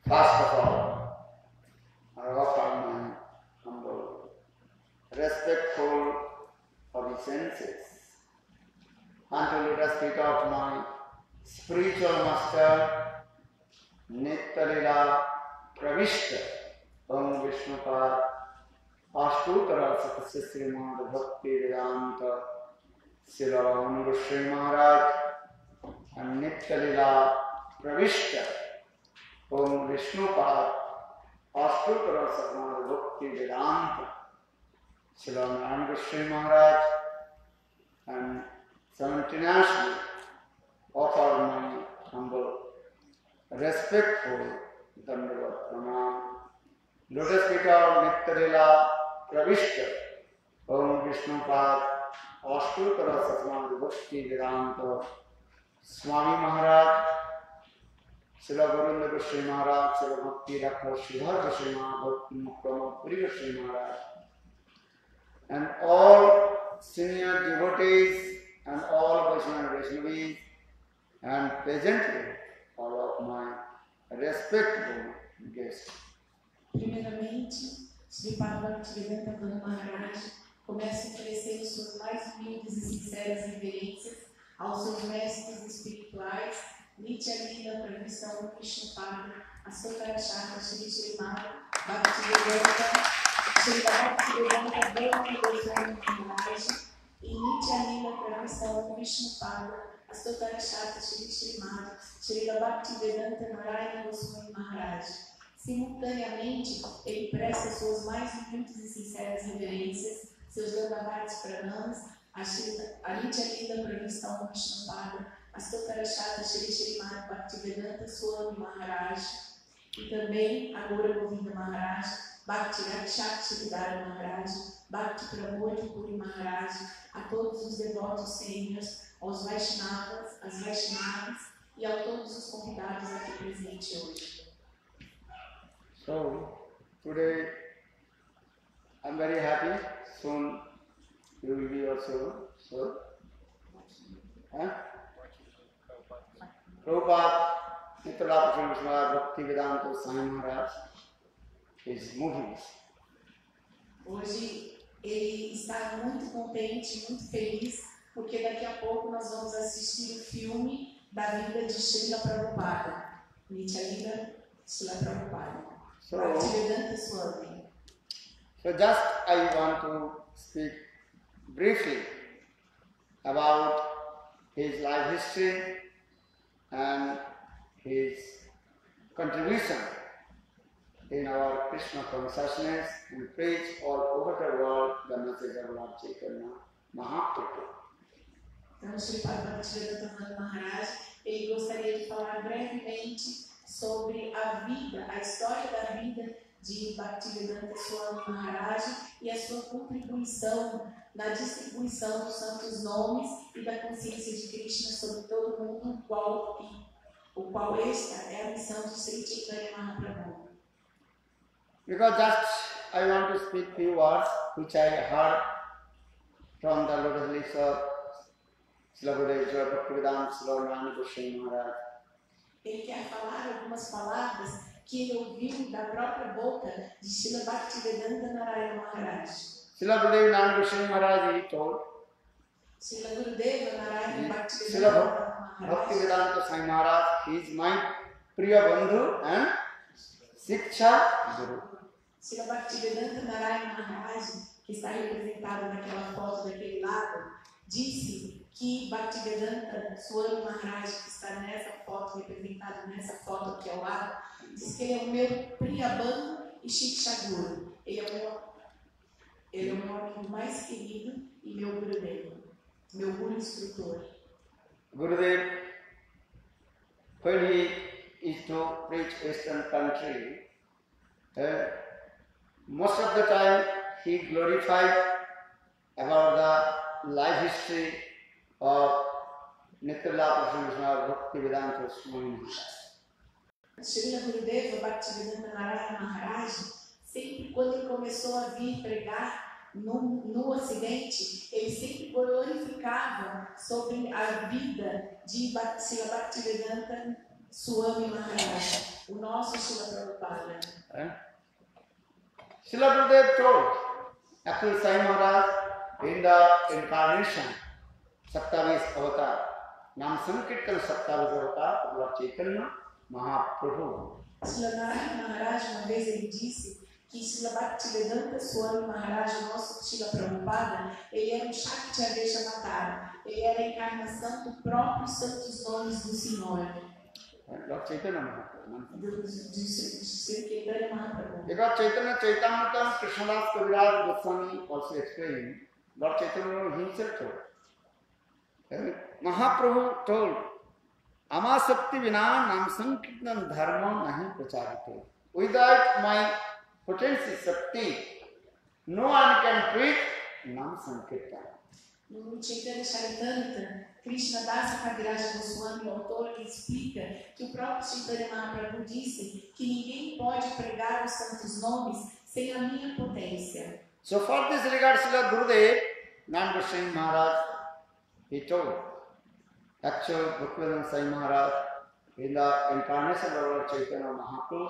First of all, I offer my humble, respectful obeisances unto the feet of my spiritual master, Nitya Pravishta, Om Vishnupad, Ashtutara Sakasya Srimad Bhaktivedanta Svami Maharaja, and Nitya Pravishta, Om Vishnupad, Ashtutara Srimad Bhaktivedanta Svami Maharaja, and simultaneously offer my humble, respectful Dandavat Pranam. Lotus feet of Nitya Pravishta, Om Vishnupad, Ashtutara Srimad Bhaktivedanta Swami Maharaja, Srila Gurundaga Sri Maharaj, Srila Bhakti Rakha Sridhar Sri Maharaj, Bhakti Mukrama Priya Sri Maharaj, and all senior devotees and all Vaishnavis, and presently all of my respectable guests. Primeiramente, Srila Bhaktivedanta Svami Maharaja começa oferecendo suas mais humildes e sinceras reverências aos seus mestres espirituais, Nitya Pravishta Vishnupad, Ashtutara Srimad Bhaktivedanta Svami Maharaja e Nitya Pravishta Vishnupad, Ashtutara Srimad Srila Bhaktivedanta Svami Maharaja. Simultaneamente, ele presta suas mais humildes e sinceras reverências, seus dandavats pranamas, a Nitya Pravishta Vishnupad, Ashtutara Srimad Bhaktivedanta Swami Maharaja, e também a Gaura Govinda Maharaja, Bhakti Rakshakshidhara Maharaja, Bhakti Pramodi Puri Maharaja, a todos os devotos sêniores, aos Vaishnavas, às Vaishnavas e a todos os convidados aqui presentes hoje. So, today I'm very happy. Soon you will be also. So, Prabhupada, Nitya Bhaktivedanta Swami Maharaj, his movies. Hoje ele está muito contente, muito feliz, porque daqui a pouco nós vamos assistir o filme da vida de Srila Prabhupada, Nitya Srila Prabhupada. So just I want to speak briefly about his life history and his contribution in our Krishna consciousness and preach all over the world the message of Lord Chaitanya Mahaprabhu. Então, Srila Bhaktivedanta Svami Maharaja, ele gostaria de falar brevemente sobre a vida, a história da vida de Bhaktivedanta Swami Maharaja e a sua contribuição na distribuição dos santos nomes e da consciência de Krishna sobre todo o mundo, o qual esta é a missão de Sri Chaitanya Mahaprabhu. Because just I want to speak few words which I heard from the lotus lips of Srila Bhaktivedanta Svami Maharaja. Ele quer falar algumas palavras que ele ouviu da própria boca de Srila Bhaktivedanta Narayana Maharaj. Srila Bhaktivedanta Svami Maharaja, he told, Srila Gurudeva Narayana Srila Bhaktivedanta Swami Maharaj, he is my Priya Bandhu and Siksha Guru. Srila Bhaktivedanta Narayana Maharaj, que está representado naquela foto daquele lado, disse que Bhaktivedanta Swami Maharaja, que está nessa foto, representado nessa foto aqui ao lado, diz que ele é o meu Priyabandhu e Shikshaguru. Ele é o meu amigo mais querido e meu Gurudeva, meu Guru instrutor. Gurudev, when he is to preach Western country, most of the time he glorified about the life history of Nitya Bhaktivedanta Svami Maharaja. Srila Gurudeva Bhaktivedanta Narayana Maharaj, sempre quando ele começou a vir pregar, no Ocidente, ele sempre glorificava sobre a vida de Srila Bhaktivedanta Swami Maharaja, o nosso Srila Prabhupada. Srila Gurudev told, actually Sai Maharaj in the incarnation, Saptavis Avatar, Nam Sankirtan Saptavis Avatar, Lord Chaitanya Mahaprabhu. Srila Narayana Maharaj, uma vez ele disse que Srila Bhaktivedanta Swami Maharaja, nosso Srila Prabhupada, ele era um Shakti Adesha Avatar, ele era a encarnação do próprio Santos Nomes do Senhor. Lord Chaitanya Mahaprabhu. Do Sri Chaitanya Mahaprabhu. Because Chaitanya Chaitamritam Krishnadas Kaviraj Goswami also explained, Lord Chaitanya himself told. Mahaprabhu told, Amasakti vina nam sankirtan dharma nahi pracharite. Without my potency Sakti, no one can preach nam sankirtan. No Chaitanya Charitamrita, Krishna Dasa Kaviraja Goswami, o autor, ele explica que o próprio Chaitanya Mahaprabhu disse que ninguém pode pregar os santos nomes sem a minha potência. So for this regard, Srila Gurudev, Nanda Swami Maharaj, he told, actual Bhaktivedanta Swami Maharaj, in the incarnation of Lord Chaitanya Mahaprabhu,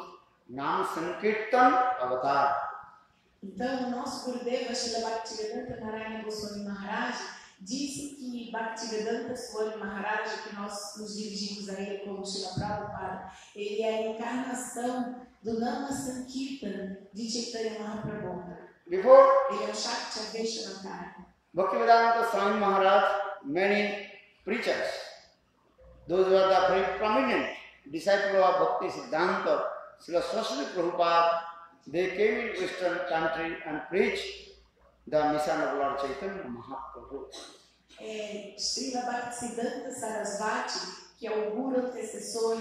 Nam Sankirtan Avatar. Então, o nosso Gurudeva, Srila Bhaktivedanta Narayana Goswami Maharaj, disse que Bhaktivedanta Swami Maharaja, que nós nos dirigimos a ele como Srila Prabhupada, ele é a encarnação do Nama Sankirtan de Chaitanya Mahaprabhu. Before Ele é o Shakti Adesha Avatar. Bhaktivedanta Swami Maharaj, many preachers, those who are the very prominent disciples of Bhakti Siddhanta, Srila Saraswati Prabhupada, they came in Western country and preached the mission of Lord Chaitanya Mahaprabhu. Srila Bhaktisiddhanta Sarasvati, que é o guru antecessor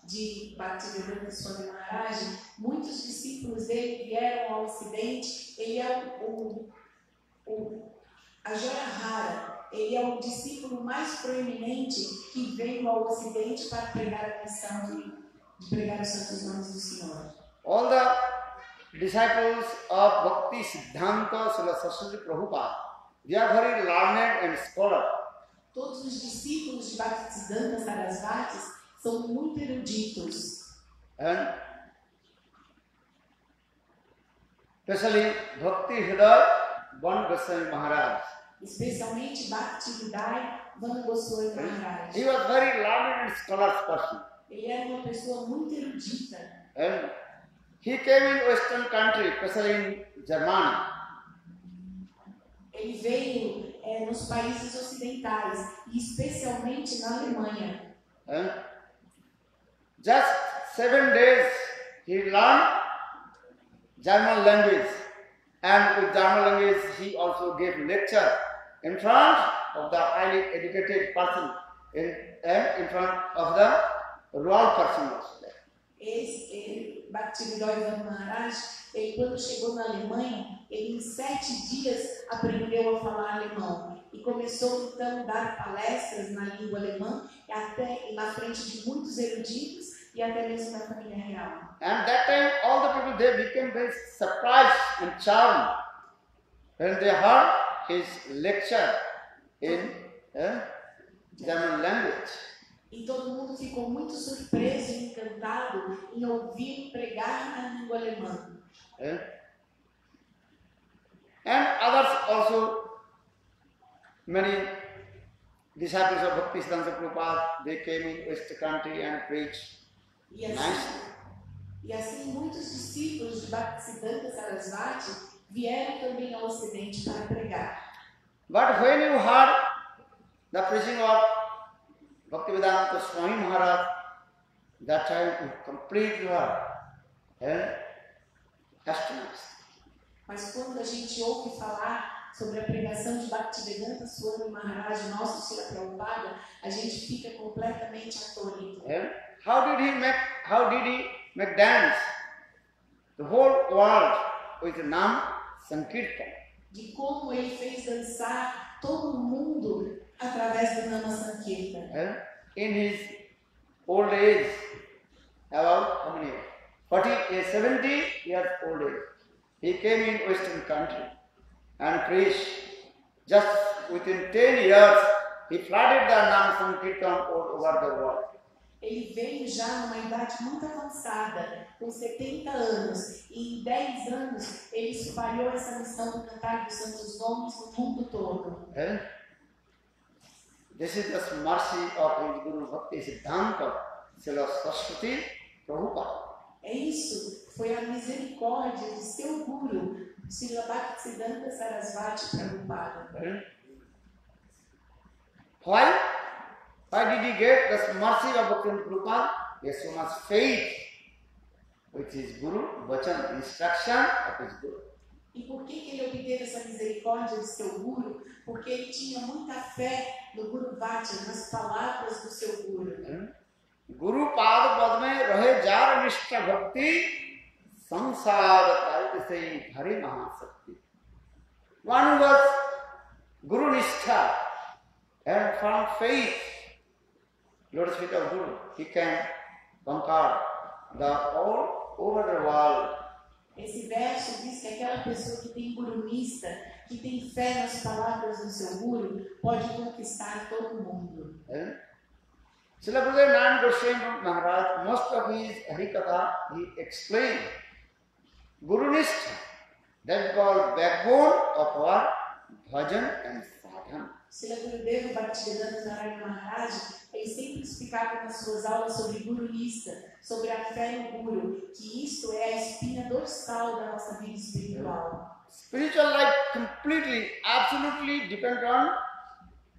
de Bhaktivedanta Swami Maharaj, muitos discípulos dele vieram ao Ocidente. Ele é a joia rara, ele é o discípulo mais proeminente que veio ao Ocidente para pregar a missão de pregar os santos nomes do Senhor. All the disciples of Bhakti Siddhanta Srila Saraswati Prabhupada, they are very learned and scholar. Todos os discípulos de Bhaktisiddhanta Sarasvati são muito eruditos. And especially Bhakti Hridaya Vana Goswami Maharaj. Especialmente Bhaktivedanta Vana Goswami Maharaj. He was very learned and scholar person. Ele era uma pessoa muito erudita. And he came in Western country, especially in Germany. Ele veio nos países ocidentais, e especialmente na Alemanha. And just 7 days he learned German language, and with German language he also gave lecture in front of the highly educated person and in front of the royal person also. Bhaktivedanta Maharaj, ele quando chegou na Alemanha, ele em 7 dias aprendeu a falar alemão e começou então a dar palestras na língua alemã, até na frente de muitos eruditos e até mesmo da família real. And that time all the people they became very surprised and charmed when they heard his lecture in German language. E todo mundo ficou muito surpreso e encantado em ouvir pregar na língua alemã. And others also, many disciples of Bhaktisiddhanta Prabhupada, they came in West country and preached nicely. E assim muitos discípulos de Bhaktisiddhanta Sarasvati vieram também ao Ocidente para pregar. But when you heard the preaching of Bhaktivedanta Swami Maharaja, that time you completely were astonished. Mas quando a gente ouve falar sobre a pregação de Bhaktivedanta Swami Maharaja, nosso Srila Prabhupada, a gente fica completamente atônito. How did he make dance the whole world with Nam Sankirtan? De como ele fez dançar todo mundo através do Nama Sankirtan. In his old age, about how many years? 70 years old age, he came in Western country and preached. Just within 10 years, he flooded the Nam Sankirtan all over the world. Ele veio já numa idade muito avançada, com 70 anos, e em 10 anos ele espalhou essa missão do cantar dos santos nomes no mundo todo. This is the mercy of his Guru Bhaktivedanta Svami Maharaja. É isso, foi a misericórdia de seu Guru, Shrila Bhaktivedanta Svami Maharaja. Why did he get this mercy of Bhaktivedanta Prabhupada? He has so much faith with his Guru, Vachan, instruction of his Guru. E por que ele obteve essa misericórdia de seu Guru? Porque ele tinha muita fé no Guru Vachan, nas palavras do seu Guru. Guru Pada Padme Rahe Jar Nishta Bhakti Samsara Talte Hari Mahasakti. One who was Guru Nishtha and found faith, Lotus feet of Guru, he can conquer all over the world. Esse verso diz que aquela pessoa que tem gurunista, que tem fé nas palavras do seu Guru, pode conquistar todo mundo. Srila Bhaktivedanta Svami Maharaja, most of his Harikatha, he explained Gurunistha, that is called backbone of our bhajan and sadhana. Srila Bhaktivedanta Svami Maharaja, ele sempre explicava nas suas aulas sobre gurunista, sobre a fé no Guru, que isto é a espinha dorsal da nossa vida espiritual. Spiritual life completely, absolutely depends on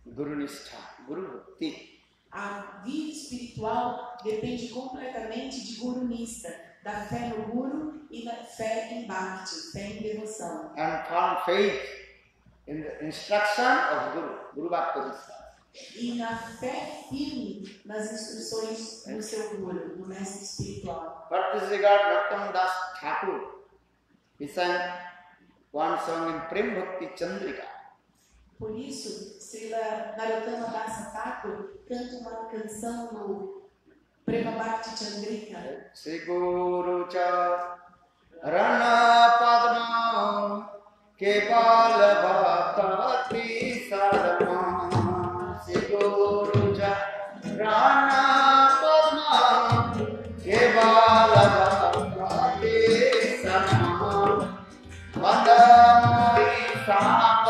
Gurunistha, Guru Bhakti. A vida espiritual depende completamente de gurunista, da fé no Guru e da fé em Bhakti, fé em devoção. And firm faith in the instruction of Guru Bhakti. E na fé firme nas instruções do seu Guru, do mestre espiritual. For this regard, Narottam Das Thakur, he sang one song in Prem Bhakti Chandrika. Por isso, Srila Narottama Dasa Thakur canta uma canção no Prema Bhakti Chandrika. Sri Guru Cha Rana Padma Kevala Bhaktati Sadama. Sri Guru Cha Rana Padma Kevala Bhaktati Sadama. Vandamari Sabata.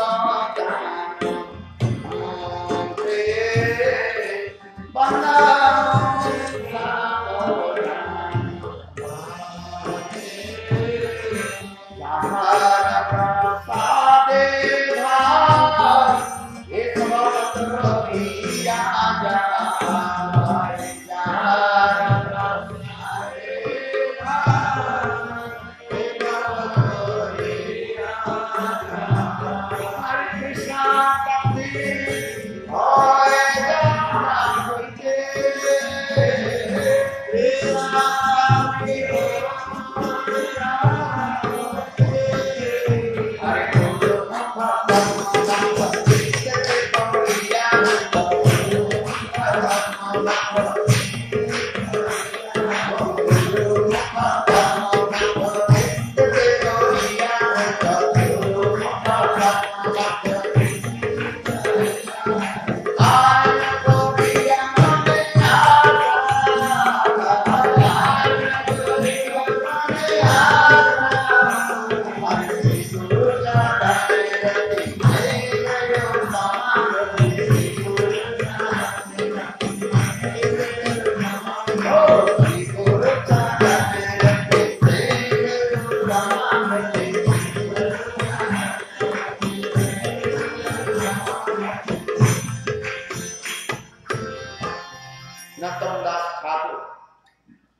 Narottam Das Thakur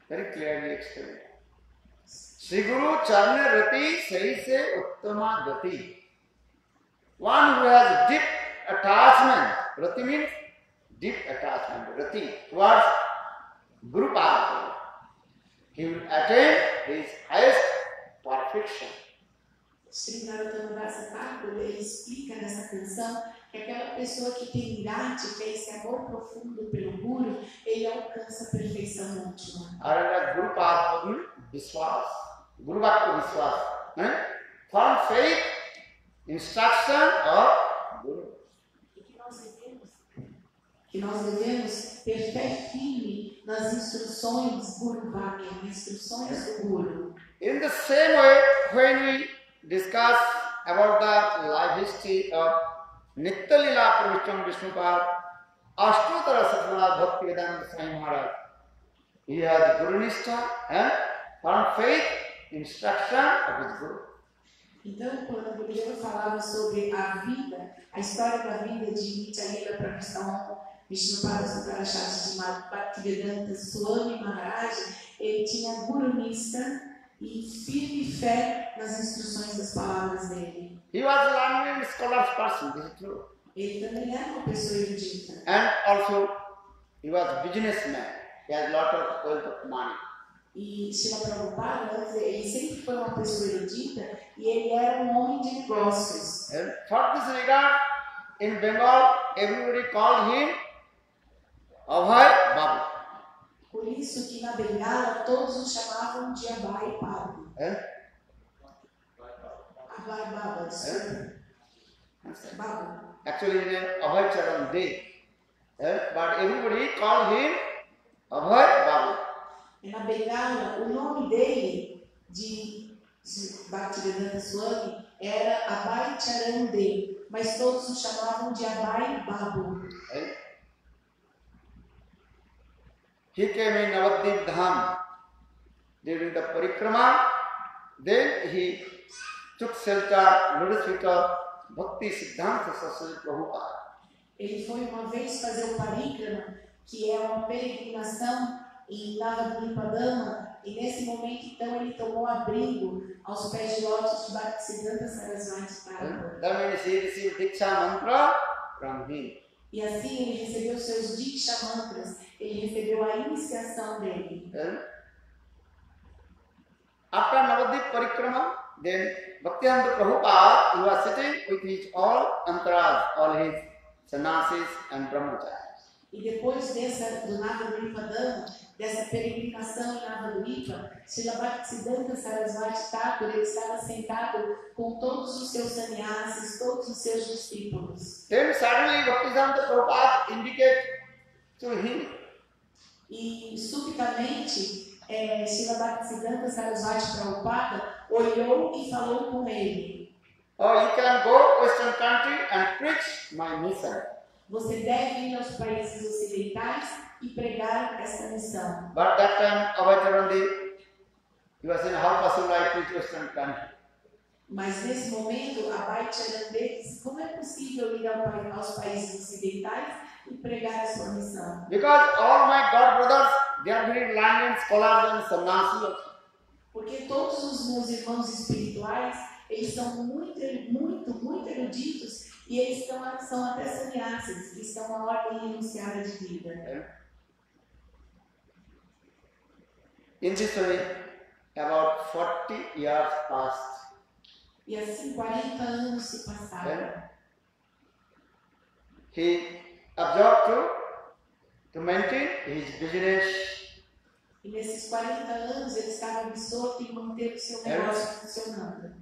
very clearly explained. Sri Guru Charne Rati Saise Uttama Gati. One who has deep attachment, Rati means deep attachment, Rati, towards Guru Pada, he will attain his highest perfection. Sri Narottama Dasa Thakur, ele explica nessa canção que aquela pessoa que tem irate, que é esse amor profundo pelo Guru, ele alcança a perfeição última. Arana Guru Pada Viswas, Guru Bhakti Viswas, firm faith instruction of Guru. E que nós devemos ter fé firme nas instruções Guru Vakya, nas instruções do Guru. In the same way, when we discuss about the life history of Nitya Lila Pravishtam Vishnupad, Ashtotara Srila Bhaktivedanta Swami Maharaja, he has Guru Nishtha and firm faith, instruction of his Guru. Então, quando o Gurudeva falava sobre a vida, a história da vida de Nitya Lila Pravishtam Vishnupada Sukarashati Bhaktivedanta Swami Maharaja, ele tinha Guru Nishtha e firme fé nas instruções das palavras dele. He was a learned and scholar's person, this is true. Ele também era uma pessoa erudita. And also, he was a businessman. He had a lot of wealth of money. E Srila Prabhupada, ele sempre foi uma pessoa erudita e ele era um homem de negócios. And for this regard, in Bengal, everybody called him Abhay Babu. Por isso que na Bengala todos o chamavam de Abhay Babu. Abhay Babu. Babu. Actually, his name Abhay Charan De. But everybody called him Abhay Babu. E na Bengala, o nome dele, de Bhaktivedanta Swami, era Abhay Charan De, mas todos o chamavam de Abhay Babu. He came in Navadvip Dham during the parikrama. Then he took shelter, lotus feet of Bhakti Siddhanta Saraswati Prabhupada. Ele foi uma vez fazer o parikrama, que é uma peregrinação em Navadvipadama, e nesse momento então ele tomou abrigo aos pés de lótus de Bhaktisiddhanta Saraswati Prabhupada. That means he received Diksha mantra from him. E assim ele recebeu seus Diksha mantras, ele recebeu a iniciação dele. After Navadvip Parikrama, then Bhaktivedanta Prabhupada, he was sitting with his all antaraj, all his sannyasis and brahmacharis. E depois do Navadvipadama, dessa peregrinação em Navadvipa, Srila Bhaktisiddhanta Saraswati Thakur, ele estava sentado com todos os seus sannyasis, todos os seus discípulos. Then suddenly Bhaktivedanta Prabhupada indicated to him. E subitamente, Srila Bhaktisiddhanta Saraswati Prabhupada olhou e falou com ele. Oh, you can go to Western country and preach my mission. Você deve ir aos países ocidentais e pregar esta missão. But that time, Abhay Charan De, he was in how possible I preach Western country. Mas nesse momento, Abhay Charan De disse: como é possível ir aos países ocidentais e pregar a sua missão? Because all my God brothers, they are very learned scholars and sannyasis. Porque todos os meus irmãos espirituais, eles são muito eruditos e eles são até sannyasis, que estão na ordem renunciada de vida. In this way, about 40 years passed. E assim 40 anos se passaram. He observed to maintain his business. E nesses 40 anos ele estava absorto em manter o seu negócio funcionando.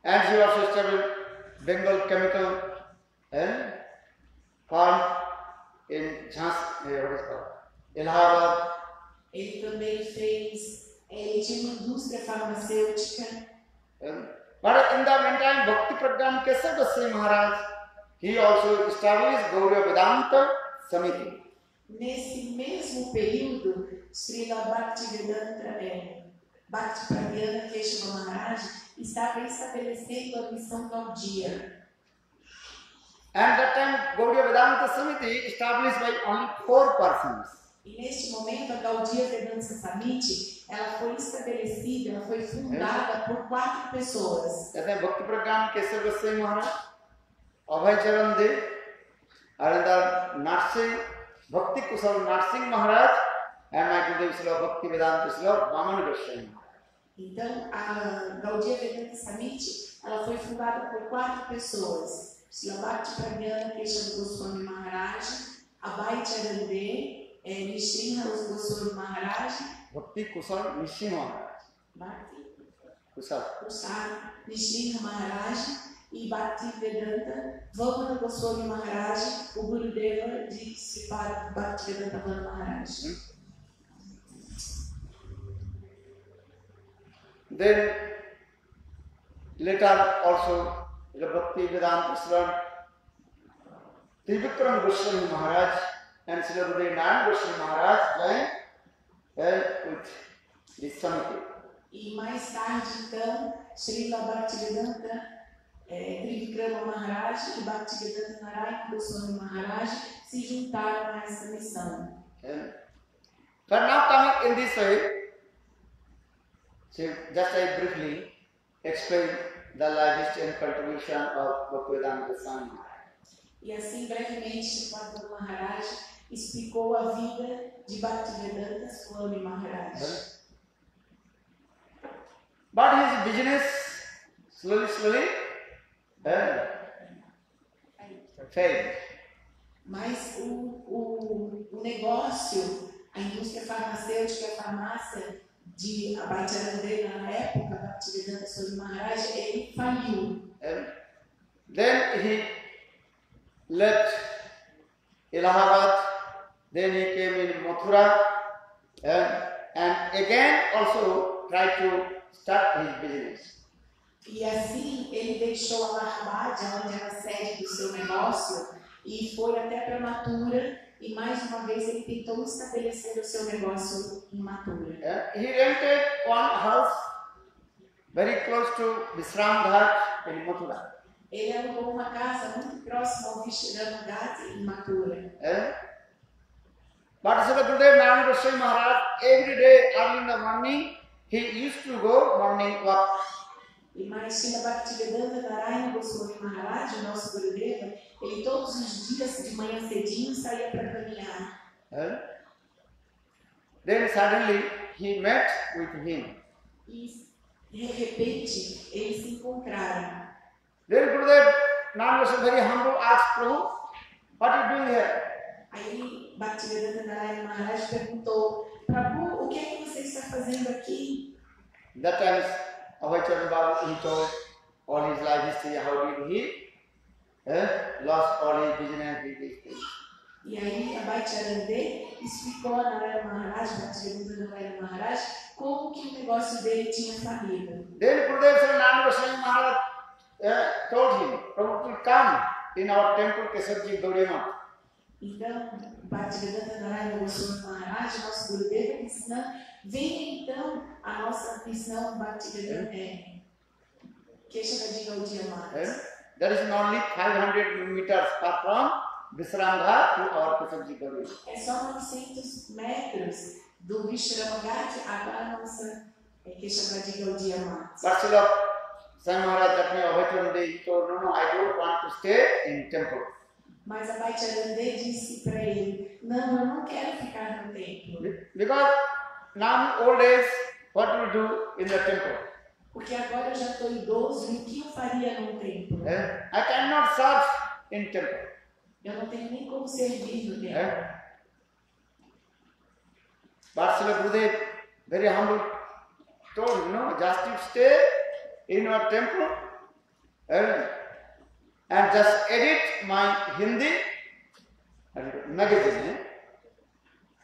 And he also established Bengal Chemical Farm in Allahabad. Ele também ele tinha uma indústria farmacêutica. But in the meantime, Bhaktivedanta Svami Maharaja, he also established Vedanta Samiti. Nesse mesmo período, Srila Bhaktivedanta Svami Maharaja estava estabelecendo a missão Gaudiya. And that time, Vedanta Samiti established by only 4 persons. E neste momento, a Gaudiya Vedanta Samiti, ela foi estabelecida, ela foi fundada por 4 pessoas. Bhaktivedanta Svami Maharaja, Abhay Charan De, and Narsingh, Bhakti Kusal Narsingh Maharaj, and my Gurudev Srila Bhaktivedanta Svami Maharaja. Então, a Gaudiya Vedanta Samiti, ela foi fundada por 4 pessoas. Srila Bhaktivedanta Svami Maharaja, Abhay Charan De, Nrsimha Goswami Maharaja, Bhakti Kusal Nrsimha Maharaj. o sábio, Shrila Maharaja e Bhaktivedanta Svami Maharaja, o Gurudeva de Shrila Bhaktivedanta Svami Maharaja. Then later also the Bhaktivedanta Svami Maharaja Goswami Maharaj and Srila Bhaktivedanta Goswami Maharaj joined with this Samiti. E mais tarde, então, Srila Bhaktivedanta Trivikrama Maharaj e Bhaktivedanta Narayana Goswami Maharaj se juntaram a essa missão. But now coming in this way, so just I briefly explain the life history and contribution of Bhaktivedanta Swami Maharaja. E assim, brevemente, Srila Maharaj explicou a vida de Bhaktivedanta Swami Maharaja. But his business slowly failed. Mas o negócio, a indústria farmacêutica, a farmácia de Bhaktivedanta na época, Bhaktivedanta Swami Maharaja, ele faliu. Then he left Allahabad, then he came in Mathura, and again also tried to start his business. E assim ele deixou Allahabad, onde era a sede do seu negócio, e foi até para Mathura, e mais uma vez ele tentou estabelecer o seu negócio em Mathura. He rented one house very close to Vishram Ghat in Mathura. Ele alugou uma casa muito próxima ao Vishram Ghat em Mathura. But Srila Bhaktivedanta Goswami Maharaj, every day early in the morning, he used to go morning walk. E mais Srila Bhaktivedanta Narayana Goswami Maharaja, o nosso Gurudeva, ele todos os dias de manhã cedinho saía para caminhar. Then suddenly he met with him. E de repente eles se encontraram. Then Gurudev Narayana Goswami very humble asked Prabhu, what are you doing here? Aí Bhaktivedanta Narayana Maharaj perguntou, Prabhu, o que é que você está fazendo aqui? That time Abhayacharya Babu, he told all his life history, how did he lost all his business with these things. E aí Abhayacharya explicou a Narayana Maharaj, Bhaktivedanta Narayana Maharaj, como que o negócio dele tinha falido. Then Gurudev Narayana Goswami Maharaj told him, Prabhu, to come in our temple Kesavji Gauriya. Então, Bhaktivedanta Narayana Goswami Maharaj, nosso Gurudeva, disse, venha então a nossa missão Bhaktivedanta Keshavji Gauriya. That is only 500 meters far from Vishram Ghat to our Kesavji Gauriya. É só 900 metros do Vishram Ghat à nossa Keshavji Gauriya. But Srila Swami Maharaj, that me Abhayacharya, he told, no, I don't want to stay in temple. Mas Abhayacharya disse para ele, não, eu não quero ficar no templo. Because now old age, what we do in the temple? Porque agora eu já estou idoso, e o que eu faria no templo? I cannot serve in temple. Eu não tenho nem como servir no templo. But Srila Gurudev, very humble, told, no, just you stay in your temple and just edit my Hindi magazine.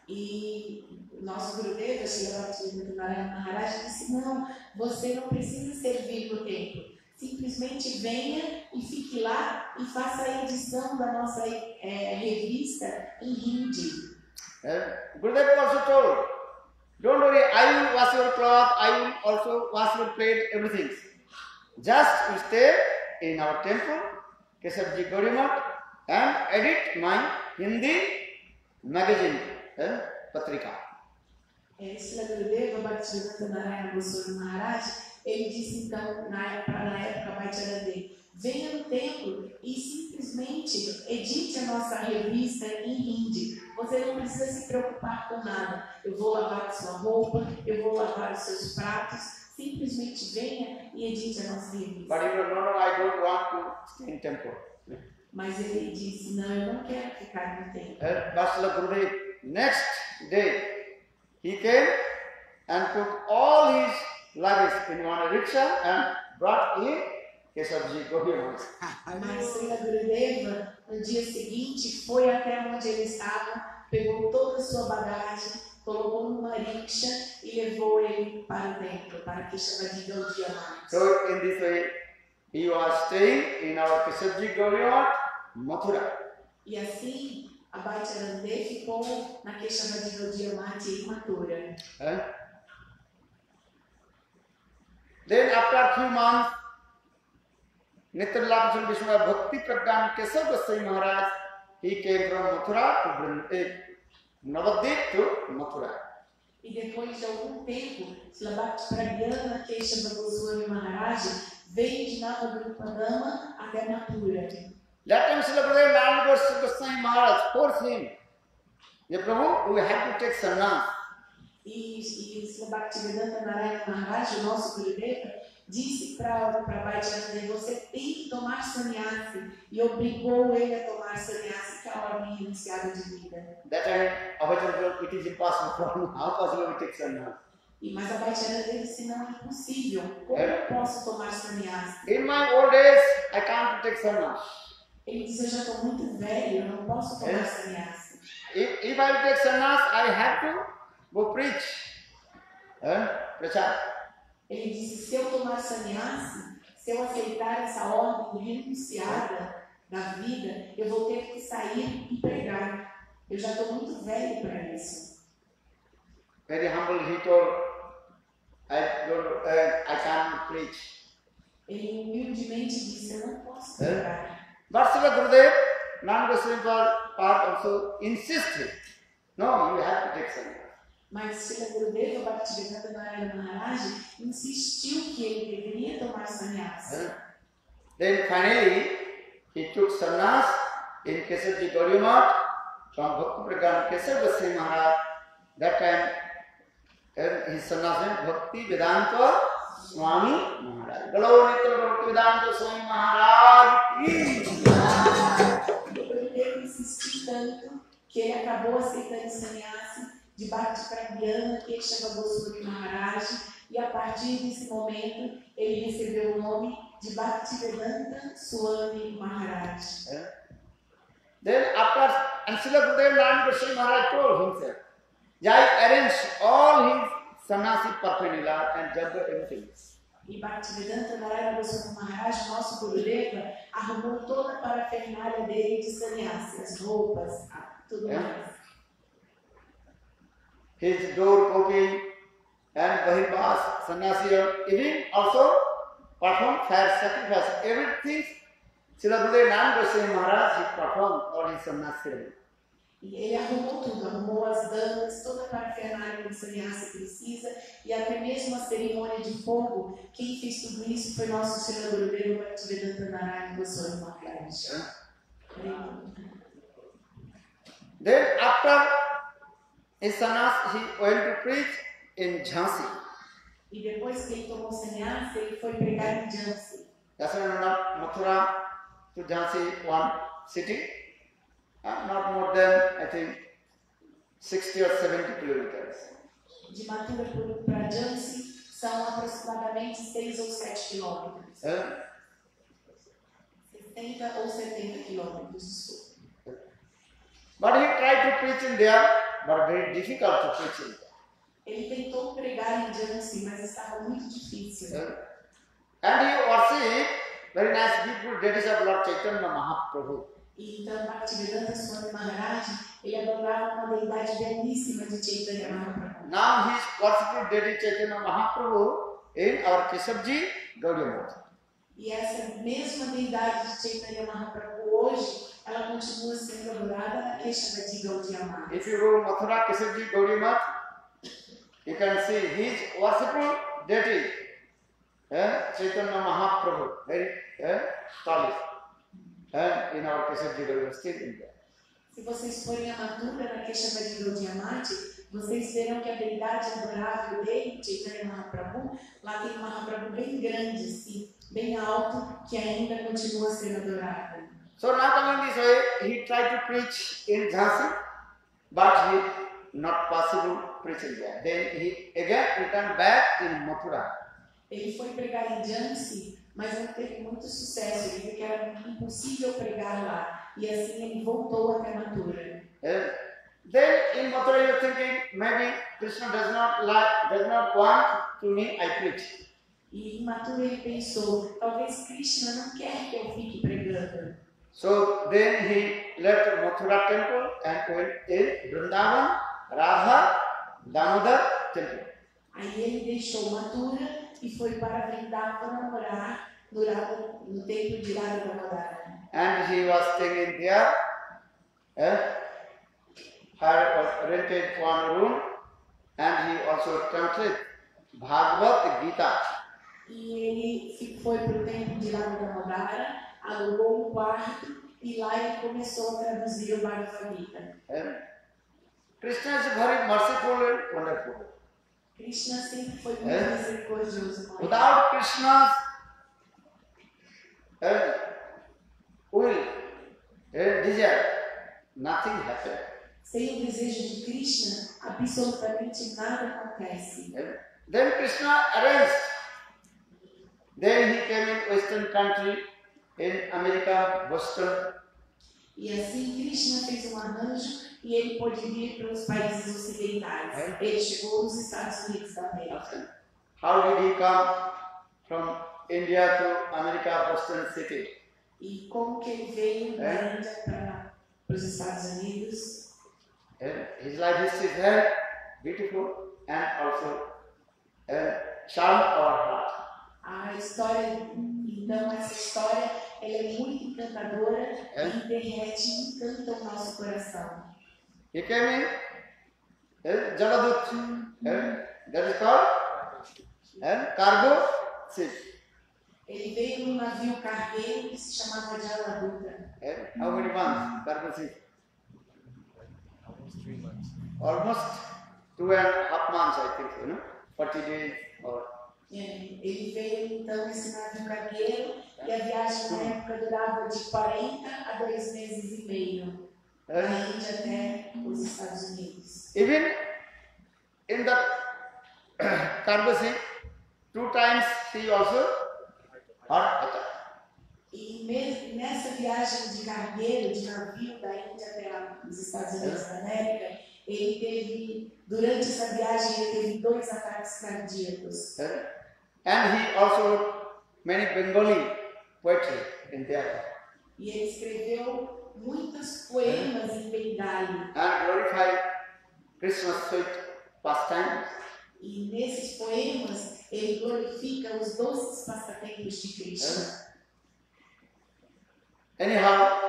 E nosso Gurudeva, Srila Bhaktivedanta Narayana Maharaj, disse, não, você não precisa servir no templo. Simplesmente venha e fique lá e faça a edição da nossa revista em Hindi. Gurudev also told, don't worry, I will wash your cloth, I will also wash your plate, everything. Just you stay in our temple, Kesavji Gauriya, and edit my Hindi magazine, Patrika. Srila Gurudeva Bhaktivedanta Narayana Goswami Maharaj, ele disse então, na época Abhayacharya, venha no templo e simplesmente edite a nossa revista em Hindi. Você não precisa se preocupar com nada. Eu vou lavar a sua roupa, eu vou lavar os seus pratos. Simplesmente venha e edite a nossa revista. But you know, no, I don't want to stay in temple. Mas ele disse, não, eu não quero ficar no templo. But Gurudev, next day, he came and took all his luggage in one rickshaw and brought in Keshavji Gopinath. Mas Srila Gurudeva, no dia seguinte, foi até onde ele estava, pegou toda a sua bagagem, colocou numa rickshaw e levou ele para o templo, para Keshavji Gaudiya Math. So in this way, he was staying in our Keshavji Gaudiya Math, Mathura. E assim, a Bhaktisiddhanta ficou na Keshavji Gaudiya Math em Mathura. Then after a few months, Nitralabhjan Vishnu Bhakti Pragyan Keshav Goswami Maharaj, he came from Mathura to Navadvip to Mathura. E depois de algum tempo, Srila Bhaktivedanta Svami Goswami Maharaja veio de Navadvipadama até Mathura. That time Srila Bhaktivedanta Goswami Maharaj forced him, "Ye Prabhu, we have to take sannyas." E Srila Bhaktivedanta Maharaja, o nosso Gurudeva, disse para Bhaktisiddhanta: você tem que tomar sannyasi, e obrigou ele a tomar sannyasi, que é a ordem renunciada de vida. That time, Abhajana, it is impossible for me. How possible we take sannyas? Mas a Bhaktisiddhanta disse: não, é impossível. Como eu posso tomar sannyasi? In my old age, I can't take sannyas. Ele disse: eu já estou muito velho, eu não posso tomar sannyasi. If I take sannyas, I have to go preach. Prachar. Ele disse: se eu tomar sannyasi, se eu aceitar essa ordem renunciada da vida, eu vou ter que sair e pregar. Eu já estou muito velho para isso. Very humble, he told, I can't preach. Ele humildemente disse: eu não posso pregar. But Srila Gurudev, non-Goswami part also insisted, no, you have to take sannyas. Mas Srila Gurudeva Bhaktivedanta Maharaja insistiu que ele deveria tomar sannyasi. Then finally, he took sannyas in Keshavji Gaudiya Math from Bhakti Pragyan Keshav Goswami Maharaj. That time, his sannyas name Bhaktivedanta Svami Maharaja. Glories Bhaktivedanta Swami Maharaj. O Gurudeva insistiu tanto que ele acabou aceitando sannyasi de Bhakti Pragyan Keshav Goswami Maharaja, e a partir desse momento ele recebeu o nome de Bhaktivedanta Swami Maharaj. Then after, and Srila Gurudev Narayan Goswami Maharaj told himself, I arranged all his sannyasi paraphernalia and jagga everything. E Bhaktivedanta Narayana Goswami Maharaj, nosso Gurudeva, arrumou toda a parafernália dele de sannyasi, as roupas, tudo mais. His door cooking and Bahirvas, sannyasi, even also performed fire sacrifice. Everything, Srila Gurudev Narayan Goswami Maharaj, he performed all his sannyasi ceremony. E ele arrumou tudo, arrumou as damas, toda a parafernália que o sannyasi precisa, e até mesmo a cerimônia de fogo. Quem fez tudo isso foi nosso Srila Gurudeva Bhaktivedanta Narayana Goswami Maharaja. Then after his sannyas, he went to preach in Jhansi. E depois que ele tomou sannyasi, ele foi pregar em Jhansi. That's why not Mathura to Jhansi, one city, not more than, I think, 60 or 70 kilometers. De Mathura para Jhansi são aproximadamente 6 ou 7 quilômetros. 60 ou 70 quilômetros, desculpa. But he tried to preach in there, but very difficult to preach in there. Ele tentou pregar em Jhansi, mas estava muito difícil. And he worshipped very nice beautiful deities of Lord Chaitanya Mahaprabhu. E então Bhaktivedanta Swami Maharaja, ele adorava uma deidade belíssima de Chaitanya Mahaprabhu. Now he is worshiping deity Chaitanya Mahaprabhu in our Keshavji Gaudiya Math. E essa mesma deidade de Chaitanya Mahaprabhu hoje, ela continua sendo adorada na Keshavji Gaudiya Math. If you go Mathura Keshavji Gaudiya Math, you can see his worshipful deity, Chaitanya Mahaprabhu, very stylish, in our Keshavji Gaudiya Math, still in there. Se vocês forem a Mathura na Keshavji Gaudiya Math, vocês verão que a deidade adorável dele, Chaitanya Mahaprabhu, lá tem um Mahaprabhu bem grande, assim, bem alto, que ainda continua sendo adorado. So now coming this way, he tried to preach in Jhansi, but he not possible preaching there. Then he again returned back in Mathura. Ele foi pregar em Jhansi, mas não teve muito sucesso. Ele viu que era impossível pregar lá. E assim ele voltou até Mathura. Then in Mathura you are thinking, maybe Krishna does not want to me, I preach. E em Mathura ele pensou, talvez Krishna não quer que eu fique pregando. So then he left Mathura temple and went in Vrindavan, Radha, Damodar temple. Aí ele deixou Mathura e foi para Vrindavana morar no templo de Radha Damodara. And he was staying there, had rented one room, and he also translated Bhagavad Gita. E ele foi para o templo de Radha Damodara, alugou um quarto e lá ele começou a traduzir o Bhagavad Gita. Krishna is very merciful and wonderful. Krishna sempre foi muito misericordioso com ele. Without Krishna's will, desire, nothing happens. Sem o desejo de Krishna, absolutamente nada acontece. Then Krishna arranged. Then he came in Western country, in America, Boston. E assim Krishna fez um arranjo e ele pôde vir para os países ocidentais. Ele chegou nos Estados Unidos da América. How did he come from India to America, Boston City? E como que ele veio da Índia para os Estados Unidos? His life history is very beautiful and also charm our heart. A história, então, essa história, ela é muito encantadora e derrete e encanta o nosso coração. He came in Jaladut, that is called cargo ship. Ele veio num navio cargueiro que se chamava Jaladuta. How many months? Cargo ship? Almost 3 months. Almost 2.5 months, I think, 40 days or. Ele veio então nesse navio cargueiro e a viagem na época durava de 40 a 2 meses e meio, da Índia até os Estados Unidos. Even in the cargo ship, 2 times he also heart attack. E mesmo nessa viagem de cargueiro, de navio da Índia até os Estados Unidos da América, ele teve, durante essa viagem, ele teve 2 ataques cardíacos. And he also wrote many Bengali poetry in there. E ele escreveu muitos poemas em Bengali. And glorified Krishna's sweet pastimes. E nesses poemas, ele glorifica os doces passatempos de Krishna. Anyhow,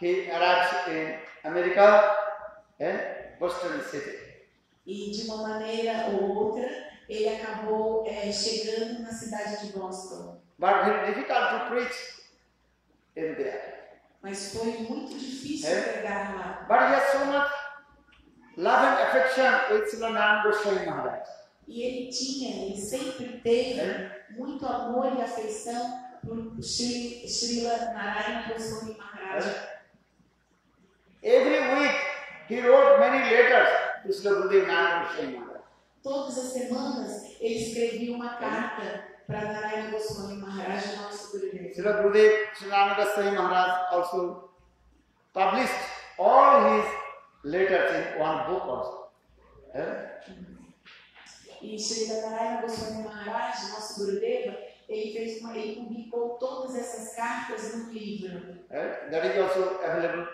he arrives in America and Boston City. E de uma maneira ou outra, ele acabou chegando na cidade de Boston. But very difficult to preach in there. Mas foi muito difícil pregar lá. But he has so much love and affection with Srila Goswami Maharaj. E ele sempre teve muito amor e afeição por Srila Narayana Goswami Maharaja. Every week he wrote many letters to Srila Bhaktivedanta Svami Maharaja. Todas as semanas ele escrevia uma carta para Narayana Goswami Maharaja, nosso Gurudeva. Srila Bhaktivedanta Svami Maharaj also published all his letters in one book also. E Srila Narayana Goswami Maharaja, nosso Gurudeva, ele publicou todas essas cartas num livro. That is also available.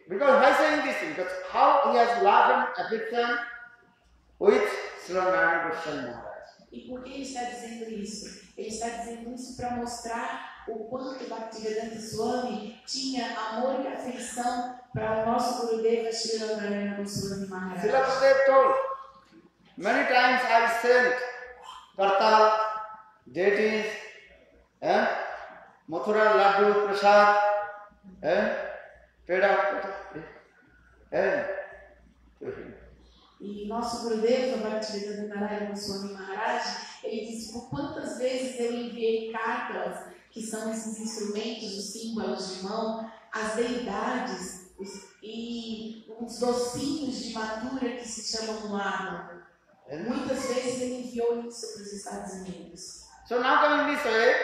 Because why saying this? Because how he has love and affection with Srila Narayana Goswami Maharaj. E por que ele está dizendo isso? Ele está dizendo isso para mostrar o quanto Bhaktivedanta Swami tinha amor e afeição para o nosso Gurudeva Srila Narayana Goswami Maharaja. Srila Bhaktivedanta told, many times I sent Kartal, deities, Mathura Laddu Prasad, E nosso Gurudeva Bhaktivedanta Narayana Swami Maharaja, ele disse por quantas vezes eu enviei cartas, que são esses instrumentos, os símbolos de mão, às deidades e os docinhos de Mathura que se chamam Vana. Muitas vezes ele enviou isso para os Estados Unidos. So now coming this way,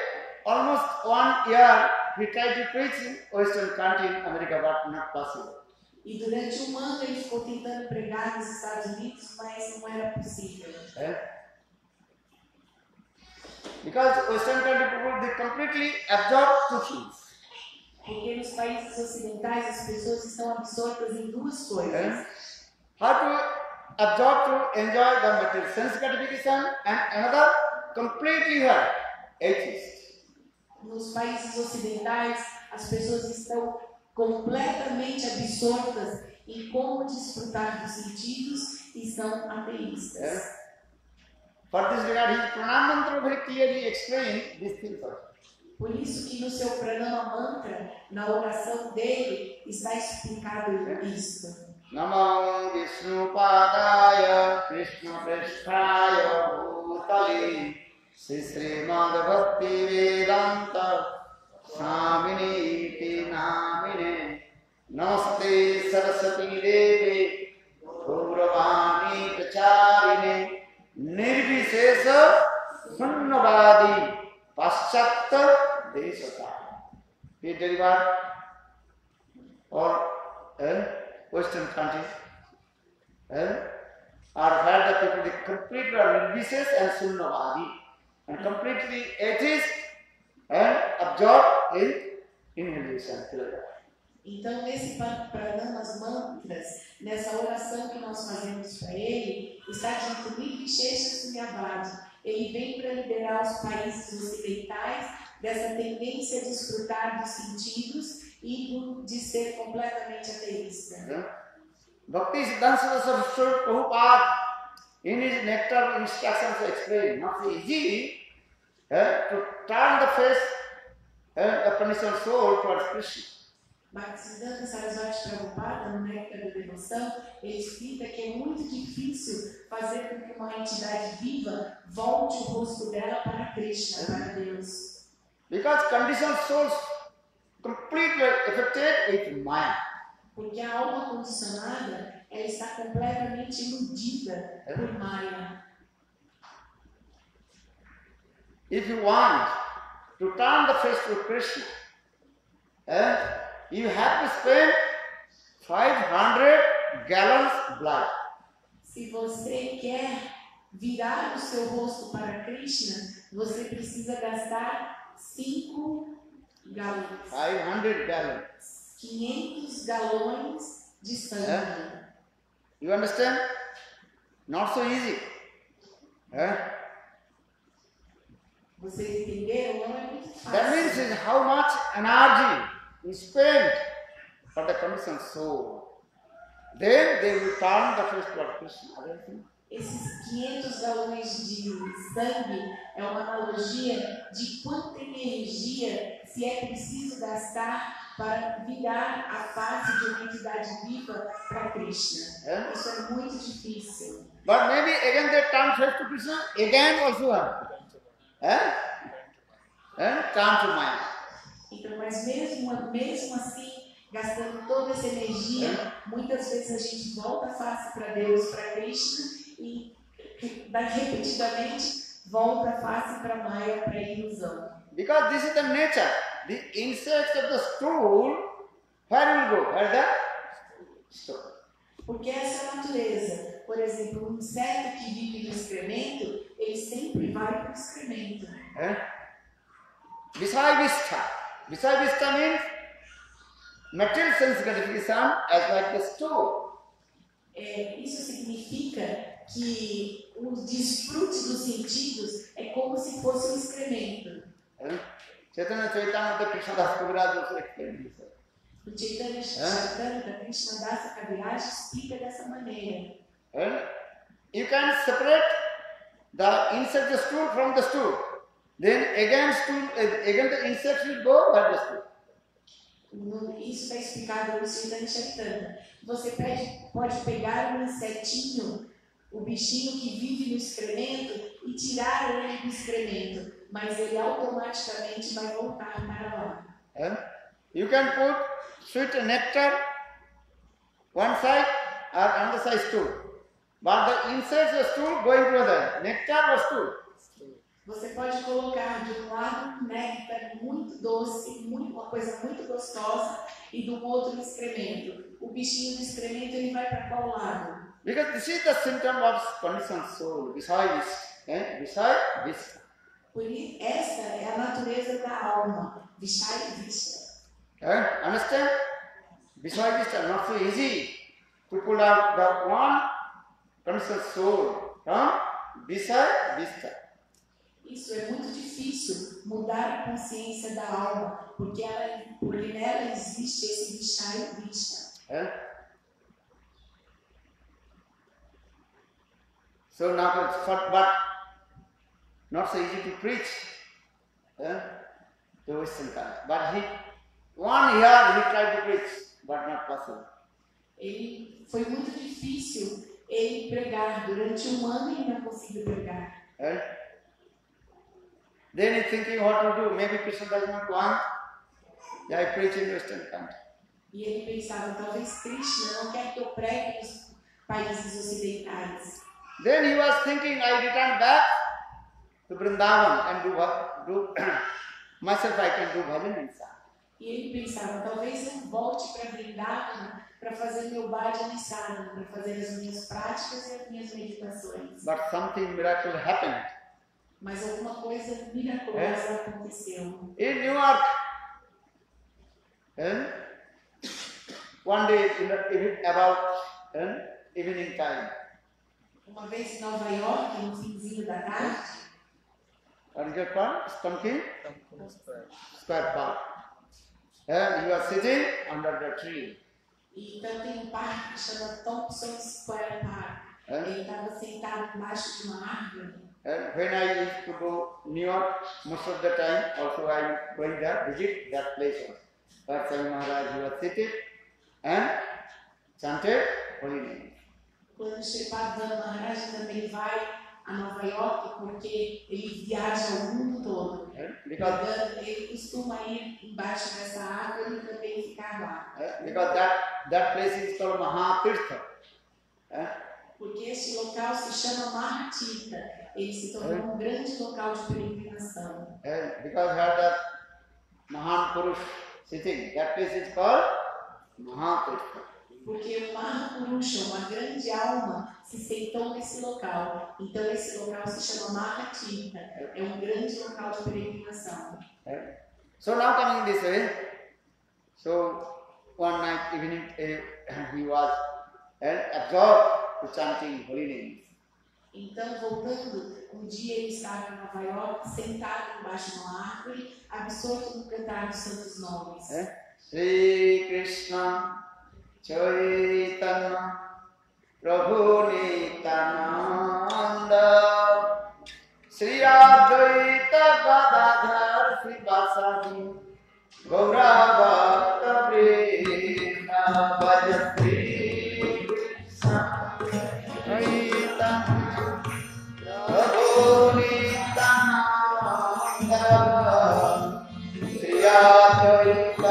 almost 1 year he tried to preach in Western country in America, but not possible. E durante um ano ele ficou tentando pregar nos Estados Unidos, mas não era possível. Because Western country people, they completely absorb two things. Porque nos países ocidentais as pessoas estão absortas em duas coisas. How to absorb to enjoy the material sense gratification, and another completely atheist. Nos países ocidentais as pessoas estão completamente absortas em como desfrutar dos sentidos e são ateístas. For this regard, his pranam mantra very clearly explained this thing first. Por isso que no seu pranama mantra, na oração dele, está explicado isso. Namo Vishnu Padaya Krishna Prishthaya Bhutale Srimad Bhaktivedanta Swami Maharaja Namaste Saraswati Devi Gauravani Pracharine Nirvishesha Sunnavadi Paschat Desata. He delivered or Western countries are where the people completely religious and Sunnavadi and completely atheist and absorbed in religion. Então, nesse pranamas mantras, nessa oração que nós fazemos para ele, está dito Nirvishesha Sunyavadi. Ele vem para liberar os países ocidentais dessa tendência a desfrutar dos sentidos e de ser completamente ateísta. Bhaktisiddhanta Saraswati Prabhupada, in his nectar instructions explain, not easy to turn the face the conditioned soul towards Krishna. Bhaktisiddhanta Saraswati Prabhupada, no Néctar da Devoção, ele explica que é muito difícil fazer com que uma entidade viva volte o rosto dela para Krishna, para Deus. Because conditioned souls completely affected with Maya. Porque a alma condicionada, ela está completamente iludida por Maya. If you want to turn the face to Krishna, you have to spend 500 gallons blood. Se você quer virar o seu rosto para Krishna, você precisa gastar 5 galões. 500 gallons. 500 galões de sangue. You understand? Not so easy. Vocês entenderam? Não é muito fácil. That means how much energy is spent for the conditioned soul. Then they will turn the face toward Krishna. Esses 500 galões de sangue é uma analogia de quanta energia se é preciso gastar para virar a face de uma entidade viva para Krishna. Isso é muito difícil. But maybe again they turn face to Krishna, again also turn to Maya. Então, mas mesmo assim, gastando toda essa energia, muitas vezes a gente volta a face para Deus, para Krishna, e repetidamente volta a face para Maya, para a ilusão. Because this is the nature. The insects of the stool, where will go? Where the stool. Porque essa é a natureza. Por exemplo, um inseto que vive no excremento, ele sempre vai para o excremento. Visayavistha. Visayavistha means material sense gratification as like the stool. Isso significa que o desfrute dos sentidos é como se fosse um excremento. Chaitanya Chaitamata Krishna Das Kaviraj also explained this. O Chaitanya Chaitanya Krishna Das Kaviraj explica dessa maneira. You can separate the insect the stool from the stool. Then again the insect will go where the stool. Isso está explicado no Chaitanya Chaitanya. Você pode pegar um insetinho, o bichinho que vive no excremento, e tirar ele do excremento, mas ele automaticamente vai voltar para lá. You can put sweet nectar one side or another side stool. But the inside the stool going to the nectar or stool? Você pode colocar de um lado néctar muito doce, uma coisa muito gostosa, e do outro excremento. O bichinho do excremento ele vai para qual lado? Because this is the symptom of conditioned soul, Visaya Vista. Por isso, esta é a natureza da alma, Vishaya Vista. Understand? Visaya Vista, not so easy to pull out the one conditioned soul from Visaya Vista. Isso é muito difícil, mudar a consciência da alma, porque nela existe esse Vishaya Vista. So now, but not so easy to preach to Western country. But 1 year he tried to preach, but not possible. Foi muito difícil ele pregar. Durante 1 ano ele não conseguiu pregar. Then he's thinking what to do. Maybe Krishna does not want. I preach in Western country. E ele pensava, talvez Krishna não quer que eu pregue nos países ocidentais. Then he was thinking, I return back to Vrindavan and do myself I can do bhajan inside. E ele pensava, talvez eu volte para Vrindavan para fazer meu bhajan inside, para fazer as minhas práticas e as minhas meditações. But something miracle happened. Mas alguma coisa miraculosa aconteceu. In New York, one day about evening time. Uma vez em Nova York, no finzinho da tarde. What is your park? Square Park. And he was sitting under the tree. E então tem parque que chama Thompson Square Park. Ele estava sentado embaixo de uma árvore. And when I used to go New York, most of the time, also I am going there, visit that place. Where Swami Maharaja was seated and chanted holy name. Quando Shrila Bhaktivedanta Maharaja também vai a Nova York, porque ele viaja o mundo todo. Ele costuma ir embaixo dessa árvore e também ficar lá. Because that place is called Mahatirtha. Porque este local se chama Mahatirtha. Ele se tornou um grande local de peregrinação. Because here the Mahan Purush sitting, that place is called Mahatirtha. Porque o Mahapurusha, uma grande alma, se sentou nesse local. Então esse local se chama Mahatirtha. É um grande local de peregrinação. So now coming this way, so one night evening he was absorbed to chanting holy names. Então, voltando, um dia ele estava em Nova York, sentado embaixo de uma árvore, absorto no cantar dos santos nomes. Shri Krishna Chaitanya Prabhu Nityananda Shri Advaita Gadadhar Shri Vasadi Gaura Bhaktivedanta Svami Maharaja Prabhu Nityananda Shri Advaita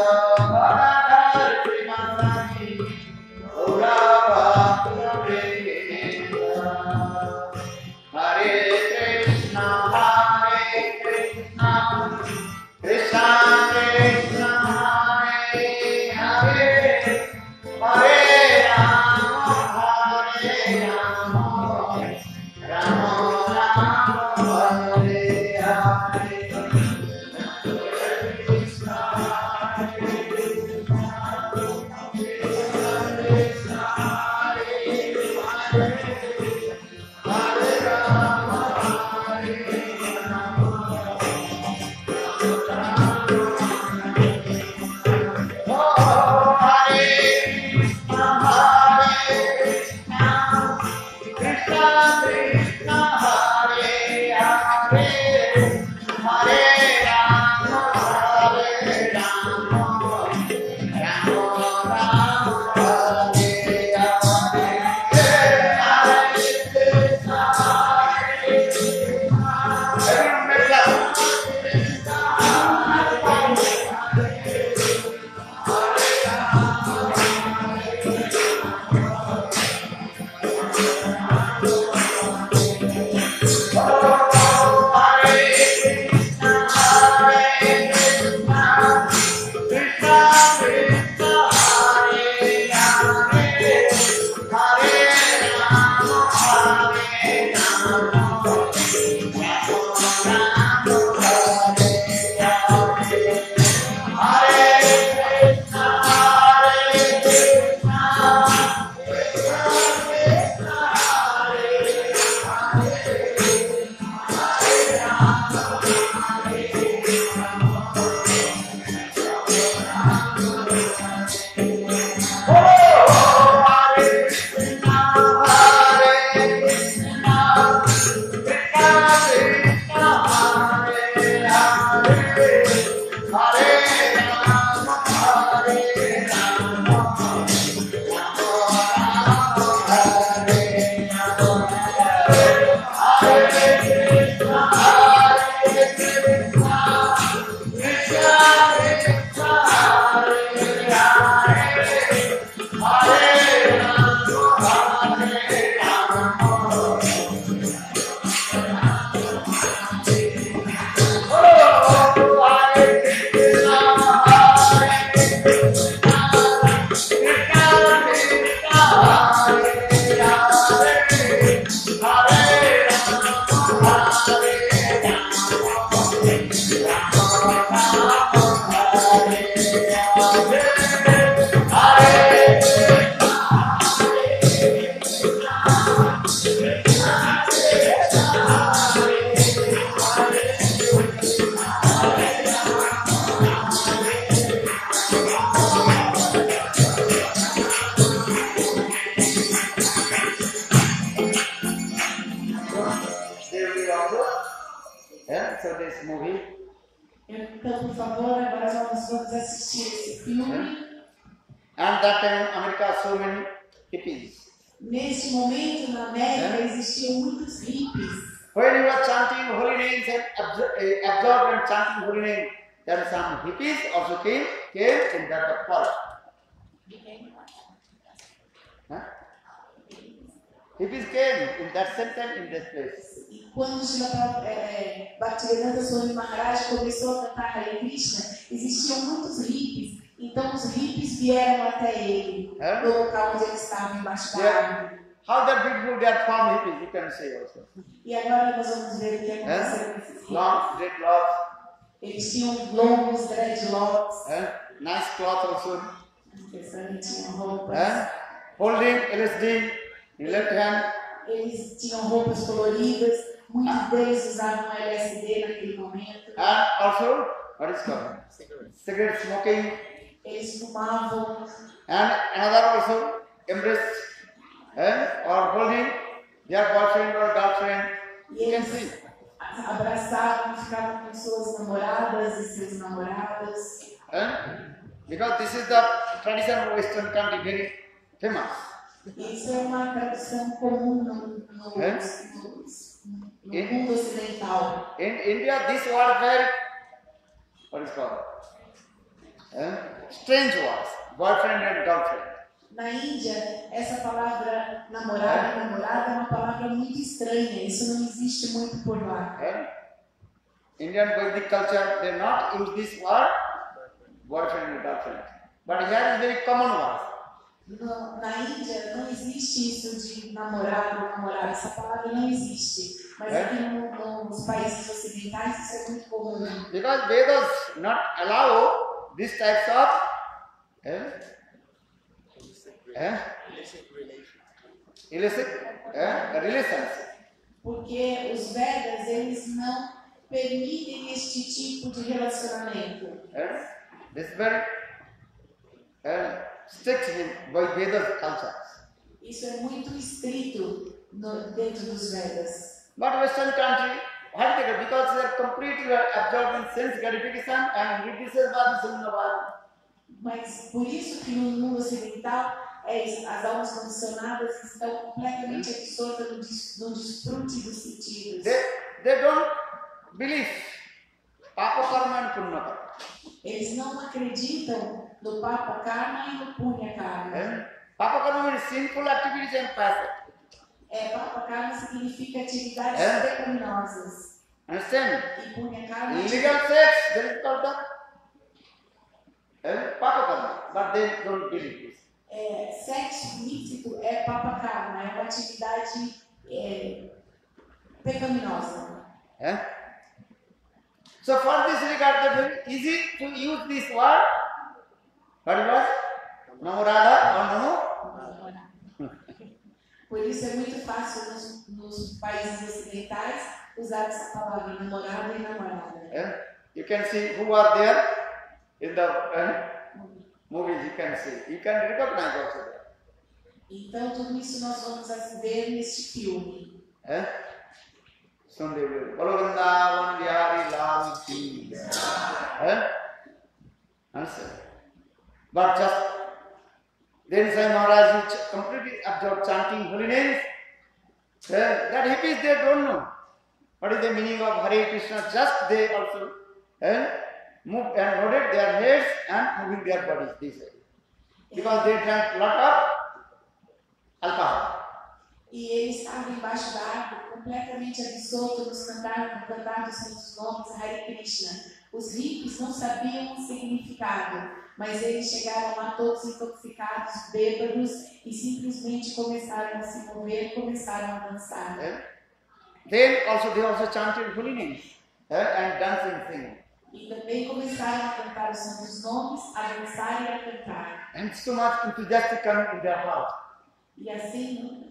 So this movie. Então, por favor, agora nós vamos assistir esse filme. And that time in America, so many hippies. Neste momento, na América, existiam muitos hippies. When you are chanting holy names and absorbed and chanting holy name, there are some hippies also came in that forest. Hippies came in that same time in this place. E quando Shrila Bhaktivedanta Svami Maharaja começou a cantar Hare Krishna, existiam muitos hippies. Então os hippies vieram até ele, no local onde ele estava, embaixo da árvore. How that beautiful they are formed hippies, you can say also. E agora nós vamos ver o que aconteceu com esses hippies. Long dreadlocks. Eles tinham longos dreadlocks. Nice cloth also. Eles também tinham roupas. Holding LSD in left hand. Eles tinham roupas coloridas. Muitos deles usavam LSD naquele momento. And also, what is called? Cigarette smoking. Eles fumavam. And another also embraced or holding their boyfriend or girlfriend. You can see. Abraçavam, ficavam com suas namoradas e seus namorados. Because this is the tradition of Western country, very famous. Isso é uma tradição comum no mundo ocidental. In India, this word very, what is called? Strange words, boyfriend and girlfriend. Na Índia, essa palavra namorado e namorada é uma palavra muito estranha. Isso não existe muito por lá. Indian Vedic culture, they not use this word, boyfriend and girlfriend. But here is very common word. Na Índia não existe isso de namorado ou namorada. Essa palavra não existe. Mas aqui nos países ocidentais isso é muito comum. Because Vedas not allow this types of illicit relations. Porque os Vedas, eles não permitem este tipo de relacionamento. This is very strict by Vedas culture. Isso é muito estrito dentro dos Vedas. But Western country, why they get? Because they are completely absorbed in sense gratification and reduces by the Mas por isso que no mundo ocidental as almas condicionadas estão completamente absortas no desfrute dos sentidos. They don't believe Papa Karma and Punya Karma. Eles não acreditam no Papa Karma e no Punya Karma. Papa Karma means sinful activities and passion. Papa Karma significa atividades pecaminosas. Understand? E Punya Karma Illegal sex, there is called that. Papa Karma, but they don't believe this. Sexo ilícito é Papa Karma, é uma atividade pecaminosa. So for this regard, it's very easy to use this word. What was? Namorada or Namo? Por isso é muito fácil nos países ocidentais usar essa palavra namorada e namorada. You can see who are there in the movies. You can see. You can recognize also there. Então tudo isso nós vamos ver neste filme. Sundev, Balavandavan Vihari Lal Ki. Understand? But just then Swami Maharaj is completely absorbed chanting holy names. That hippies they don't know what is the meaning of Hare Krishna. Just they also move and nodded their heads and moving their bodies this way. Because they drank lot of alcohol. E ele estava embaixo da árvore, completamente absorto nos cantar dos santos nomes Hare Krishna. Os hippies não sabiam o significado, mas eles chegaram lá todos intoxicados, bêbados, e simplesmente começaram a se mover, começaram a dançar. Then also they also chanted holy names and dancing, singing. E também começaram a cantar os santos nomes, a dançar e a cantar. And so much enthusiastic coming in their heart. E assim,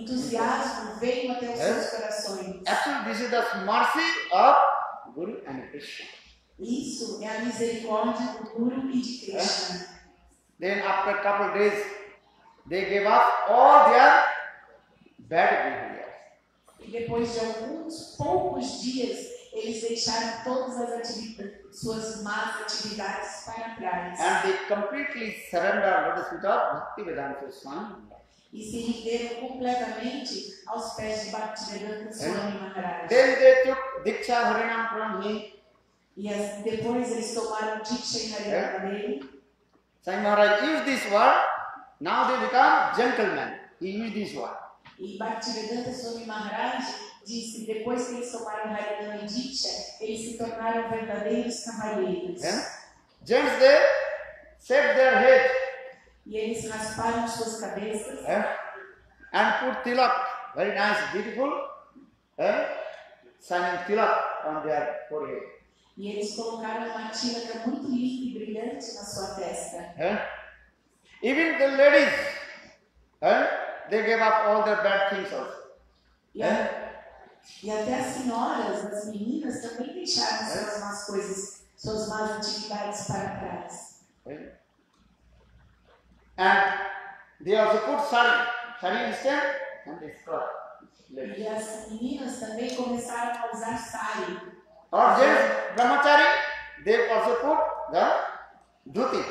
entusiasmo veio até os seus corações. Actually, this is the mercy of Guru and Krishna. Isso é a misericórdia do Guru e de Krishna. Then after a couple of days, they gave up all their bad behavior. E depois de alguns poucos dias, eles deixaram todas as atividades, suas más atividades para trás. And they completely surrendered to the feet of Bhaktivedanta Swami Maharaja. E se renderam completamente aos pés de Bhaktivedanta Swami Maharaja. Then they took Diksha Harinam from him. E depois eles tomaram Diksha e Harinam dele. Swami Maharaj used this word, now they become gentlemen. He used this word. E Bhaktivedanta Swami Maharaja disse, depois que eles tomaram Harinam e Diksha, eles se tornaram verdadeiros cavalheiros. Gents, they shaved their head. E eles rasparam suas cabeças. And put tilak, very nice, beautiful, shining tilak on their forehead. E eles colocaram uma tilaka muito linda e brilhante na sua testa. Even the ladies, they gave up all their bad things also. E até as senhoras, as meninas, também deixaram suas más coisas, suas más atividades para trás. And they also put sari instead, and they scrub. E as meninas também começaram a usar sari. Or just brahmachari, they also put the dhuti.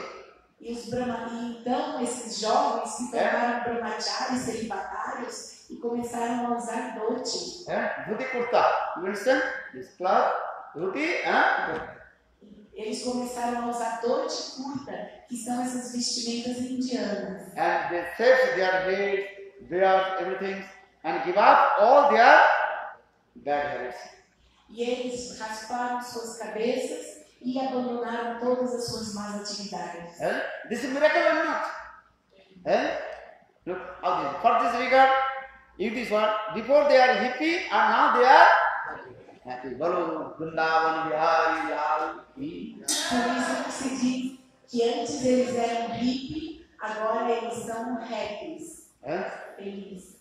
E então esses jovens se tornaram brahmacharis, celibatários, e começaram a usar dhoti. Dhuti kurta, you understand? This cloth, dhuti and kurta. Eles começaram a usar dhoti kurta, que são essas vestimentas indianas. And they shaved their head, beard, everything, and give up all their bad habits. E eles rasparam suas cabeças e abandonaram todas as suas más atividades. This is miracle or not? Look how this. For this regard, if this one, before they are hippie and now they are happy. Balo, Vrindavan, Bihari, Lal, Por isso que se diz que antes eles eram hippie, agora eles são happies. Felizes.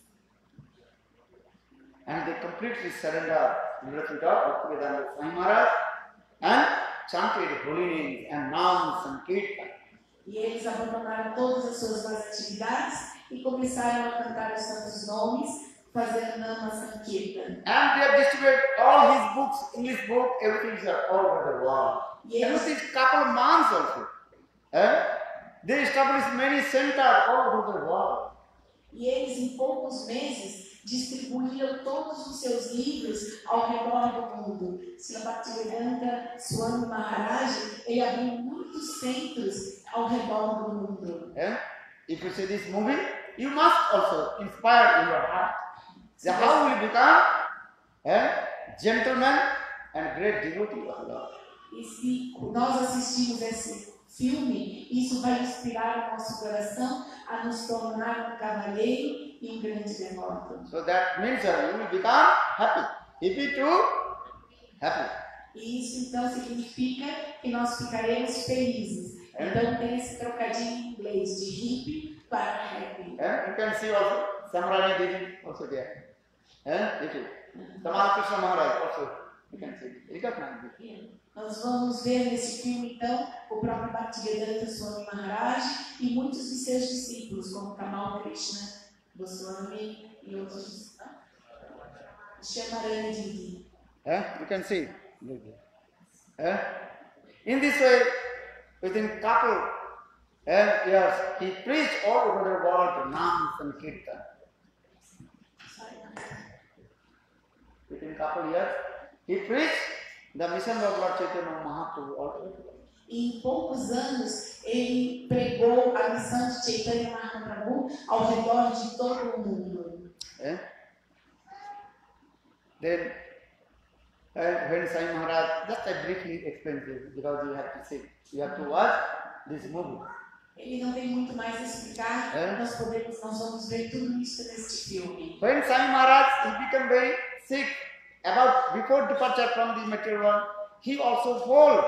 And they completely surrender to the feet of Bhaktivedanta Swami Maharaja and chanted holy names and naams and kirtan. E eles abandonaram todas as suas más atividades e começaram a cantar os santos nomes, fazendo nama sankirtan. And they have distributed all his books, English book, everything is all over the world. Everything is couple of months also. They established many centers all over the world. E eles, em poucos meses, distribuíram todos os seus livros ao redor do mundo. Srila Bhaktivedanta Swami Maharaja, ele abriu muitos centros ao redor do mundo. If you see this movie, you must also inspire in your heart. So how will you become gentleman and great devotee of Lord? E se nós assistimos esse filme, isso vai inspirar o nosso coração a nos tornar um cavalheiro e um grande devoto. So that means you will become happy. Happy to happy. E isso então significa que nós ficaremos felizes. Então tem esse trocadilho em inglês de hippie para happy. You can see also Samrani Devi also there. Tamal Krishna Maharaj also. You can see. Recognize it. Nós vamos ver nesse filme, então, o próprio Bhaktivedanta Swami Maharaja e muitos de seus discípulos, como Tamal Krishna Goswami e outros. Shamarani Devi. You can see. In this way, within couple years, he preached all over the world naams and kirtan. Within couple years, he preached the mission of Lord Chaitanya Mahaprabhu all over the world. Em poucos anos, ele pregou a missão de Chaitanya Mahaprabhu ao redor de todo o mundo. Then, when Sai Maharaj, just I briefly explain this because you have to see, you have to watch this movie. Ele não tem muito mais a explicar, nós vamos ver tudo isso neste filme. When Sai Maharaj he became very sick, before departure from the material world, he also hold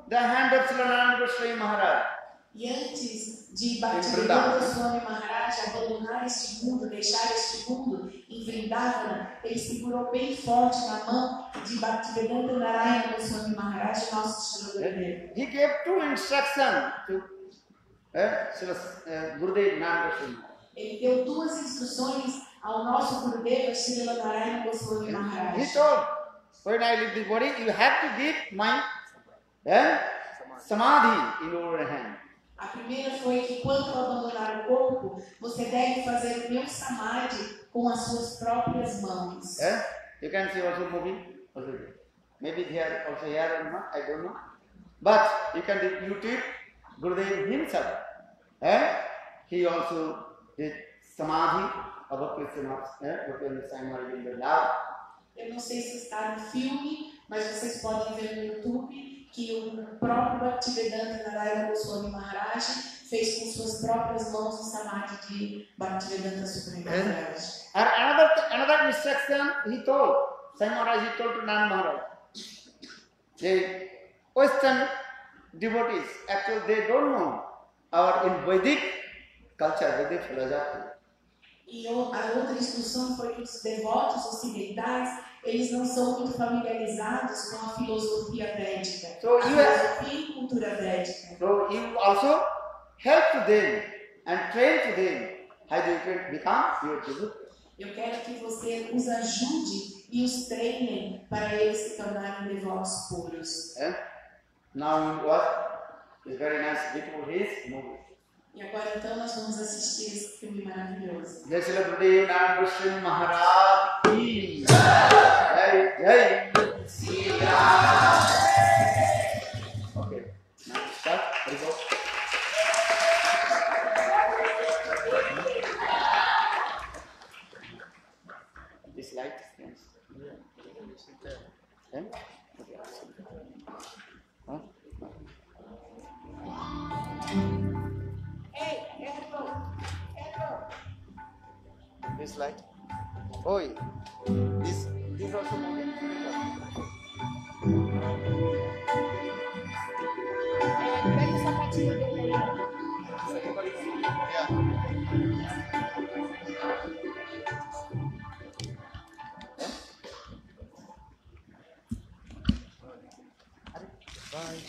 the hand of Srila Swami Maharaj. E antes de Bhaktivedanta Swami Maharaj abandonar este mundo, deixar este II, em Vrindavana, ele segurou bem forte na mão de Bhaktivedanta Svami Maharaja, nosso Srila Gurudev. He gave two instructions to Gurudev Nanda. Ele deu duas instruções ao nosso Gurudeva Srila Swami Maharaja. He told, when I leave this body, you have to give my samadhi in your hand. A primeira foi que quando eu abandonar o corpo, você deve fazer o meu samadhi com as suas próprias mãos. You can see also moving. Maybe here also here or not, I don't know. But you can do YouTube, Gurudev himself. He also did samadhi of Bhaktivedanta Svami Maharaja. Eu não sei se está no filme, mas vocês podem ver no YouTube que o próprio Bhaktivedanta Svami Maharaja fez com suas próprias mãos o samadhi de Bhaktivedanta Svami Maharaja. And another instruction he told, Swami Maharaj he told to Nanda Maharaj. The Western devotees, actually they don't know our in Vedic culture, Vedic philosophy. E a outra instrução foi que os devotos ocidentais, eles não são muito familiarizados com a filosofia védica, a filosofia e cultura védica. So you also help to them and train to them how they can become your devotee. Eu quero que você os ajude e os treinem para eles se tornarem devotos puros. Now what is very nice, beautiful his movie. E agora então nós vamos assistir esse filme maravilhoso. Jai Shrila Bhaktivedanta Svami Maharaja ki jai, jai Shri Ram. Okay, now start. Very good. This light, yes. Okay. Huh? This light. Oh, this also moving. Pega o sapatinho dele aí. Yeah. Bye.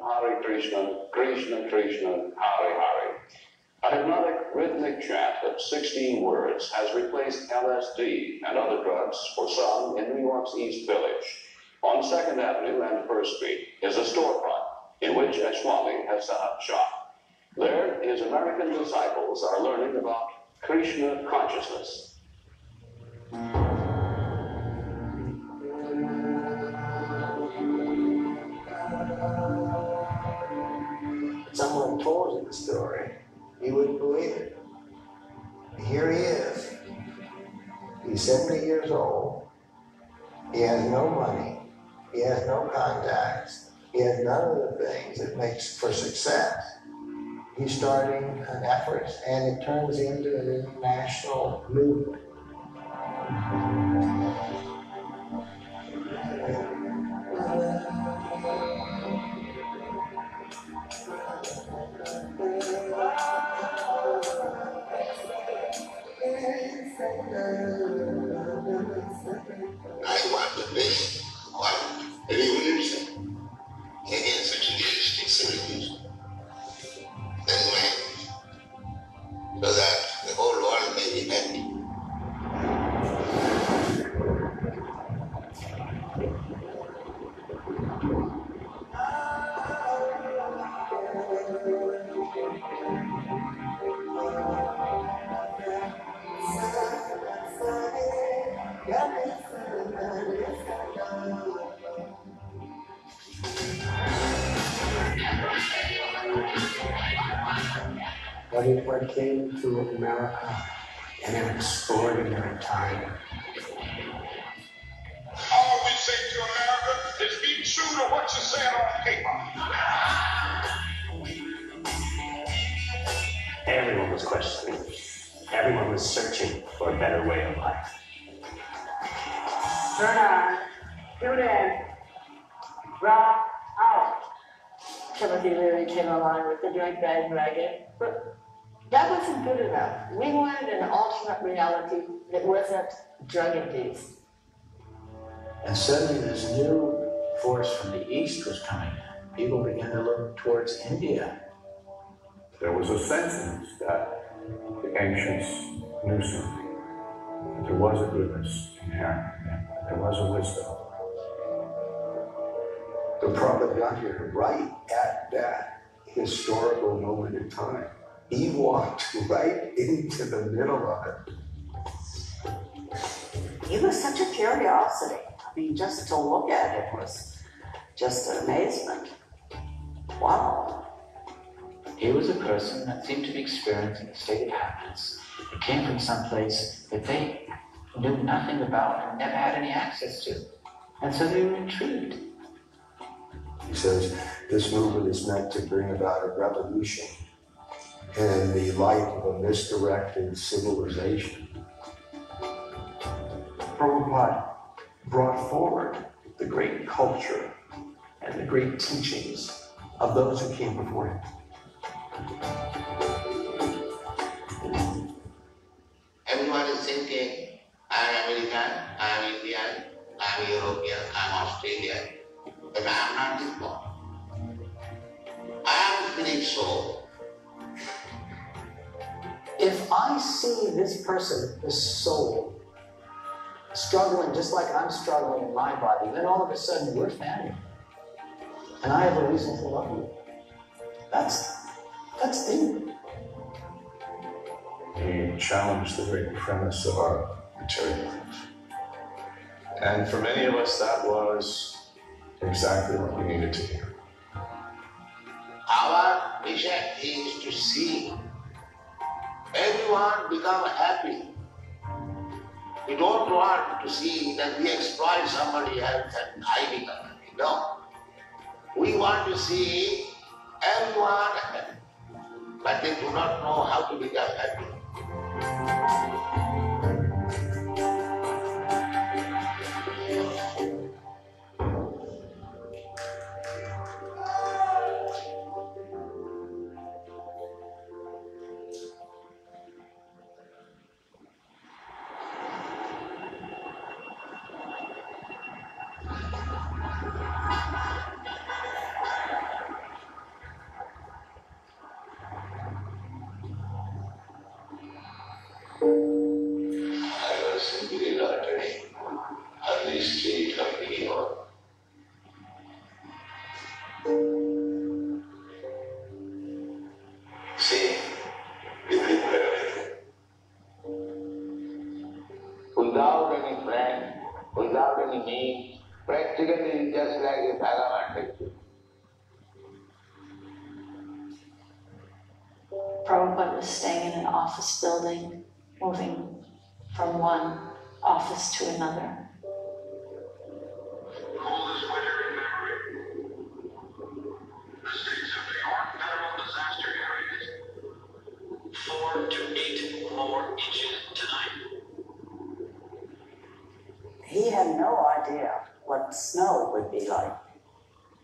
Hare Krishna, Krishna Krishna, Hare Hare. A hypnotic rhythmic chant of 16 words has replaced LSD and other drugs for some in New York's East Village. On 2nd Avenue and 1st Street is a storefront in which a Swami has set up shop. There, his American disciples are learning about Krishna consciousness. Someone told him the story, he wouldn't believe it. Here he is. He's 70 years old. He has no money. He has no contacts. He has none of the things that makes for success. He's starting an effort, and it turns into an international movement. I want the best. What? Revolution. Against such a interesting solution. That's why But it came to America in an extraordinary time. All we say to America is be true to what you said on paper. Everyone was questioning. Everyone was searching for a better way of life. Turn on, tune in, rock out. Timothy Leary came along with the drug bandwagon, but that wasn't good enough. We wanted an alternate reality that wasn't drug-induced. And suddenly this new force from the east was coming in. People began to look towards India. There was a sense that the ancients knew something, that there was a goodness inherent in them, that there was a wisdom. The prophet got here right at that historical moment in time. He walked right into the middle of it. He was such a curiosity. I mean, just to look at it was just an amazement. Wow. He was a person that seemed to be experiencing a state of happiness. It came from some place that they knew nothing about and never had any access to. And so they were intrigued. He says this movement is meant to bring about a revolution in the light of a misdirected civilization. Prabhupada brought forward the great culture and the great teachings of those who came before him. Everyone is thinking, I'm American, I'm Indian, I'm European, I'm Australian, but I'm not this one. I am spirit soul. If I see this person, this soul, struggling just like I'm struggling in my body, then all of a sudden we're family. And I have a reason to love you. That's deep. He challenged the very premise of our material life. And for many of us, that was exactly what we needed to hear. Our mission is to see everyone become happy. We don't want to see that we exploit somebody else and I become happy. No. We want to see everyone happy, but they do not know how to become happy. I was simply loitering on the street of New York. Seeing the people everywhere. Without any friend, without any means, practically just like a vagabond. Prabhupada was staying in an office building, moving from one office to another. Coldest winter in memory. The states of New York federal disaster areas. 4 to 8 more inches tonight. He had no idea what snow would be like.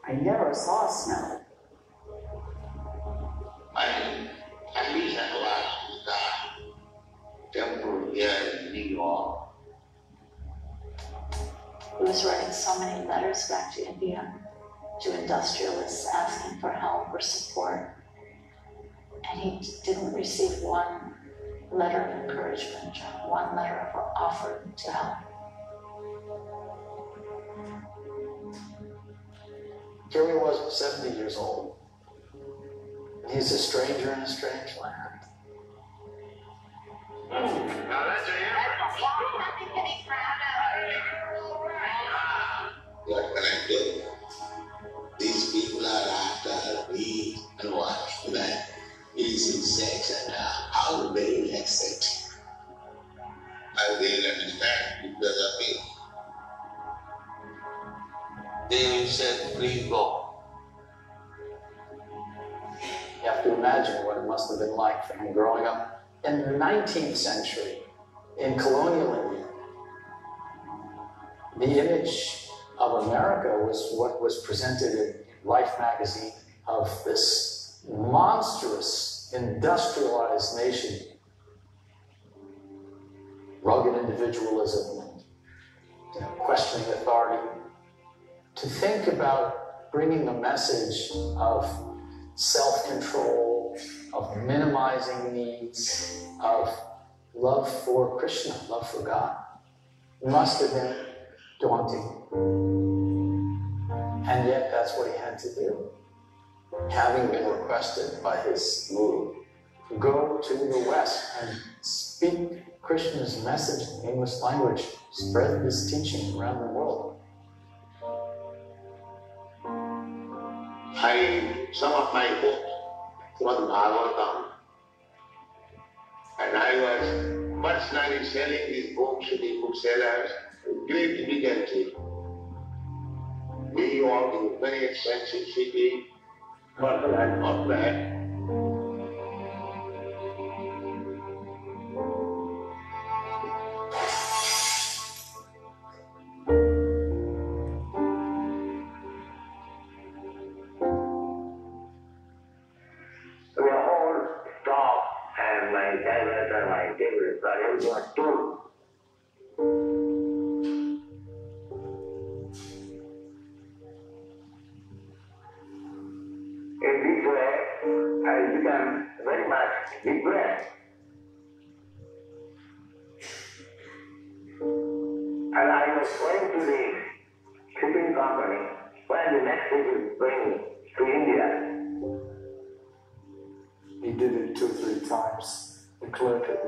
I never saw snow. At least I was the temple here in New York. He was writing so many letters back to India, to industrialists asking for help or support. And he didn't receive one letter of encouragement, or one letter of offer to help. Here he was, 70 years old. He's a stranger in a strange land. Now that's a Nothing to be proud What can I do? These people are after me and what? practicing sex and how they accept. How they will understand because of it. They will say, please go. You have to imagine what it must have been like for him growing up in the 19th century in colonial India. The image of America was what was presented in Life magazine of this monstrous, industrialized nation. Rugged individualism, questioning authority. To think about bringing a message of self-control, of minimizing needs, of love for Krishna, love for God, must have been daunting. And yet that's what he had to do. Having been requested by his guru, go to the West and speak Krishna's message in the English language, spread this teaching around the world. Some of my books was Bhagavatam, and I was personally selling these books to the booksellers with great difficulty. We walked in a very expensive city, not that.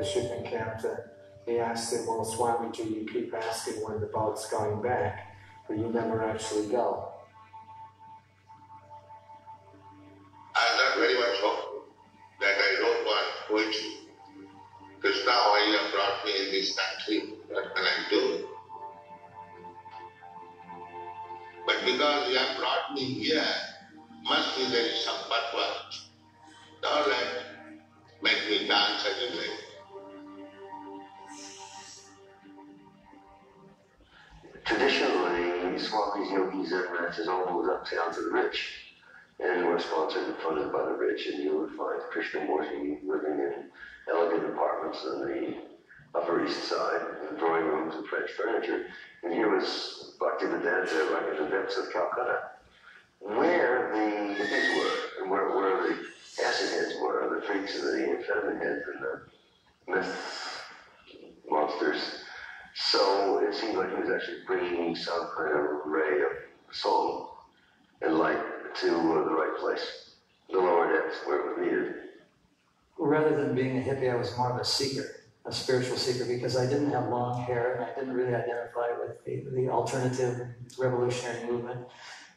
Shipping counter, he asked him, well, Swamiji, you keep asking when the boat's going back, but you never actually go. I'm not very much hopeful that I wrote one poetry. Krishna, why you have brought me in this country, what can I do? But because you have brought me here, must be there is some purpose. Don't make me dance anyway. Traditionally, Swami's Yogi Zen matches always uptown to the rich, and were sponsored and funded by the rich, and you would find Krishnamurti living in elegant apartments on the Upper East Side, with drawing rooms and French furniture. And here was Bhaktivedanta right in the depths of Calcutta, where the hippies were, and where the acid heads were, the freaks and the amphetamine heads and the meth monsters. So it seemed like he was actually bringing some kind of ray of song and light to the right place, the lower depths where it was needed. Rather than being a hippie, I was more of a seeker, a spiritual seeker, because I didn't have long hair and I didn't really identify with the alternative revolutionary movement.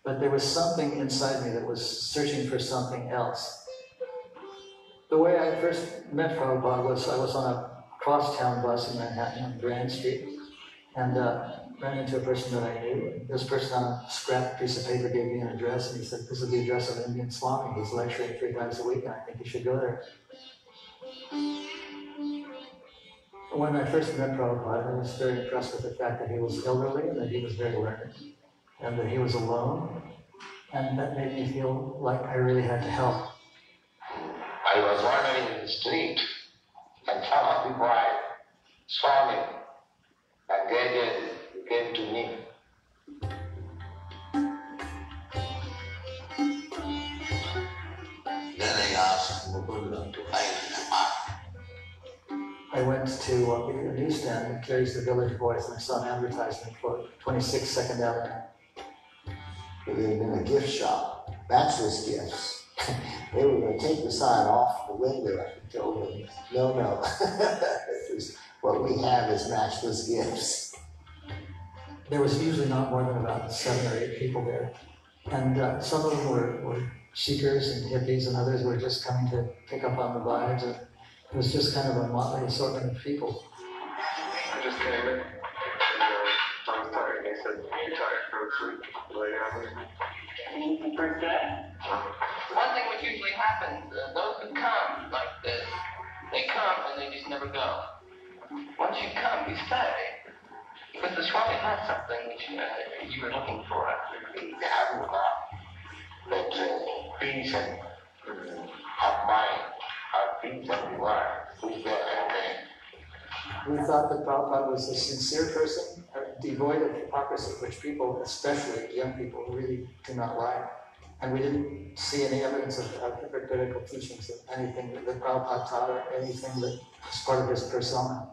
But there was something inside me that was searching for something else. The way I first met Prabhupada was I was on a crosstown bus in Manhattan on Grand Street, and ran into a person that I knew. This person on a scrap piece of paper gave me an address, and he said, this is the address of Indian Swami. He's lecturing 3 times a week, and I think you should go there. When I first met Prabhupada, I was very impressed with the fact that he was elderly and that he was very learned, and that he was alone, and that made me feel like I really had to help. I was wandering in the street, and some of the boys saw me, and they came to me. Then I asked Mukunda to find a mark. I went to a newsstand that carries the Village Voice, and I saw an advertisement for 26 Second Avenue. There had been a gift shop, bachelor's gifts. They were going to take the sign off the window. I told them, no. What we have is bachelor's gifts. There was usually not more than about 7 or 8 people there. And some of them were seekers and hippies and others were just coming to pick up on the vibes. And it was just kind of a motley assortment of people. I just came in, and I was tired, and they said, "You're tired, go to sleep, lay down." Anything for today? One thing which usually happens, those who come like this, they come and they just never go. Once you come, you stay. Because the Swami has something which you were looking for. They have that peace and of mind, of peace of the world, which they are entering. We thought that Prabhupada was a sincere person, devoid of hypocrisy, which people, especially young people, really do not like. And we didn't see any evidence of hypocritical teachings of anything that Prabhupada taught or anything that was part of his persona.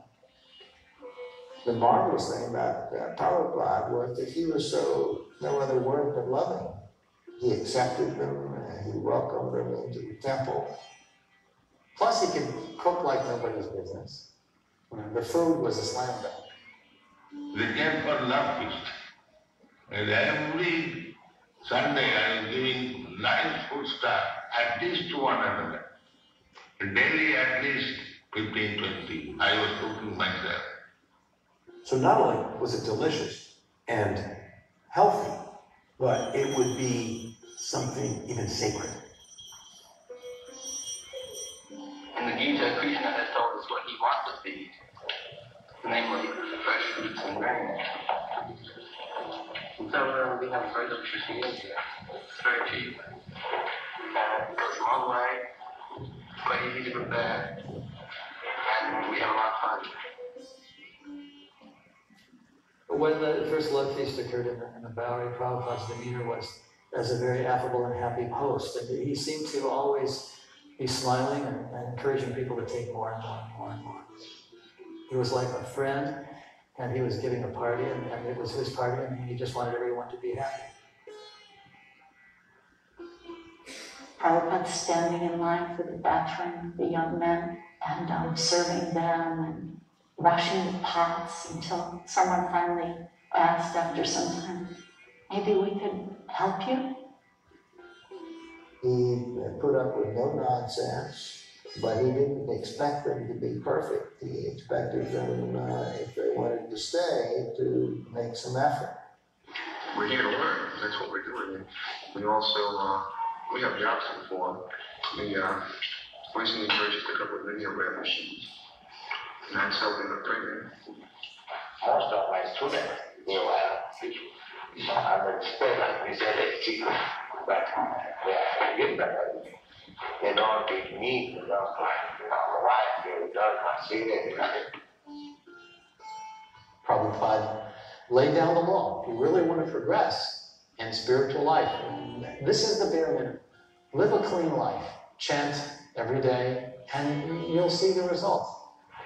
The marvelous thing about Prabhupada was that he was so, no other word but loving. He accepted them, he welcomed them into the temple. Plus he could cook like nobody's business. The food was a slam dunk. They came for love feast. And every Sunday I was giving nice food stuff, at least to one another. Daily at least 15, 20. I was cooking myself. So not only was it delicious and healthy, but it would be something even sacred. In the Gita, Krishna has told us what he wants us to eat, namely fresh fruits and grains. So we have very delicious meals here. It's very cheap. It goes a long way. It's quite easy to prepare. And we have a lot of fun. When the first love feast occurred in the Bowery, Prabhupada's demeanor was as a very affable and happy host. And he seemed to always be smiling and encouraging people to take more and more and more and more. He was like a friend, and he was giving a party, and it was his party, and he just wanted everyone to be happy. Prabhupada standing in line for the bathroom, the young men, and serving them and washing the pots until someone finally asked after some time, maybe we could help you? He put up with no nonsense, but he didn't expect them to be perfect. He expected them, if they wanted to stay, to make some effort. We're here to learn. That's what we're doing. We also, we have jobs to perform. We recently purchased a couple of videograph machines. And that's helping the printing. Most of my students, they were understand this electric, but they are independent. They don't take me, they don't like why they don't consider it. Prabhupada laid down the law. If you really want to progress in spiritual life, this is the bare minimum. Live a clean life. Chant every day, and you'll see the results.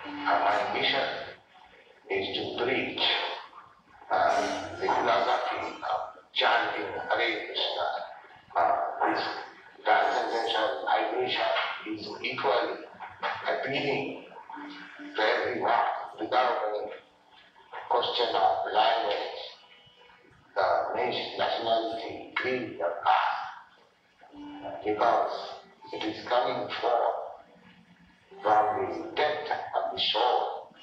My mission is to preach the philosophy of chanting Hare Krishna. This transcendental idea is equally appealing to everyone without any question of language, the nation, nationality, creed, or caste, because it is coming forth from the depth of the soul.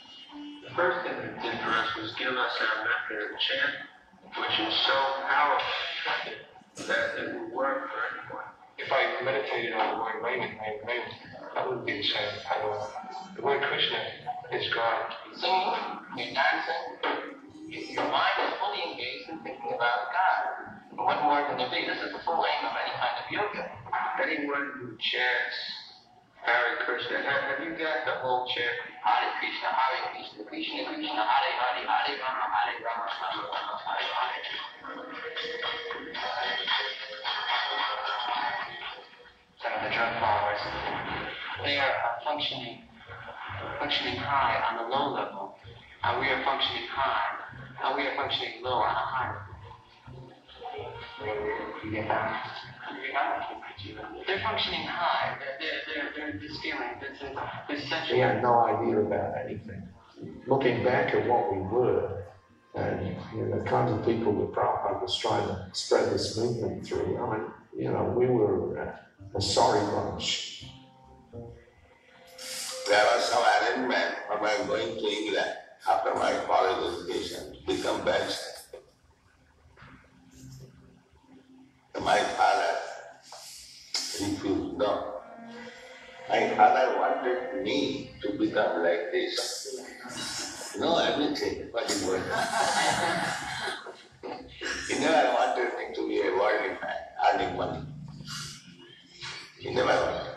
The first thing it did for us was give us our method of chant, which is so powerful that it will work for anyone. If I meditated on the word Raymond, that would be the same. The word Krishna is God. Singing, you're dancing, your mind is fully engaged in thinking about God. And what more can there be? This is the full aim of any kind of yoga. Anyone who chants Hare Krishna, have you got the whole chant? Hare Krishna, Krishna Krishna, Hare Hare, Hare Rama, Rama Rama, Hare Hare. Some of the drug followers, they are functioning high on the low level, and we are functioning high, and we are functioning low on a high level. They're functioning high. They're this feeling. This sexual. They had no idea about anything. Looking back at what we were, and the kinds of people that Prabhupada was trying to spread this movement through, we were a sorry bunch. There was some arrangement for my going to England after my college education to become barrister. My father refused. No. My father wanted me to become like this. No, everything, but it was. He never wanted me to be a worldly man, earning money. He never wanted.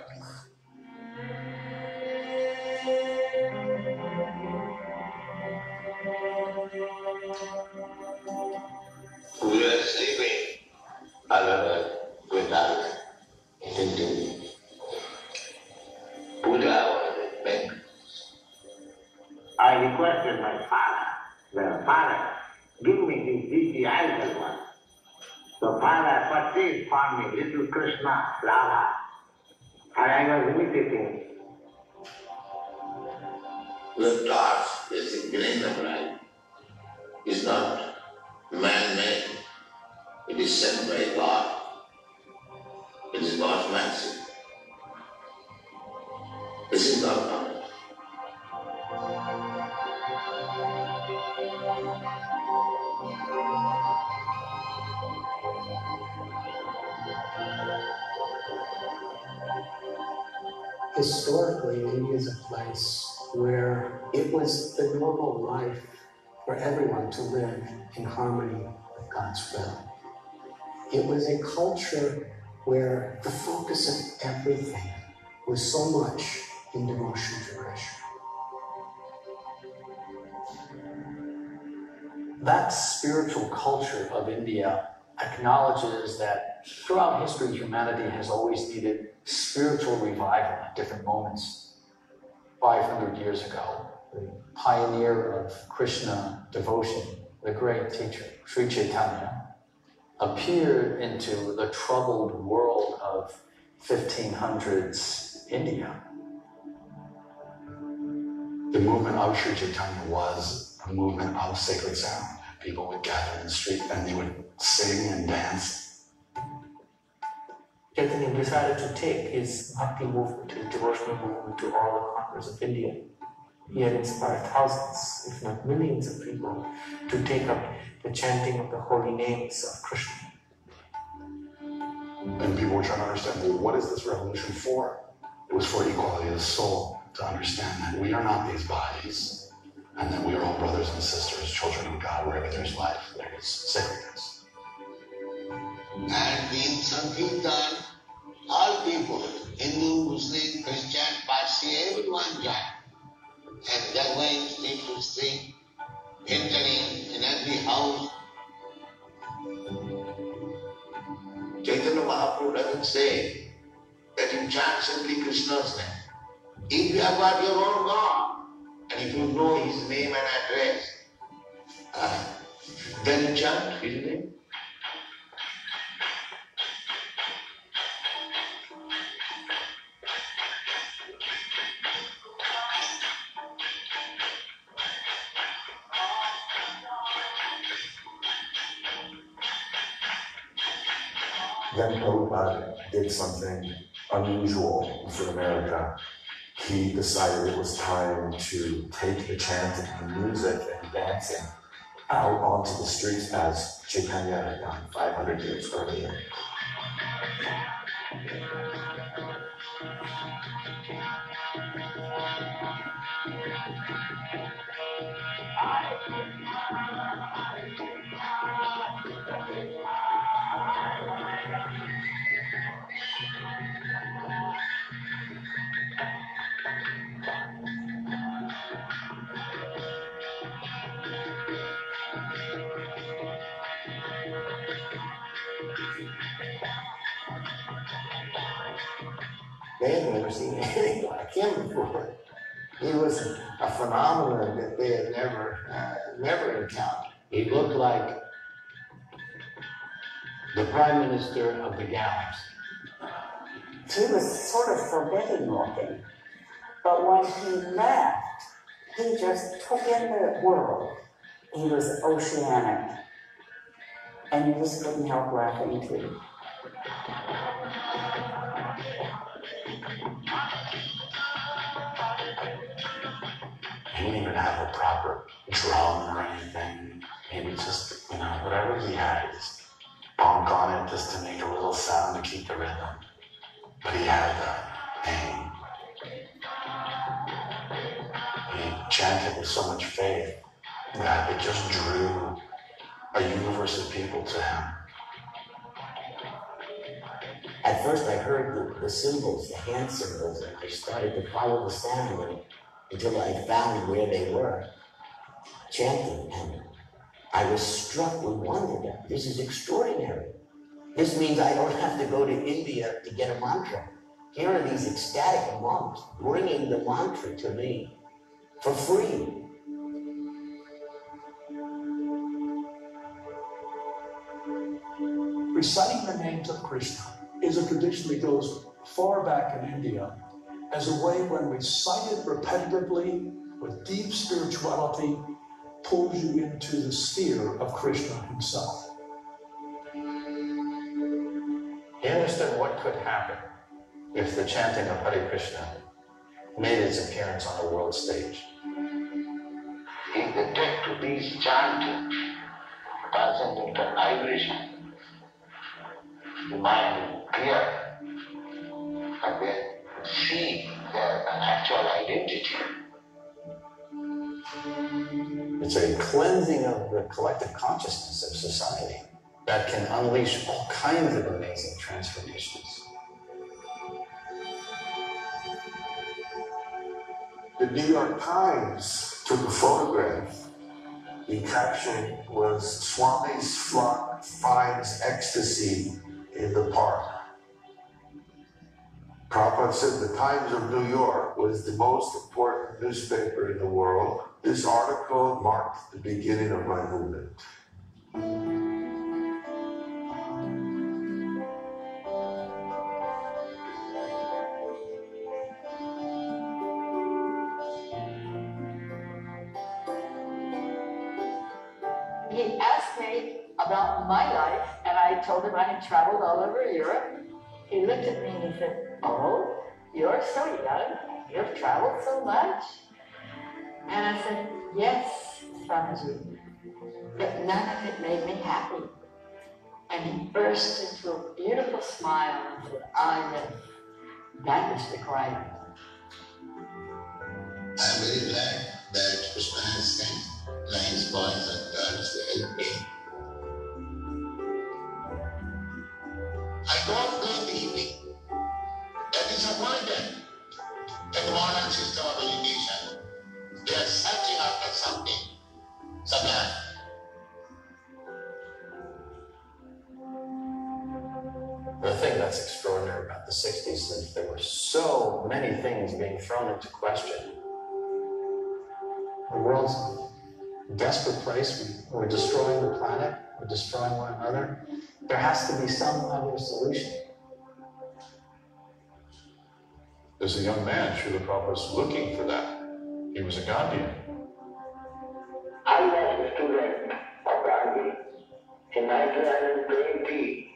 We were sleeping, other without thinking. Buddha was a bank. I requested my father, Father, give me this ideal one. So Father purchased for me little Krishna, Radha, and I was imitating. The torch is in grain of life. It's not man-made. It is sent by God. It is God's mercy. This is not knowledge. Historically, India is a place where it was the normal life for everyone to live in harmony with God's will. It was a culture where the focus of everything was so much in devotion to Krishna. That spiritual culture of India acknowledges that throughout history, humanity has always needed spiritual revival at different moments. 500 years ago, the pioneer of Krishna devotion, the great teacher, Sri Chaitanya, appeared into the troubled world of 1500s India. The movement of Sri Chaitanya was a movement of sacred sound. People would gather in the street and they would sing and dance. Chaitanya decided to take his bhakti movement, his devotional movement to all the corners of India. He had inspired thousands, if not millions of people to take up the chanting of the holy names of Krishna. And people were trying to understand, well, what is this revolution for? It was for equality of the soul, to understand that we are not these bodies, and that we are all brothers and sisters, children of God. Wherever there's life, there is sacredness. And in Sankirtan, all people, Hindu, Muslim, Christian, Parsi, everyone joined. And they're going street to street, entering in every house. Chaitanya Mahaprabhu doesn't say that you chant simply Krishna's name. If you have got your own God, and if you know his name and address, then you chant his name. Then Prabhupada did something unusual for America. He decided it was time to take the chanting and music and dancing out onto the streets as Chaitanya had done 500 years earlier. They had never seen anything like him before. He was a phenomenon that they had never encountered. He looked like the Prime Minister of the galaxy. He was sort of forbidding looking, but when he left, he just took in the world. He was oceanic, and you just couldn't help laughing too. He didn't even have a proper drum or anything. Maybe just, whatever he had, just bonk on it just to make a little sound to keep the rhythm. But he had the pain. He chanted with so much faith that it just drew a universe of people to him. At first I heard the symbols, the hand symbols, and I started to follow the sound until I found where they were chanting, and I was struck with wonder that this is extraordinary. This means I don't have to go to India to get a mantra. Here are these ecstatic monks bringing the mantra to me for free. Reciting the names of Krishna is a tradition that goes far back in India as a way when recited repetitively with deep spirituality pulls you into the sphere of Krishna himself. He understood what could happen if the chanting of Hare Krishna made its appearance on the world stage. If they take to this chanting, transcendental vibration, the mind will clear, and then see their actual identity. It's a cleansing of the collective consciousness of society that can unleash all kinds of amazing transformations. The New York Times took a photograph. The caption was, "Swami's flock finds ecstasy in the park." Prabhupada said the Times of New York was the most important newspaper in the world. This article marked the beginning of my movement. He asked me about my life, and I told him I had traveled all over Europe. He looked at me and he said, "Oh, you're so young, you've traveled so much?" And I said, "Yes, Swamiji, but none of it made me happy." And he burst into a beautiful smile and said, "Ah, yes, that is the crime." I'm very glad that Krishna has sent nice boys and girls to help me. I don't go in the evening. That is disappointed. The modern system of education, they are searching after something, somewhere. The thing that's extraordinary about the 60s is there were so many things being thrown into question. The world's a desperate place. We're destroying the planet. We're destroying one another. There has to be some other solution. There's a young man, Srila Prabhupada was looking for that. He was a Gandhian. I was a student of Gandhi. In 1920,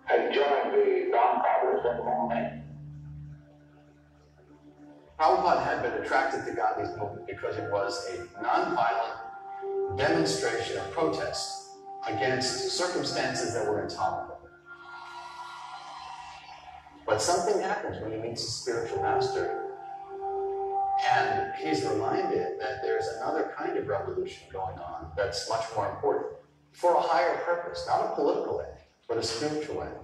I joined the non-partisan movement. Prabhupada had been attracted to Gandhi's movement because it was a non-violent demonstration of protest against circumstances that were intolerable. But something happens when he meets a spiritual master, and he's reminded that there's another kind of revolution going on that's much more important, for a higher purpose, not a political end, but a spiritual end.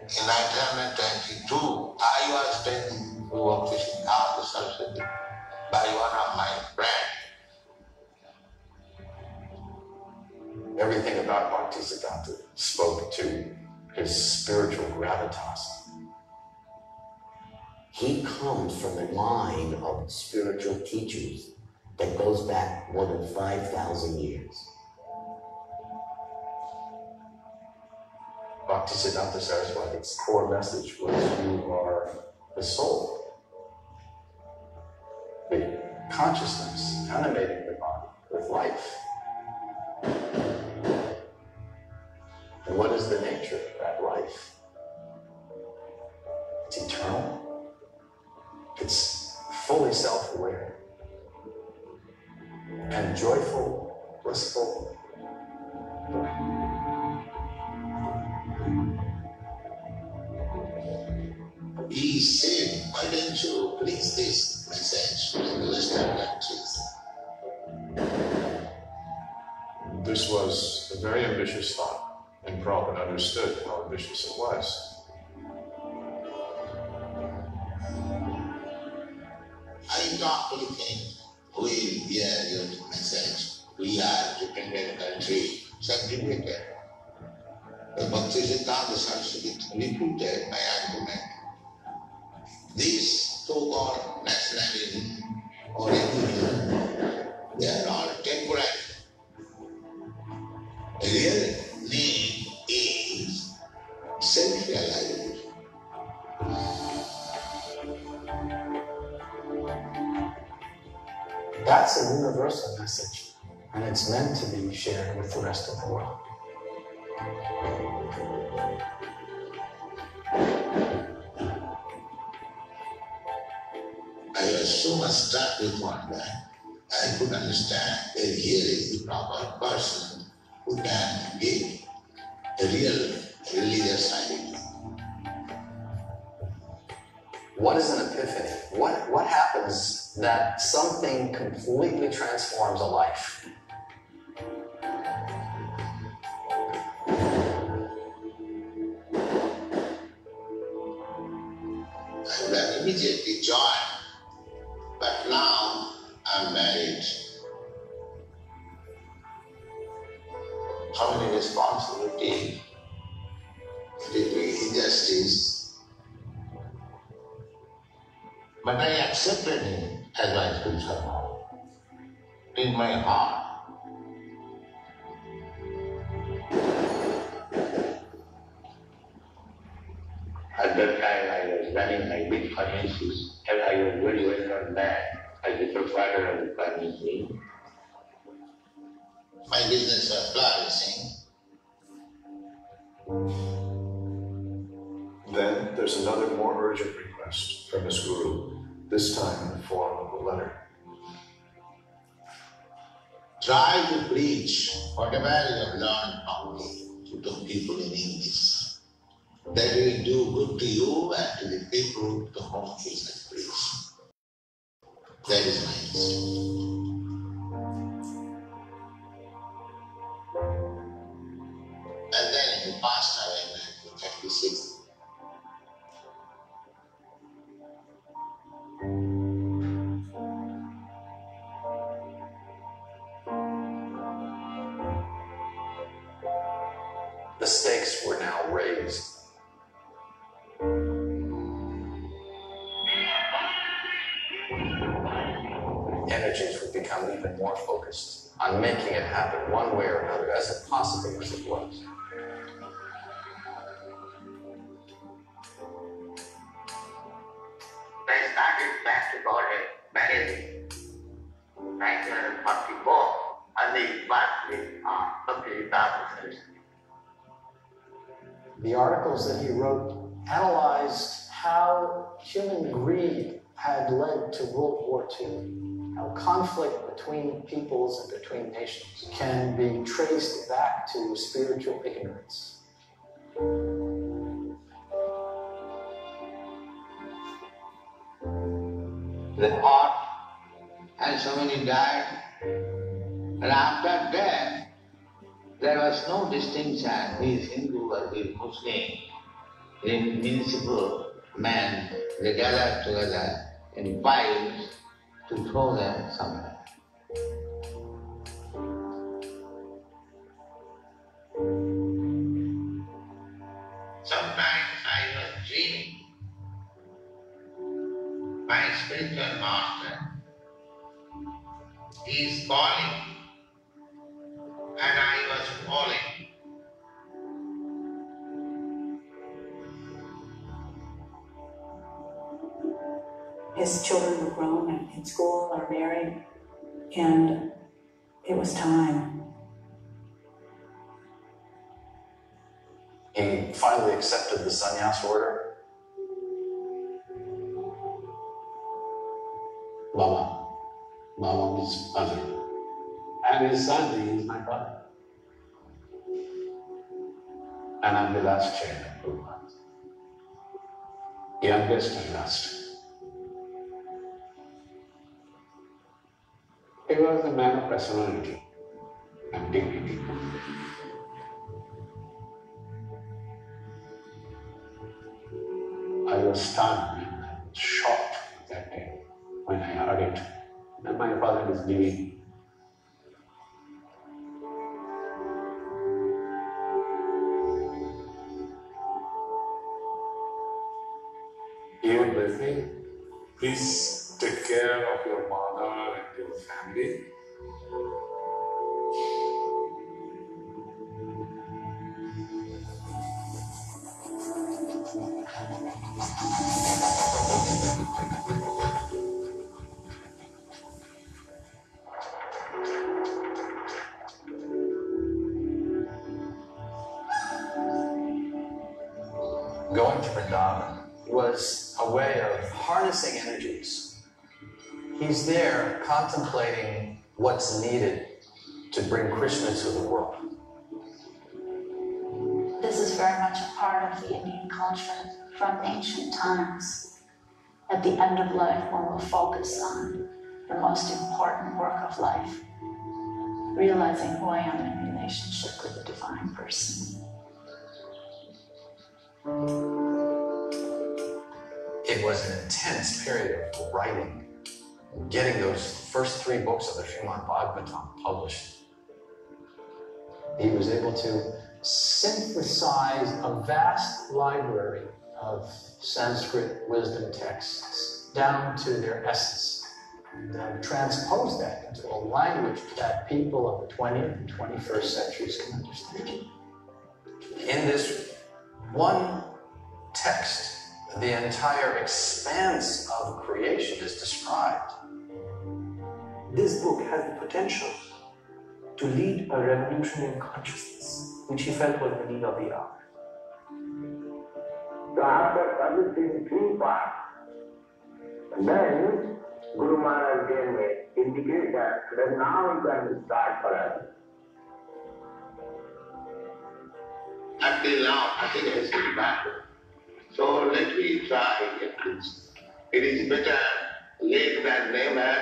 In 1922, I was taken to a fishing out of Saraswati by one of my friends. Everything about Bhaktisiddhanta spoke to his spiritual gravitas. He comes from a line of spiritual teachers that goes back more than 5,000 years. Bhaktisiddhanta Saraswati's core message was, you are the soul, the consciousness animating the body with life. And what is the nature of that life? It's eternal. It's fully self-aware and joyful, blissful. He said, why don't you preach this message in the Western countries? This was a very ambitious thought, and Prabhupada understood how ambitious it was. I don't really think we hear your message. We are dependent country, segregated. The Bhaktivedanta Svami refuted my argument. These so-called nationalism or religion, they are all temporary. The real need is self-realization. That's a universal message, and it's meant to be shared with the rest of the world. I was so much struck with one that I could understand that here is the proper person who can give a real religious identity. What is an epiphany? What happens that something completely transforms a life? I would have immediately joined, but now I'm married. How many responsibility, injustice. But I accepted him as my spiritual mother in my heart. At that time, I was running my big pharmacies, and I was very well known man as the proprietor of the pharmacy. My business was flourishing. Then there's another more urgent request from his guru, this time in the form of a letter. Try to preach whatever you have learned from me to the people in English. That will do good to you and to the people to whom you can preach. That is my message. And then he passed away in 1936. The stakes were now raised. Energies would become even more focused on making it happen one way or another, as impossible as it was. I started back to Border magazine, 1944, and the birthday of Bhaktivedanta Svami. The articles that he wrote analyzed how human greed had led to World War II, how conflict between peoples and between nations can be traced back to spiritual ignorance. The hot, and so many died. And after death, there was no distinction who is Hindu or who is Muslim. In municipal men, they gathered together in piles to throw them somewhere. Sometimes I was dreaming. My spiritual master is calling, and I was falling. His children were grown and in school or married, and it was time. He finally accepted the sannyas order. Baba. Baba means mother. And his son, he is my brother. And I'm the last child of Prabhupada. Youngest and last. He was a man of personality and dignity. I was stunned and I was shocked that day when I heard it. And my father is leaving. You with me? Please take care of your mother and your family. Going to Vrindavan was a way of harnessing energies. He's there contemplating what's needed to bring Krishna to the world. This is very much a part of the Indian culture from ancient times. At the end of life, one will focus on the most important work of life, realizing who I am in relationship with the divine person. It was an intense period of writing, getting those first 3 books of the Srimad Bhagavatam published. He was able to synthesize a vast library of Sanskrit wisdom texts down to their essence and transpose that into a language that people of the 20th and 21st centuries can understand. In this one text, the entire expanse of creation is described. This book has the potential to lead a revolution in consciousness, which he felt was the need of the hour. So after publishing 3 parts, then Guru Maharaj gave me indication that now you can start for us. Until now, nothing has been done. So let me try at least. It is better late than never.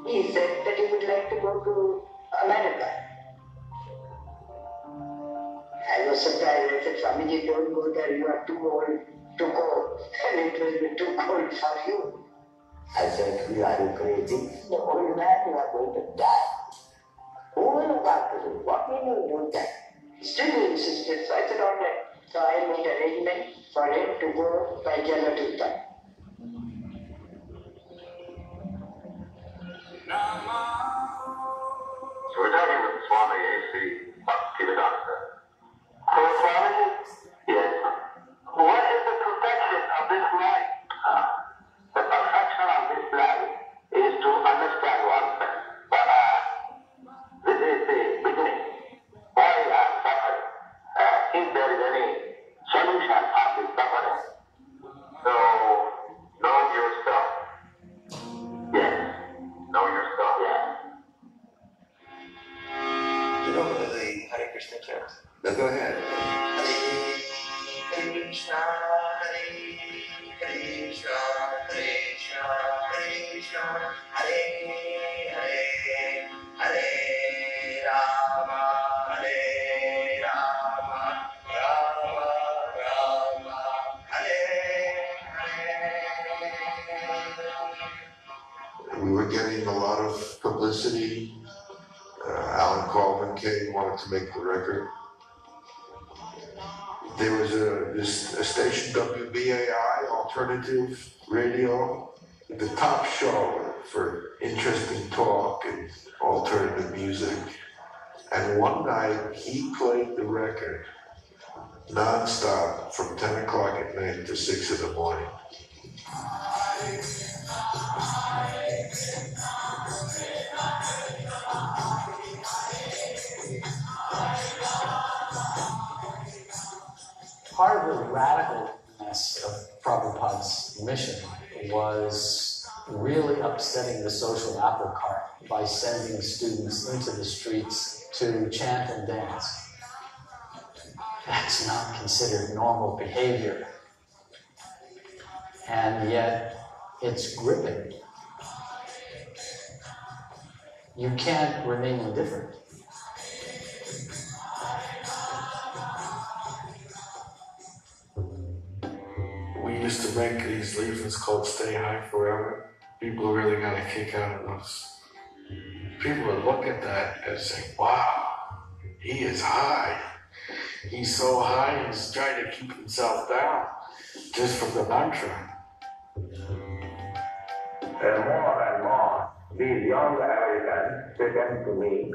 He said that he would like to go to America. I was surprised. I said, Swamiji, don't go there. You are too old to go. And it will be too cold for you. I said, you are crazy. The old man, you are going to die. Who will look after you? What will you do then? Still he insisted. So I said, all right. So I made arrangement for him to go by Jaladuta. So we're talking with Swami A.C. Bhaktivedanta. So Swami, Yes. what is the perfection of this life? The perfection of this life is to understand oneself. This is the beginning. Why I am suffering? If there is any solution of this suffering, so know yourself. Yes. Know yourself. Yeah. You know the Hare Krishna chant? No, go ahead. Hare Krishna, Hare Krishna, Krishna Krishna, Hare Hare, Hare Rama, Hare Rama, Rama Rama, Hare Hare. We were getting a lot of publicity. Alan Coleman came, wanted to make the record. There was a station, WBAI, alternative radio, the top show for interesting talk and alternative music. And one night he played the record non-stop from 10 o'clock at night to 6 in the morning. Part of the radicalness of Prabhupada's mission was really upsetting the social apple cart by sending students into the streets to chant and dance. That's not considered normal behavior. And yet, it's gripping. You can't remain indifferent. We used to make these leaflets called Stay High Forever. People really got a kick out of those. People would look at that and say, wow, he is high. He's so high, he's trying to keep himself down just from the mantra. And more, these young Americans became to me.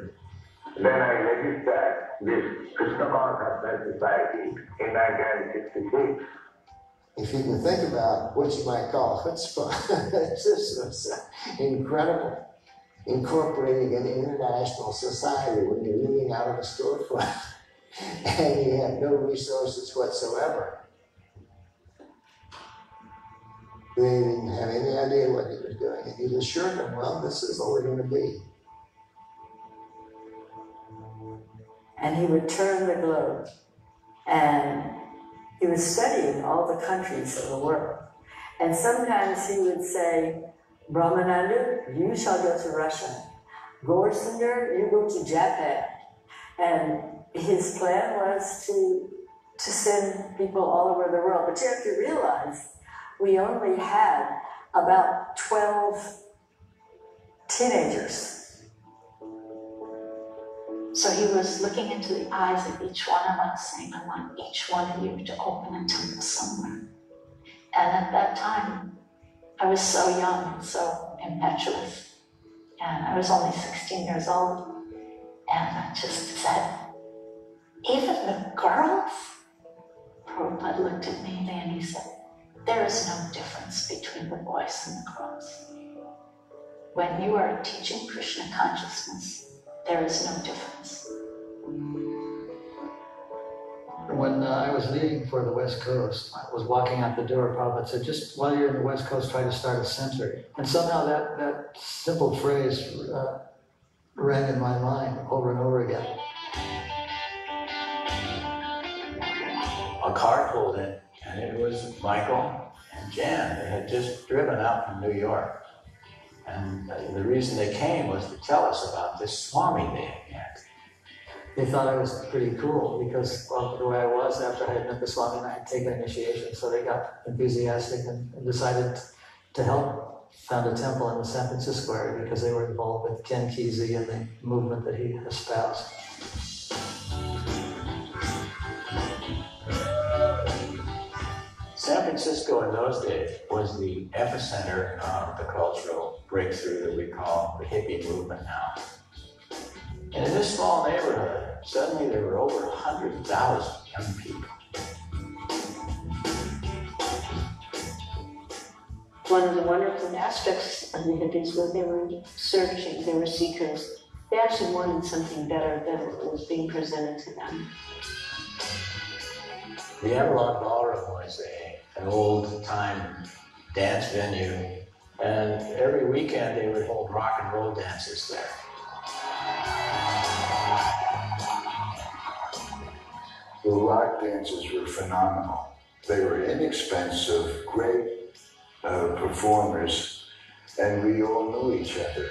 Then I registered this Krishna Consciousness Society in 1966. If you can think about what you might call chutzpah, this was incredible. Incorporating an international society when you're living out of a storefront and you have no resources whatsoever. They didn't have any idea what he was doing, and he assured them, well, this is what we're going to be. And he would turn the globe, and he was studying all the countries of the world. And sometimes he would say, Brahmananda, you shall go to Russia. Gaursunder, you go to Japan. And his plan was to send people all over the world. But you have to realize, we only had about 12 teenagers. So he was looking into the eyes of each one of us, saying, I want each one of you to open a temple somewhere. And at that time, I was so young and so impetuous. And I was only 16 years old. And I just said, even the girls? Prabhupada looked at me and he said, there is no difference between the boys and the girls. When you are teaching Krishna consciousness, there is no difference. When I was leaving for the West Coast, I was walking out the door, Prabhupada said, just while you're in the West Coast, try to start a center. And somehow that simple phrase rang in my mind over and over again. A car pulled in, and it was Michael and Jan. They had just driven out from New York. And the reason they came was to tell us about this Swami they had met. They thought I was pretty cool because, well, the way I was after I had met the Swami and I had taken initiation. So they got enthusiastic and decided to help found a temple in the San Francisco area because they were involved with Ken Kesey and the movement that he espoused. San Francisco in those days was the epicenter of the cultural breakthrough that we call the hippie movement now. And in this small neighborhood, suddenly there were over 100,000 young people. One of the wonderful aspects of the hippies was they were searching, they were seekers. They actually wanted something better than what was being presented to them. The Avalon Ballroom was an old-time dance venue, and every weekend they would hold rock and roll dances there. The rock dances were phenomenal. They were inexpensive, great performers, and we all knew each other.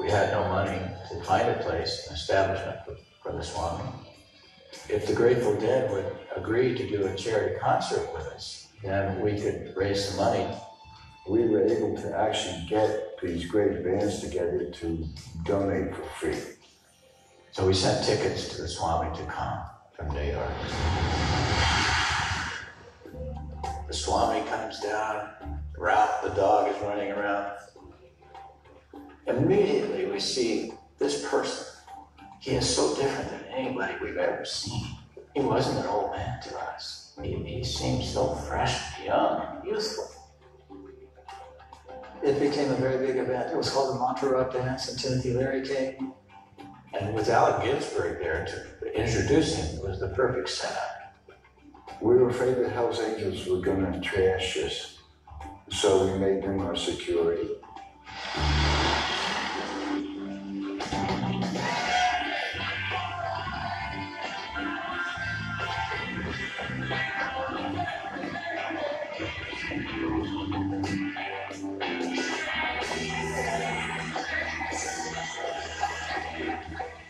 We had no money to find a place, an establishment for the Swami. If the Grateful Dead would agree to do a charity concert with us, then we could raise some money. We were able to actually get these great bands together to donate for free. So we sent tickets to the Swami to come from New York. The Swami comes down, Ralph the dog is running around. Immediately we see this person. He is so different than anybody we've ever seen. He wasn't an old man to us. He seemed so fresh and young and youthful. It became a very big event. It was called the Mantra Rock Dance, and Timothy Leary came. And with Alec Ginsberg there to introduce him, it was the perfect setup. We were afraid the Hells Angels were gonna trash us, so we made them our security.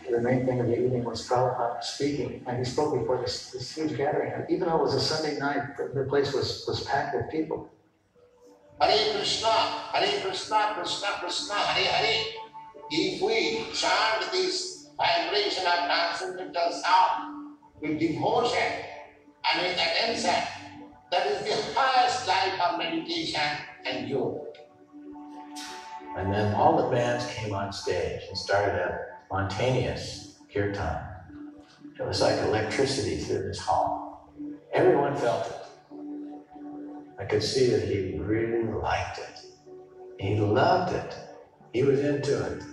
The main thing of the evening was Prabhupada speaking, and he spoke before this huge gathering. And even though it was a Sunday night, the place was packed with people. Hare Krishna, Krishna Krishna, Hare Hare. If we chant this vibration of transcendental sound with devotion and with attention, that is the highest type of meditation and yoga. And then all the bands came on stage and started a spontaneous kirtan. It was like electricity through this hall. Everyone felt it. I could see that he really liked it. He loved it. He was into it.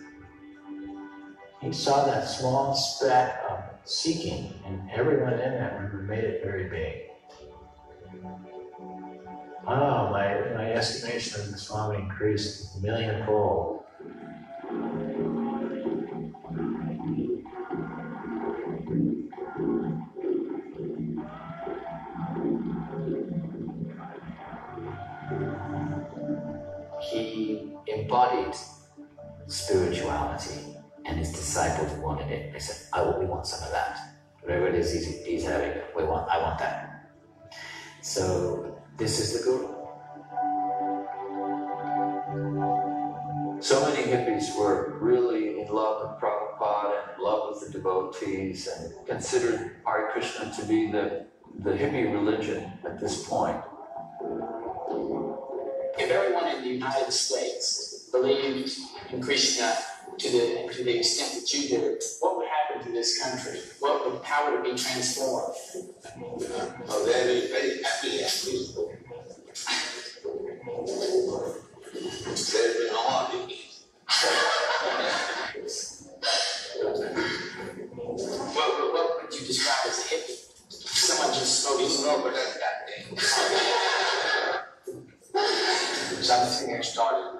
He saw that small speck of seeking, and everyone in that room made it very big. Oh, my estimation of the Swami increased 1,000,000-fold. He embodied spirituality, and his disciples wanted it. They said, we want some of that. Whatever it is he's having, I want that. So this is the Guru. So many hippies were really in love with Prabhupada and in love with the devotees and considered Hare Krishna to be the hippie religion at this point. If everyone in the United States believed in Krishna to the extent that you do, what would happen to this country? How would it be transformed? Oh, they will be very happy and peaceful. There will be no more hippies. What would you describe as a hippie? Someone just smoking. No, but that's that thing. Something extraordinary.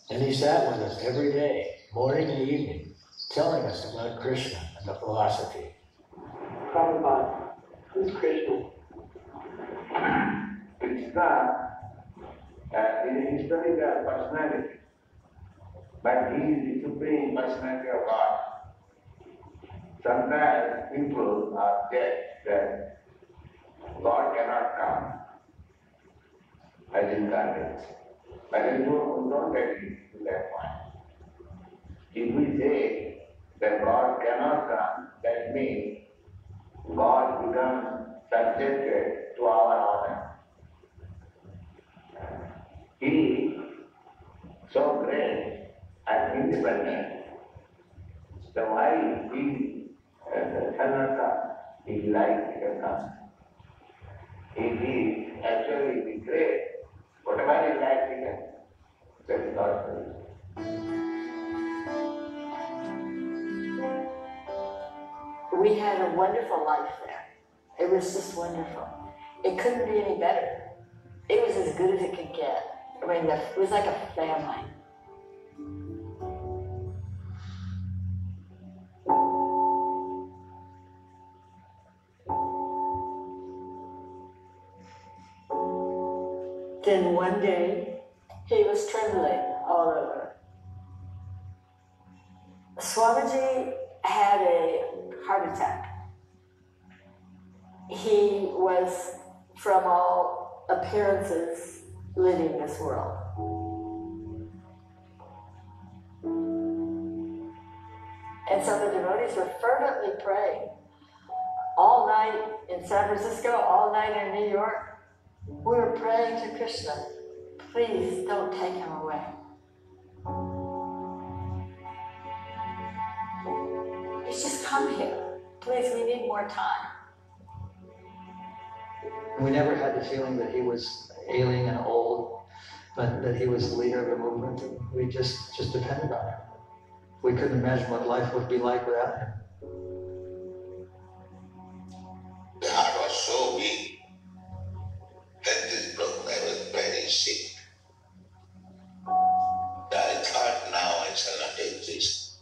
And he sat with us every day, morning and evening, telling us about Krishna and the philosophy. Prabhupada, who's Krishna? Krishna is a historical personality, but he is the supreme personality of God. Sometimes people are dead that God cannot come as incarnate. But we don't agree to that point. If we say that God cannot come, that means God becomes subjected to our order. He is so great and independent. So why he cannot come? He likes to come. If he is actually great, whatever he likes, he can. That is not true. We had a wonderful life there. It was just wonderful. It couldn't be any better. It was as good as it could get. I mean, it was like a family. Then one day, he was trembling all over. Swamiji had a heart attack. He was, from all appearances, leaving this world. And so the devotees were fervently praying all night in San Francisco, all night in New York. We were praying to Krishna, please don't take him away. He's just come here. Please, we need more time. We never had the feeling that he was ailing and old, but that he was the leader of the movement. We just depended on him. We couldn't imagine what life would be like without him. so big that this bloke, I was very sick. I thought now I shall not exist.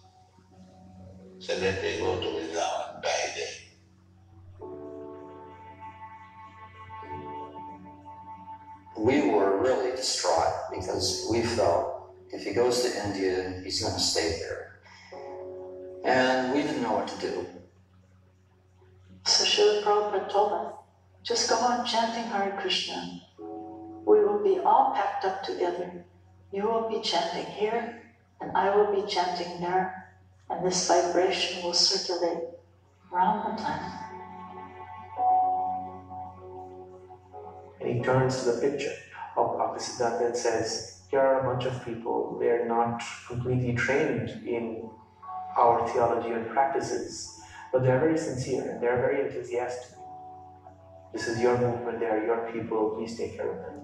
So let me go to Vrindavan and die there. We were really distraught because we felt if he goes to India, he's going to stay there. And we didn't know what to do. So Srila Prabhupada told us, just go on chanting Hare Krishna. We will be all packed up together. You will be chanting here, and I will be chanting there, and this vibration will circulate around the planet. And he turns to the picture of Bhaktisiddhanta and says, here are a bunch of people, they're not completely trained in our theology and practices, but they're very sincere and they're very enthusiastic. This is your movement, they are your people, please take care of them.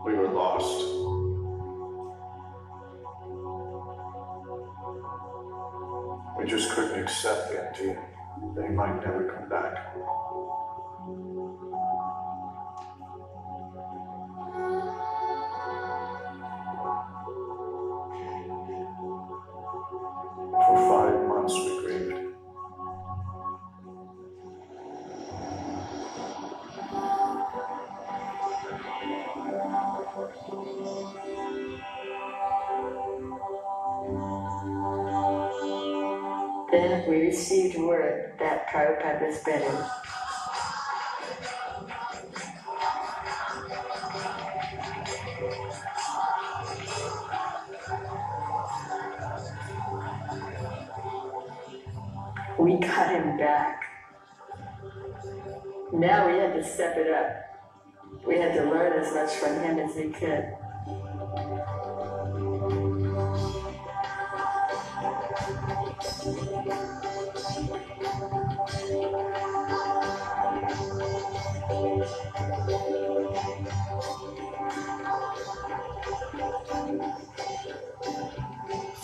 We were lost. We just couldn't accept the idea that he might never come back. For 5 months we grieved. Then we received word that Prabhupada was better. We got him back. Now we had to step it up. We had to learn as much from him as we could.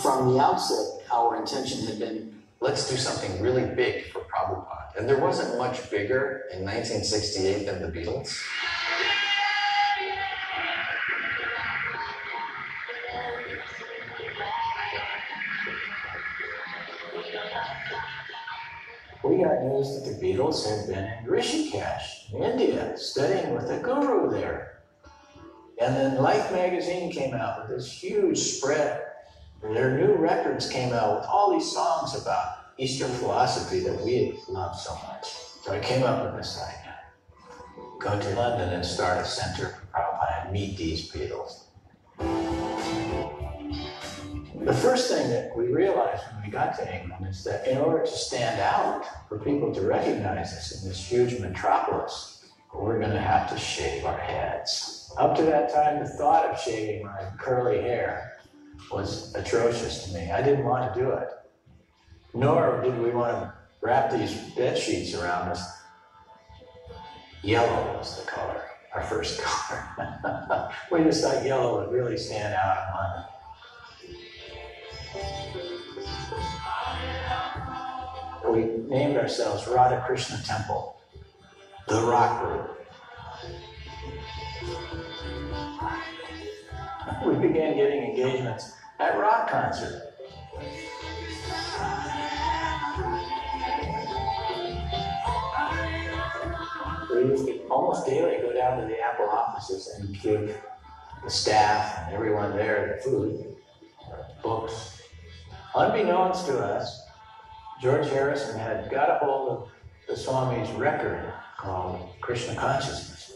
From the outset, our intention had been, let's do something really big for Prabhupada. And there wasn't much bigger in 1968 than the Beatles. We got news that the Beatles had been in Rishikesh, in India, studying with a guru there. And then Life magazine came out with this huge spread. Their new records came out with all these songs about Eastern philosophy that we loved so much. So I came up with this idea. Go to London and start a center for Prabhupada and meet these Beatles. The first thing that we realized when we got to England is that in order to stand out, for people to recognize us in this huge metropolis, we're going to have to shave our heads. Up to that time, the thought of shaving my curly hair was atrocious to me. I didn't want to do it. Nor did we want to wrap these bed sheets around us. Yellow was the color, our first color. We just thought yellow would really stand out in London. We named ourselves Radha Krishna Temple, the rock group. We began getting engagements at rock concerts. We used to almost daily go down to the Apple offices and give the staff and everyone there the food, books. Unbeknownst to us, George Harrison had got a hold of the Swami's record called Krishna Consciousness.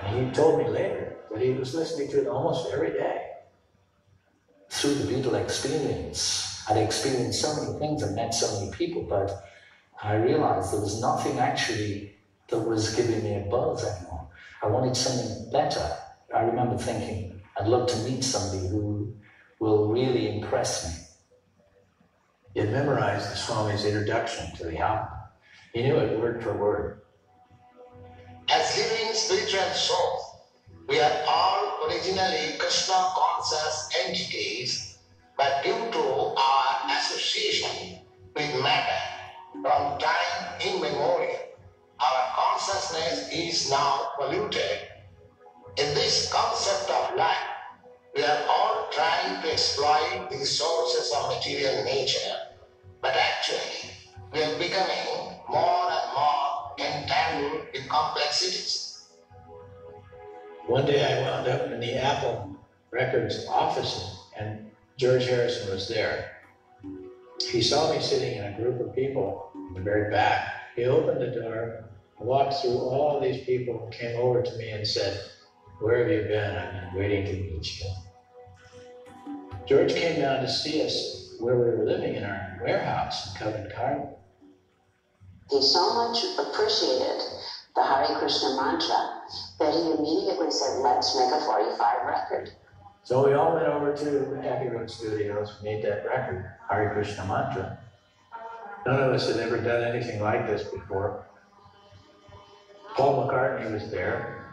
And he told me later that he was listening to it almost every day. Through the Beatle experience, I'd experienced so many things and met so many people, but I realized there was nothing actually that was giving me a buzz anymore. I wanted something better. I remember thinking, I'd love to meet somebody who will really impress me. He had memorized the Swami's introduction to the album. He knew it word for word. as living spiritual souls. We are all originally Krishna conscious entities, but due to our association with matter from time immemorial, our consciousness is now polluted. In this concept of life, we are all trying to exploit the sources of material nature, but actually we are becoming more and more entangled with complexities. One day I wound up in the Apple Records office and George Harrison was there. He saw me sitting in a group of people in the very back. He opened the door, walked through all these people, came over to me and said, "Where have you been? I've been waiting to meet you." George came down to see us where we were living in our warehouse in Covent Garden. He so much appreciated the Hare Krishna mantra that he immediately said, "Let's make a 45 record." So we all went over to Happy Road Studios, made that record, Hare Krishna mantra. None of us had ever done anything like this before. Paul McCartney was there,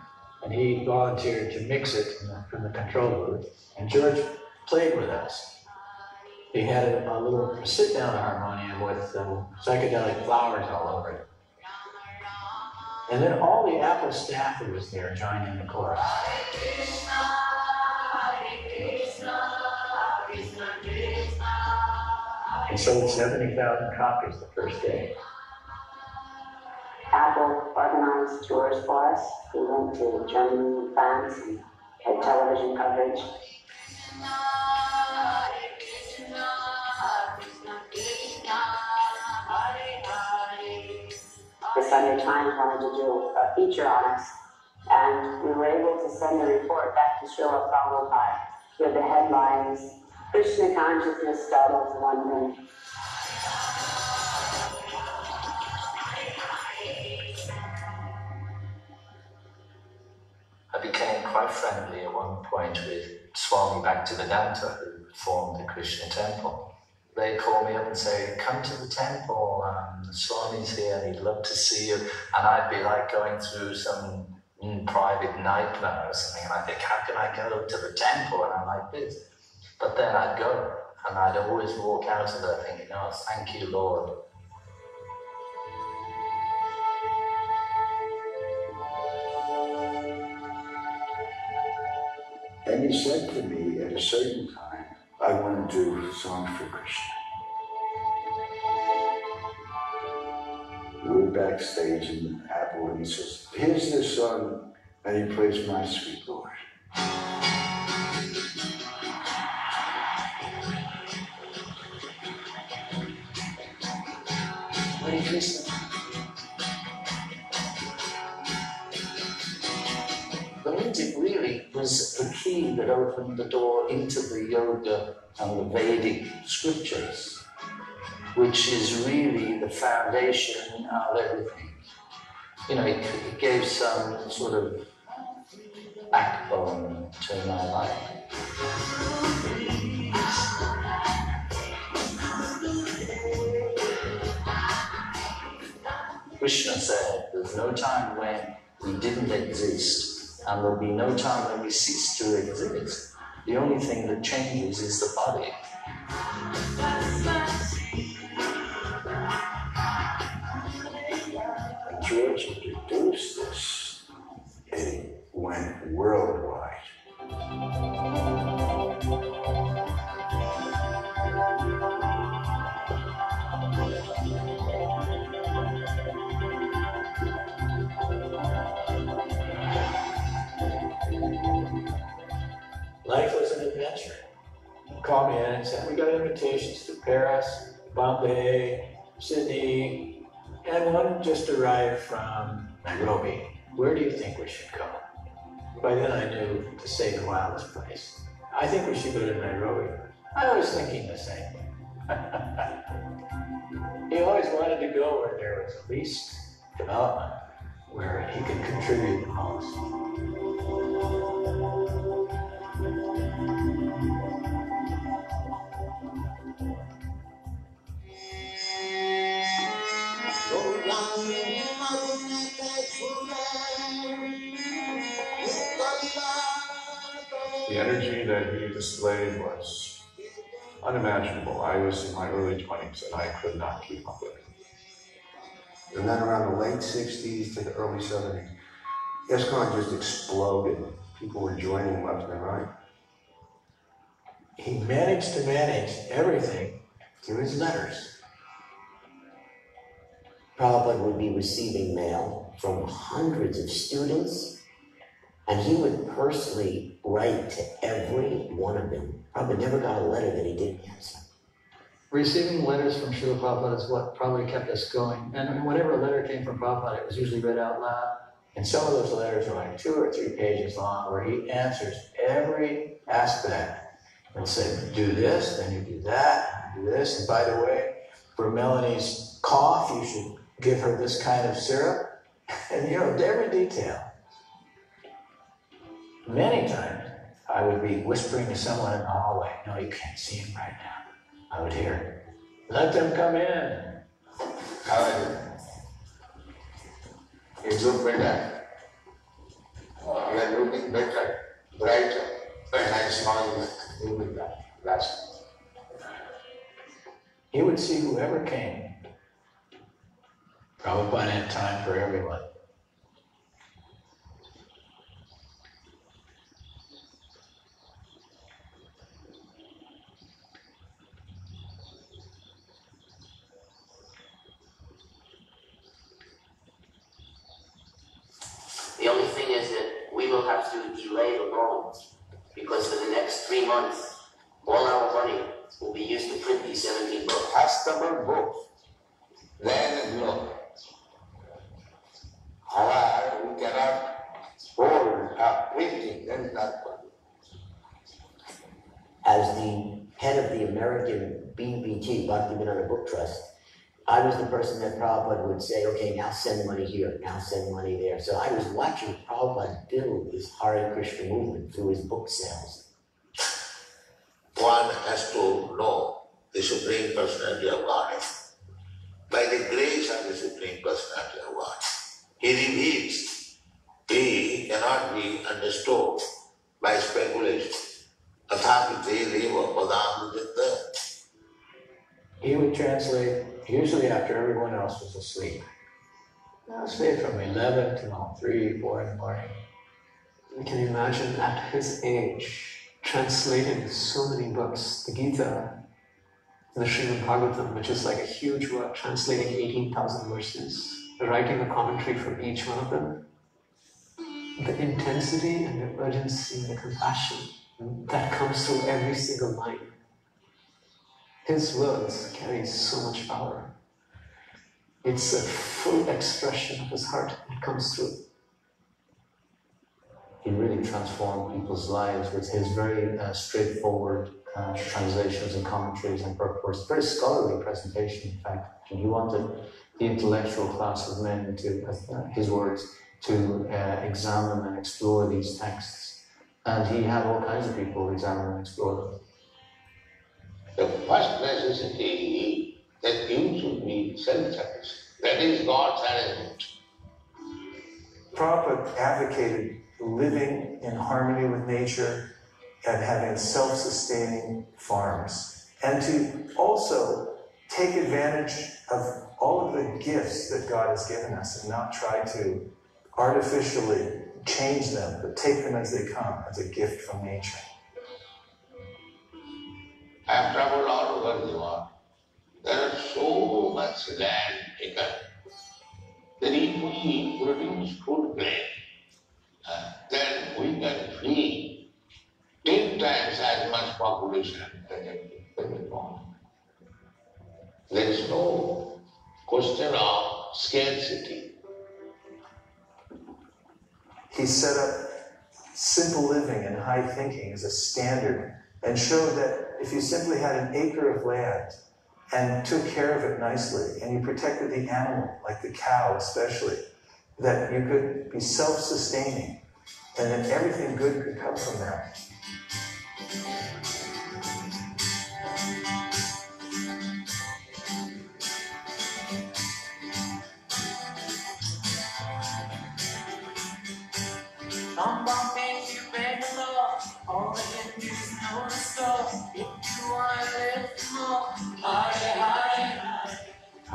and he volunteered to mix it from the control booth, and George played with us. He had a little sit-down harmonium with psychedelic flowers all over it. And then all the Apple staff who was there joined in the chorus. And sold 70,000 copies the first day. Apple organized tours for us. We went to Germany and France and had television coverage. The Sunday Times wanted to do a feature on us, and we were able to send the report back to Srila Prabhupada with the headlines, "Krishna consciousness startles London." I became quite friendly at one point with Swami Bhaktivedanta, who formed the Krishna temple. They call me up and say, "Come to the temple, Swami's here and he'd love to see you." And I'd be like going through some private nightmare or something, and I'd think, how can I go to the temple? And I'm like this. But then I'd go, and I'd always walk out of there thinking, "Oh, thank you, Lord." And he said to me at a certain time, "I want to do songs for Krishna." We were backstage in Apple and he says, "Here's this song," and he plays "My Sweet Lord." Hare Krishna. The music really was the key that opened the door into the yoga and the Vedic scriptures, which is really the foundation of everything. You know, it gave some sort of backbone to my life. Krishna said, "There's no time when we didn't exist, and there'll be no time when we cease to exist. The only thing that changes is the body." George introduced this, it went worldwide. Life was an adventure. Called me in and said, "We got invitations to Paris, Bombay, Sydney, and one just arrived from Nairobi. Where do you think we should go?" By then I knew, to say the wildest place. "I think we should go to Nairobi." I was thinking the same thing. He always wanted to go where there was the least development, where he could contribute the most. that he displayed was unimaginable. I was in my early 20s and I could not keep up with it. And then around the late 60s to the early 70s, ISKCON just exploded. People were joining left and right. He managed to manage everything through his letters. Prabhupada would be receiving mail from hundreds of students, and he would personally write to every one of them. Prabhupada never got a letter that he didn't answer. Receiving letters from Srila Prabhupada is what probably kept us going. And whenever a letter came from Prabhupada, it was usually read out loud. And some of those letters are like 2 or 3 pages long, where he answers every aspect and said, do this, then you do that, and do this. And by the way, for Melanie's cough, you should give her this kind of syrup. And every detail. Many times, I would be whispering to someone in the hallway. No, you can't see him right now. I would hear, let them come in. How are you? You look better. You are looking better, brighter. When I saw you with that last. He would see whoever came. Prabhupada had time for everyone. The only thing is that we will have to delay the loans because for the next 3 months, all our money will be used to print these 17 books. Customer books, then loan. However, we cannot hold up printing, that is not possible. As the head of the American BBT, Bhaktivedanta Book Trust, I was the person that Prabhupada would say, okay, now send money here, now send money there. So I was watching Prabhupada build this Hare Krishna movement through his book sales. One has to know the Supreme Personality of God. By the grace of the Supreme Personality of God, He reveals. He cannot be understood by speculation. He would translate usually after everyone else was asleep. I'll say from 11 to 3, 4 in the morning. Can you imagine at his age, translating so many books, the Gita, the Srimad Bhagavatam, which is like a huge work, translating 18,000 verses, writing a commentary for each one of them. The intensity and the urgency and the compassion that comes through every single line. His words carry so much power. It's a full expression of his heart that comes through. He really transformed people's lives with his very straightforward translations and commentaries and purports. Very scholarly presentation, in fact. And he wanted the intellectual class of men to, his words, to examine and explore these texts. And he had all kinds of people examine and explore them. The first necessity that you should be self-sufficient. That is God's arrangement. Prabhupada advocated living in harmony with nature and having self-sustaining farms, and to also take advantage of all of the gifts that God has given us and not try to artificially change them, but take them as they come, as a gift from nature. I have traveled all over the world. There is so much land taken that if we produce food grain, then we can feed 10 times as much population as every born. There is no question of scarcity. He set up simple living and high thinking as a standard and showed that if you simply had an acre of land and took care of it nicely and you protected the animal, like the cow especially, that you could be self-sustaining and that everything good could come from that. Come on, baby, you better love all the Hindus.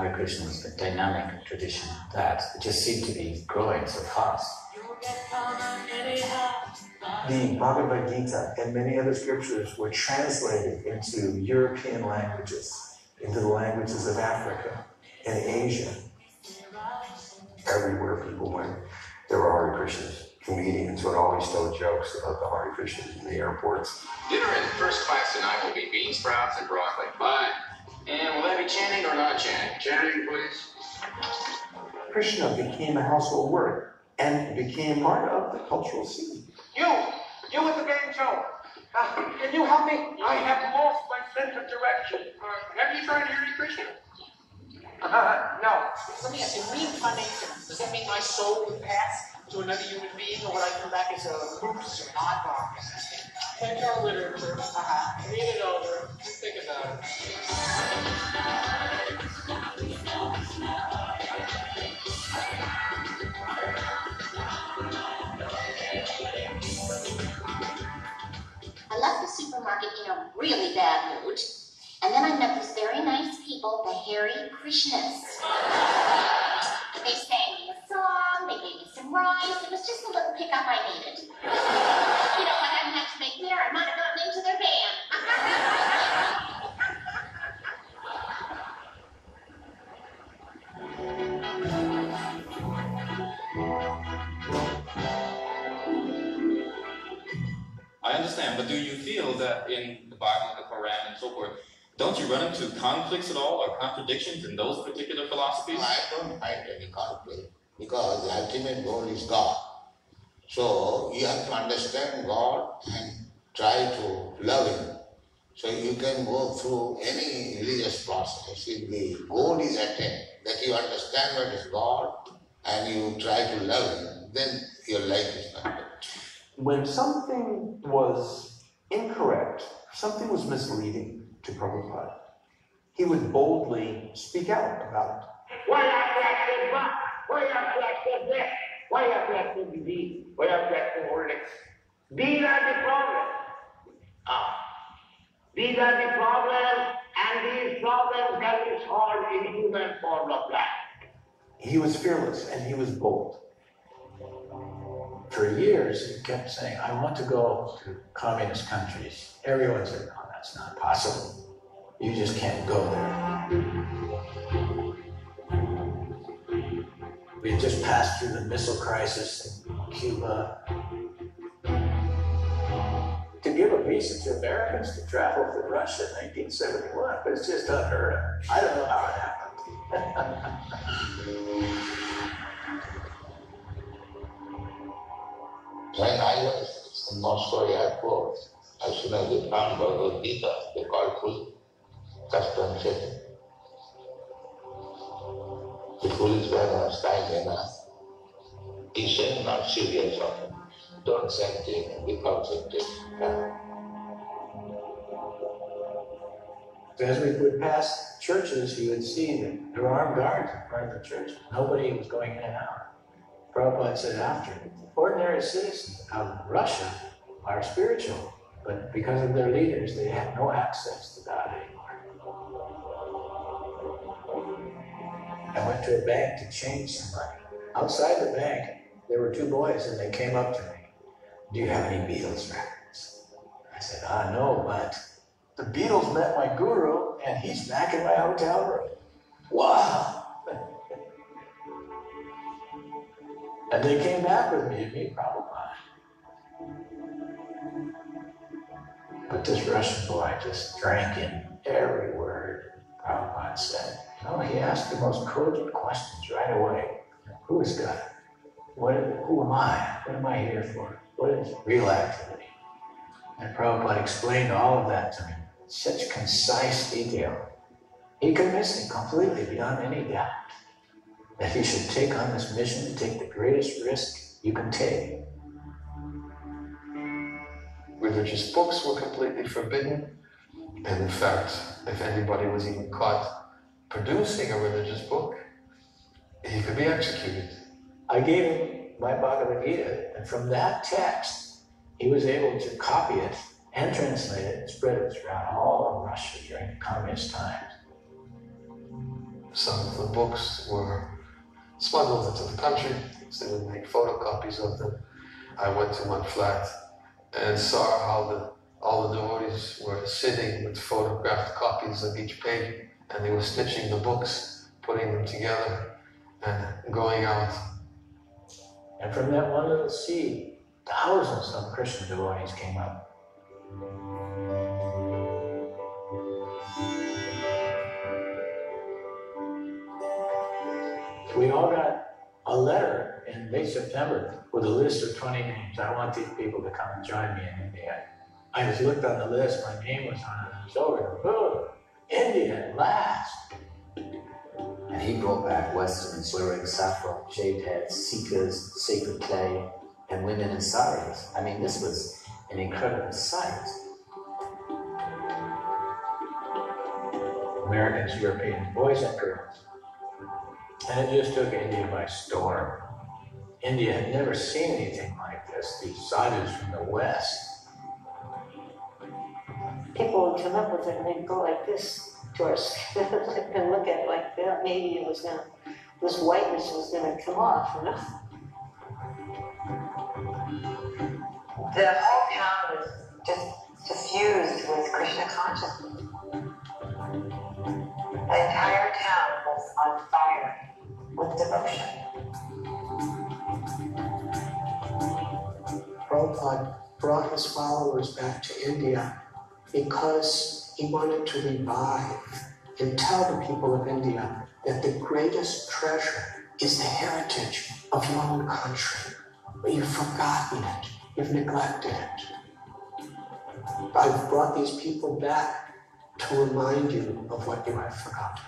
Hare Krishna was a dynamic tradition that just seemed to be growing so fast. The Bhagavad Gita and many other scriptures were translated into European languages, into the languages of Africa and Asia. Everywhere people went, there were Hare Krishnas. Comedians would always tell jokes about the Hare Krishnas in the airports. Dinner in first class tonight will be bean sprouts and broccoli. Fine. And will that be chanting or not chanting? Chanting, please. Krishna became a household word and became part of the cultural scene. You with the game show. Can you help me? I have lost my sense of direction. Have you tried Hare Krishna? No. Let me ask you, reincarnation, does that mean my soul would pass to another human being, or would I come back as a moose or an oddball? Take our literature, read it over, and think about I left the supermarket in a really bad mood, and then I met these very nice people, the Hare Krishnas. They sang me a song, they gave me some rice, it was just a little pickup I needed. You know, if I hadn't had to make dinner, I might have gotten into their band. I understand, but do you feel that in the Bible, the Quran, and so forth, don't you run into conflicts at all or contradictions in those particular philosophies? I don't find any conflict because the ultimate goal is God. So you have to understand God and try to love Him. So you can go through any religious process. If the goal is attained, that you understand what is God and you try to love Him, then your life is not. When something was incorrect, something was misleading to Prabhupada, he would boldly speak out about it. Why have you acted back? Why have you acted this? Why have you acted these? Why have you acted all this? These are the problems. These are the problems, and these problems can be solved in human form of life. He was fearless and he was bold. For years, he kept saying, I want to go to communist countries. Everyone said, no, that's not possible. You just can't go there. We had just passed through the missile crisis in Cuba. To give a visa to Americans to travel to Russia in 1971, but it's just unheard of. I don't know how it happened. When I was in Moscow airport, as soon as they found Bhagavad Gita, they called full customs checking. The policeman was kind enough. He said, not serious of him. Don't send him without something. As we would pass churches, you would see that there were armed guards in front of the church. Nobody was going in and out. Prabhupada said after, ordinary citizens of Russia are spiritual, but because of their leaders, they have no access to God anymore. I went to a bank to change some money. Outside the bank, there were two boys, and they came up to me. Do you have any Beatles records? I said, no, but the Beatles met my guru, and he's back in my hotel room. Wow! And they came back with me to meet Prabhupada. But this Russian boy just drank in every word Prabhupada said. He asked the most cogent questions right away. Who is God? Who am I? What am I here for? What is real activity? And Prabhupada explained all of that to me in such concise detail. He convinced me completely, beyond any doubt, that he should take on this mission and take the greatest risk you can take. Religious books were completely forbidden, and in fact, if anybody was even caught producing a religious book, he could be executed. I gave him my Bhagavad Gita, and from that text, he was able to copy it and translate it and spread it throughout all of Russia during the communist times. some of the books were smuggled into the country, so they would make photocopies of them. I went to one flat and saw how all the devotees were sitting with photographed copies of each page, and they were stitching the books, putting them together, and going out. And from that one little seed, thousands of Krishna devotees came up. We all got a letter in late September with a list of 20 names. I want these people to come and join me in India. I just looked on the list, my name was on it, and it was over. Oh, India at last. And he brought back Westerners wearing saffron, shaved heads, seekers, sacred clay, and women in saris. I mean, this was an incredible sight. Americans, Europeans, boys and girls. And it just took India by storm. India had never seen anything like this, these sadhus from the West. People would come up with it and they'd go like this to us and look at it like that. Maybe it was gonna, this whiteness was gonna come off, you know? The whole town was just suffused with Krishna consciousness. The entire town was on fire with devotion. Prabhupada brought his followers back to India because he wanted to revive and tell the people of India that the greatest treasure is the heritage of your own country. But you've forgotten it, you've neglected it. I've brought these people back to remind you of what you have forgotten.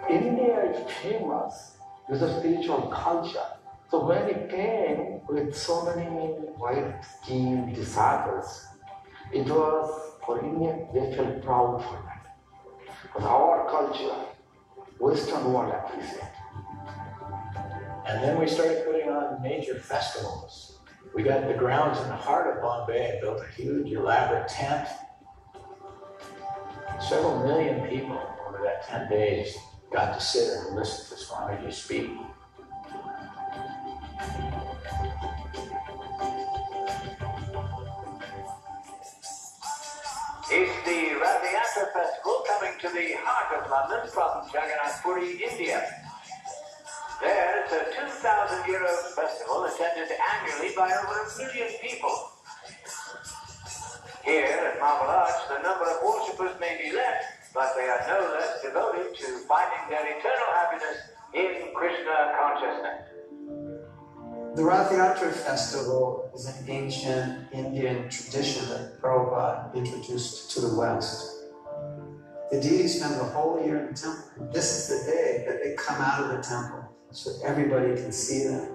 India is famous with a spiritual culture. So when it came with so many white-skinned disciples, it was for India, they felt proud for that. Because our culture, Western world appreciates. And then we started putting on major festivals. We got the grounds in the heart of Bombay and built a huge, elaborate tent. Several million people over that 10 days got to sit and listen to Swamiji speak. It's the Rathayatra Festival coming to the heart of London from Jagannath Puri, India. There, it's a 2,000-year-old festival attended annually by over 1 million people. Here at Marble Arch, the number of worshippers may be less, but they are no less devoted to finding their eternal happiness in Krishna consciousness. The Rathayatra festival is an ancient Indian tradition that Prabhupada introduced to the West. The deities spend the whole year in the temple. This is the day that they come out of the temple so everybody can see them.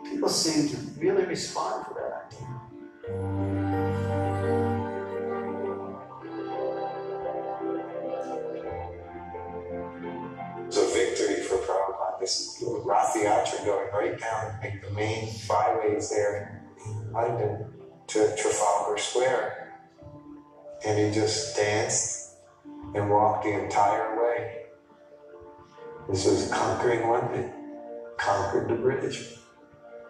People seem to really respond to that idea. It was a victory for Prabhupada, this Rathayatra going right down like the main byways there in London to Trafalgar Square. And he just danced and walked the entire way. This was conquering London, conquered the British.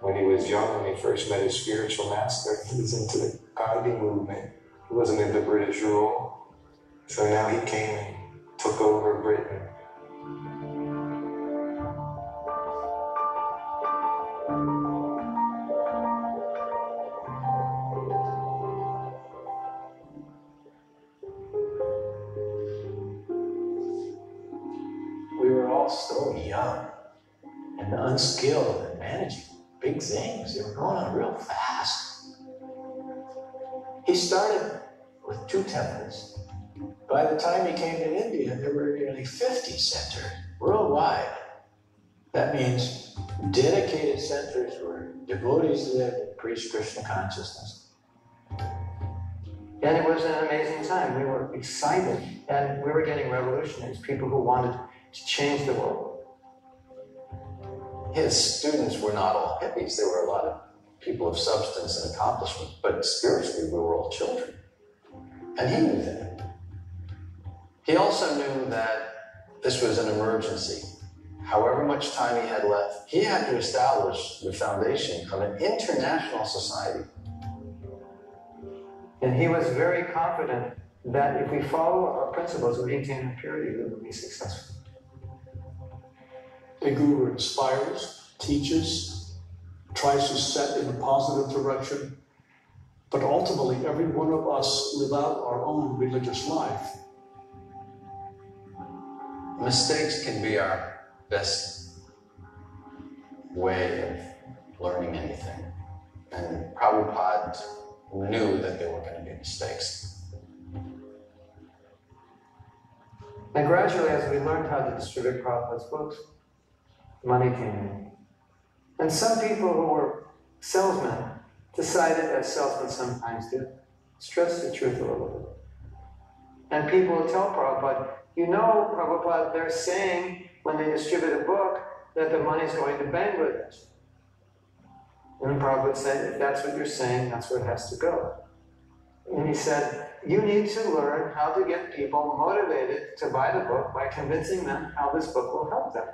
When he was young, when he first met his spiritual master, he was into the Gandhi movement. He wasn't into British rule. So now he came and took over Britain. We were all so young and unskilled in managing big things. They were going on real fast. He started with 2 temples. By the time he came to India, there were nearly 50 centers worldwide. That means dedicated centers where devotees lived and preached Krishna consciousness. And it was an amazing time. We were excited, and we were getting revolutionaries, people who wanted to change the world. His students were not all hippies. There were a lot of people of substance and accomplishment, but spiritually we were all children. And he knew that. He also knew that this was an emergency. However much time he had left, he had to establish the foundation of an international society. And he was very confident that if we follow our principles and maintain purity, we will be successful. A guru inspires, teaches, tries to set in a positive direction, but ultimately every one of us live out our own religious life. Mistakes can be our best way of learning anything. And Prabhupada knew that there were going to be mistakes. And gradually, as we learned how to distribute Prabhupada's books, money came in. And some people who were salesmen decided, as salesmen sometimes do, stretch the truth a little bit. And people will tell Prabhupada, you know, Prabhupada, they're saying when they distribute a book that the money's going to Bangladesh. And Prabhupada said, if that's what you're saying, that's where it has to go. And he said, you need to learn how to get people motivated to buy the book by convincing them how this book will help them.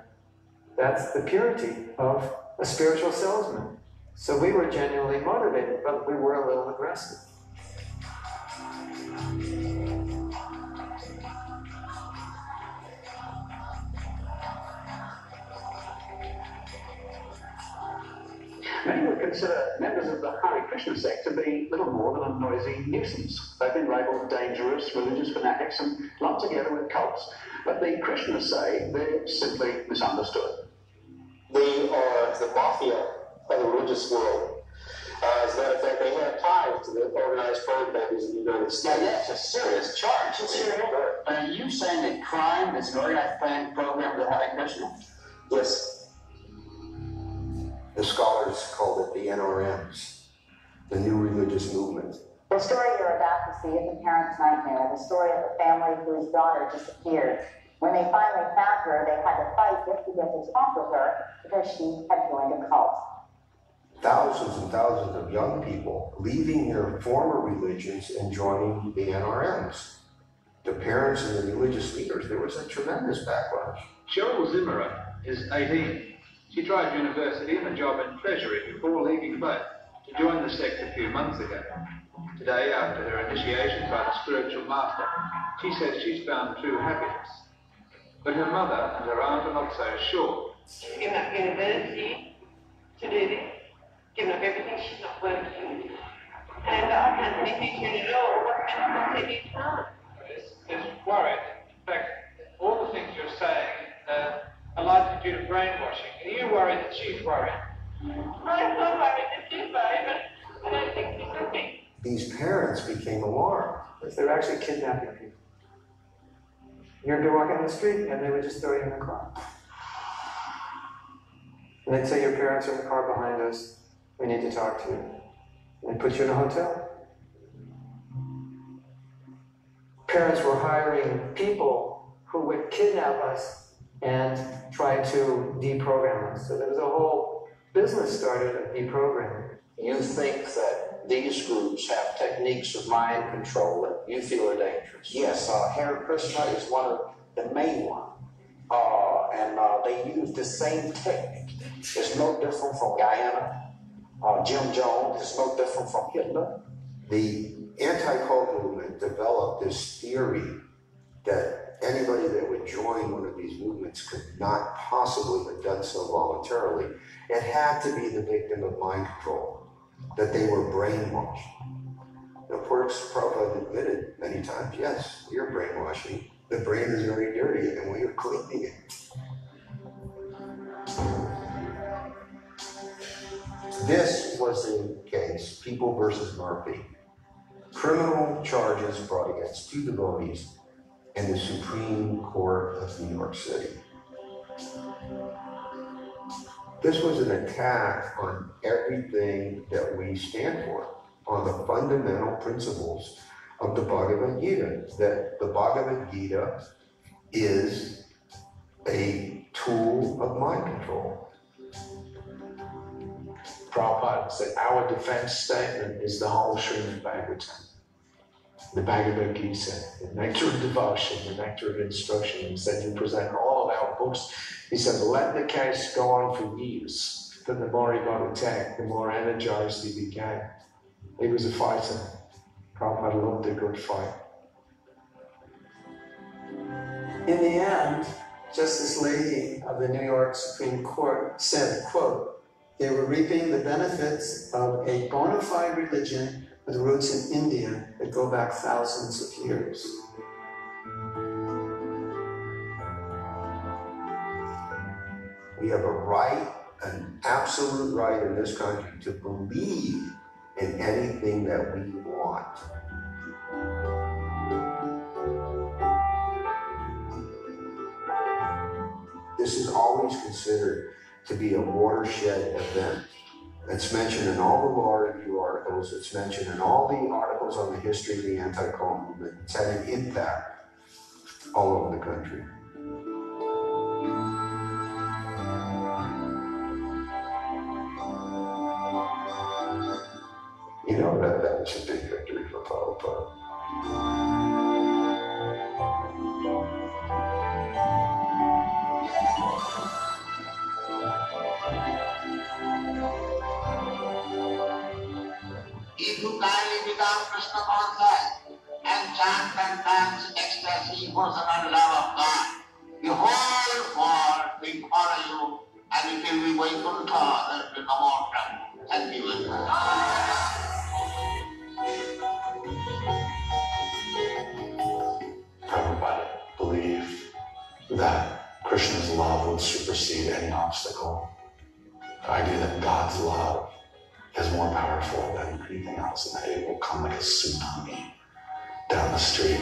That's the purity of a spiritual salesman. So we were genuinely motivated, but we were a little aggressive. Many would consider members of the Hare Krishna sect to be little more than a noisy nuisance. They've been labelled dangerous religious fanatics and lumped together with cults. But the Krishnas say they're simply misunderstood. They are the mafia of the religious world. As a matter of fact, they have ties to the organized programs in the United States. Now, that's a serious charge. Are you saying that crime is an organized program of the Hare Krishna? Yes. The scholars called it the NRMs, the New Religious Movement. The story you're about to see is a parent's nightmare, the story of a family whose daughter disappeared. When they finally found her, they had to fight just to get to talk with her because she had joined a cult. Thousands and thousands of young people leaving their former religions and joining the NRMs. The parents and the religious leaders, there was a tremendous backlash. Cheryl Zimmerer is 18. She tried university and a job in Treasury before leaving both to join the sect a few months ago. Today, after her initiation by the spiritual master, she says she's found true happiness. But her mother and her aunt are not so sure. She's given up university to do this, given up everything, she's not working. And I can't see teaching at all. What's any time? It's worried. In fact, all the things you're saying are largely due to brainwashing. Are you worried that she's worried? I'm not worried that she's worried, but I don't think she's looking. These parents became alarmed. They're actually kidnapping people. You'd be walking in the street and they would just throw you in the car. And they'd say, your parents are in the car behind us. We need to talk to you. And they'd put you in a hotel. Parents were hiring people who would kidnap us and try to deprogram us. So there was a whole business started of deprogramming. You think that these groups have techniques of mind control that you feel are dangerous? Yes, Hare Krishna is one of the main ones. And they use the same technique. It's no different from Guyana. Jim Jones is no different from Hitler. The anti-cult movement developed this theory that anybody that would join one of these movements could not possibly have done so voluntarily. It had to be the victim of mind control, that they were brainwashed. And of course, Prabhupada admitted many times, yes, we are brainwashing. The brain is very dirty and we are cleaning it. This was the case, People versus Murphy. Criminal charges brought against two devotees in the Supreme Court of New York City. This was an attack on everything that we stand for, on the fundamental principles of the Bhagavad Gita, that the Bhagavad Gita is a tool of mind control. Prabhupada said, our defense statement is the whole Srimad Bhagavatam. the Bhagavad Gita, the nectar of devotion, the nectar of instruction. He said, you present all of our books. He said, let the case go on for years. But the more he got attacked, the more energized he became. He was a fighter. Prabhupada loved a good fight. In the end, Justice Leahy of the New York Supreme Court said, quote, they were reaping the benefits of a bona fide religion with roots in India that go back thousands of years. We have a right, an absolute right in this country to believe in anything that we want. This is always considered to be a watershed event. It's mentioned in all the law review articles, it's mentioned in all the articles on the history of the anti-cult movement. It's had an impact all over the country. You know that was a big victory for Prabhupada. If you kindly become Krishna conscious and chant and dance in ecstasy, personal love of God, the whole world will follow you and it will be Vaikuntha, there will be no more trouble. Thank you very much. Prabhupada believed that Krishna's love would supersede any obstacle. The idea that God's love is more powerful than anything else, and that it will come like a tsunami down the street.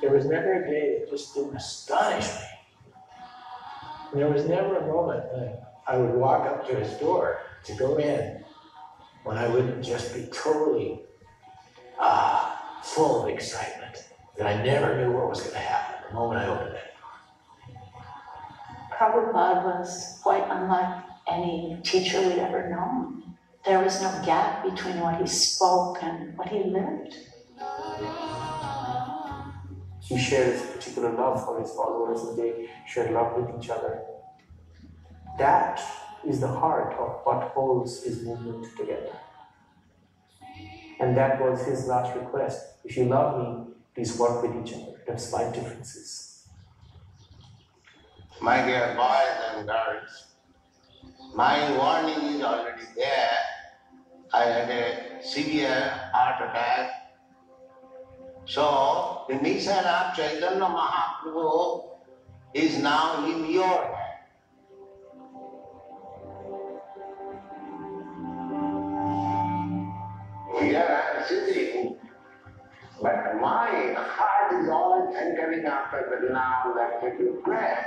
There was never a day that just didn't astonish me. And there was never a moment when I would walk up to his door to go in when I wouldn't just be totally full of excitement, that I never knew what was going to happen the moment I opened it. Prabhupada was quite unlike any teacher we'd ever known. There was no gap between what he spoke and what he lived. He shared a particular love for his followers and they shared love with each other. That is the heart of what holds his movement together. And that was his last request. If you love me, please work with each other, despite differences. My dear boys and girls, my warning is already there. I had a severe heart attack. So, the mission of Chaitanya Mahaprabhu is now in your hand. Here I am sitting, but my heart is always hankering after the now that we will pray.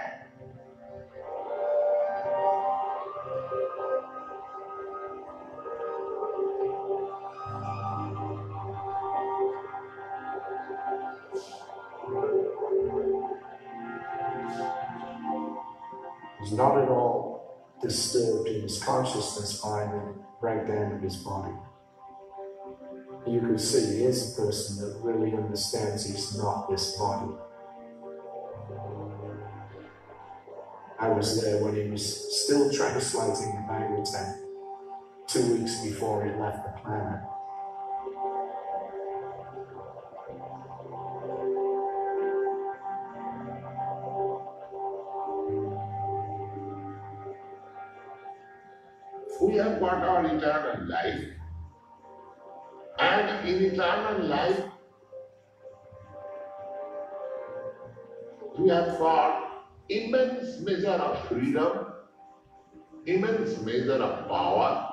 Was not at all disturbed in his consciousness by the breakdown of his body. You could see he is a person that really understands he's not this body. I was there when he was still translating the Bhagavatam 2 weeks before he left the planet. We have got our eternal life, and in eternal life, we have got immense measure of freedom, immense measure of power.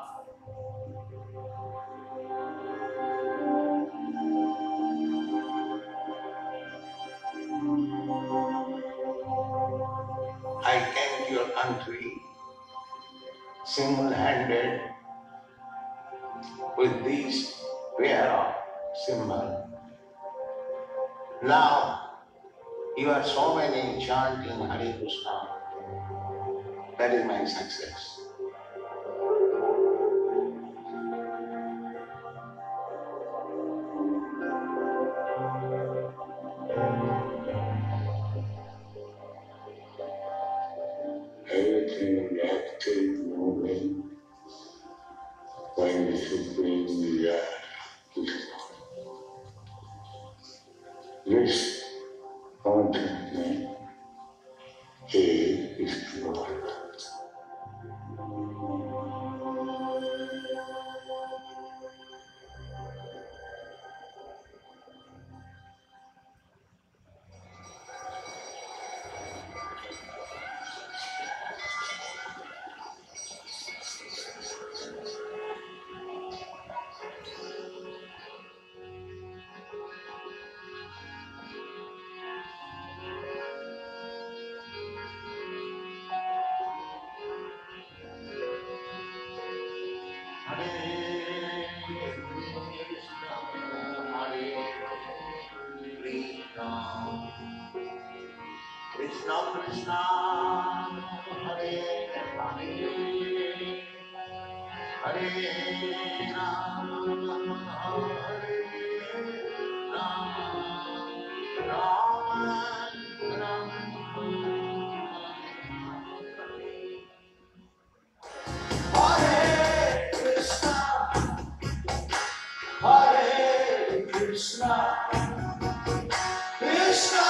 I came to your country single-handed with this pair of symbol. Now, you are so many chanting Hare Krishna. That is my success. Everything active movement when the Supreme this contentment is pure. Krishna Krishna, Hare Hare, Hare Rama, Hare Rama, Rama Rama, Hare Krishna, Hare Krishna, Krishna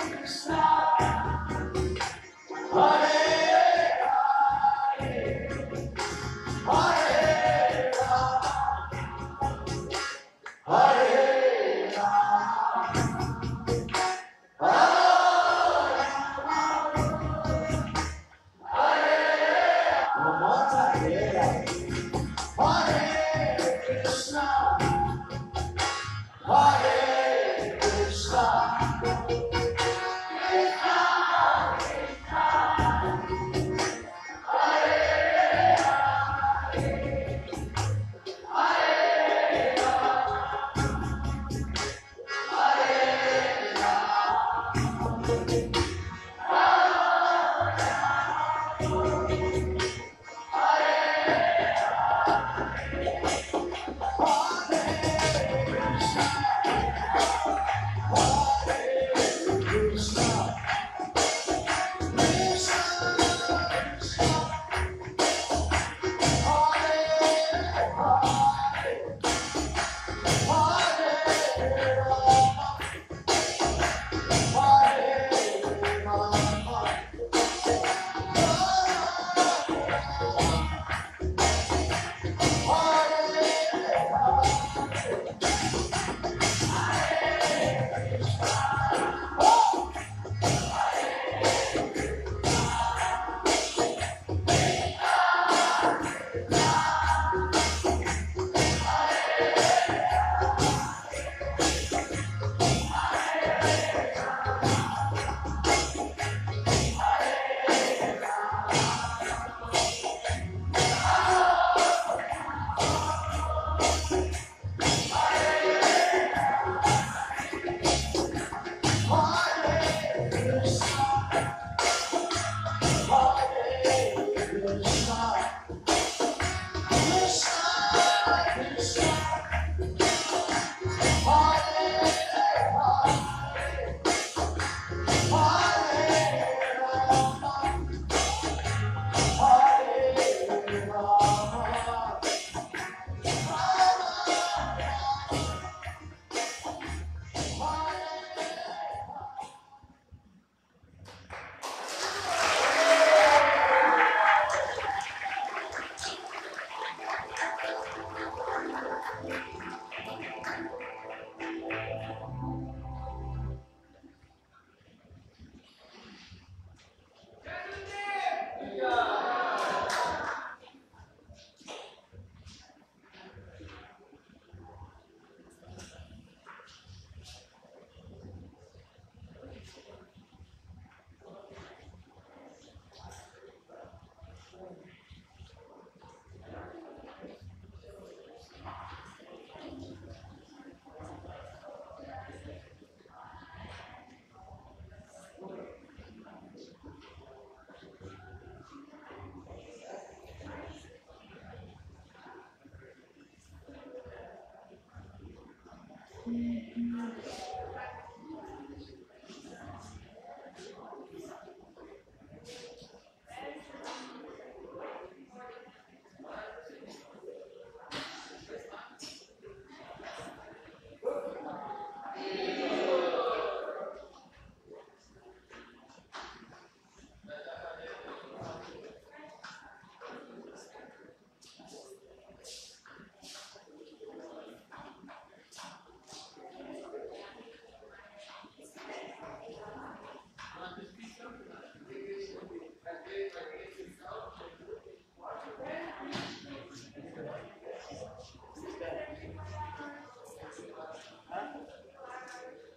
Krishna, Hare Hare Rama, Hare Rama, Hare Krishna, Hare Krishna.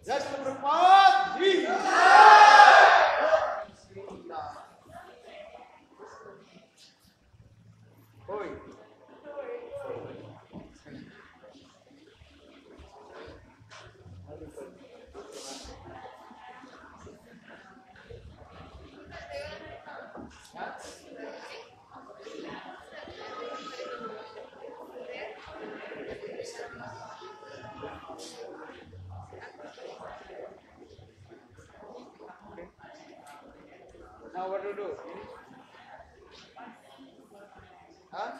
Já está preocupado? Oi. Now what to do? Huh?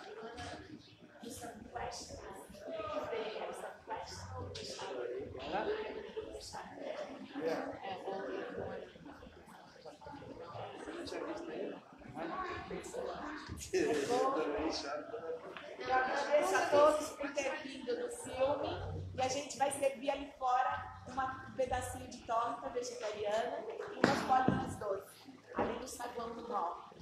Eu agradeço a todos por ter vindo no filme e a gente vai servir ali fora um pedacinho de torta vegetariana e umas bolinhas doces ali no saguão do norte.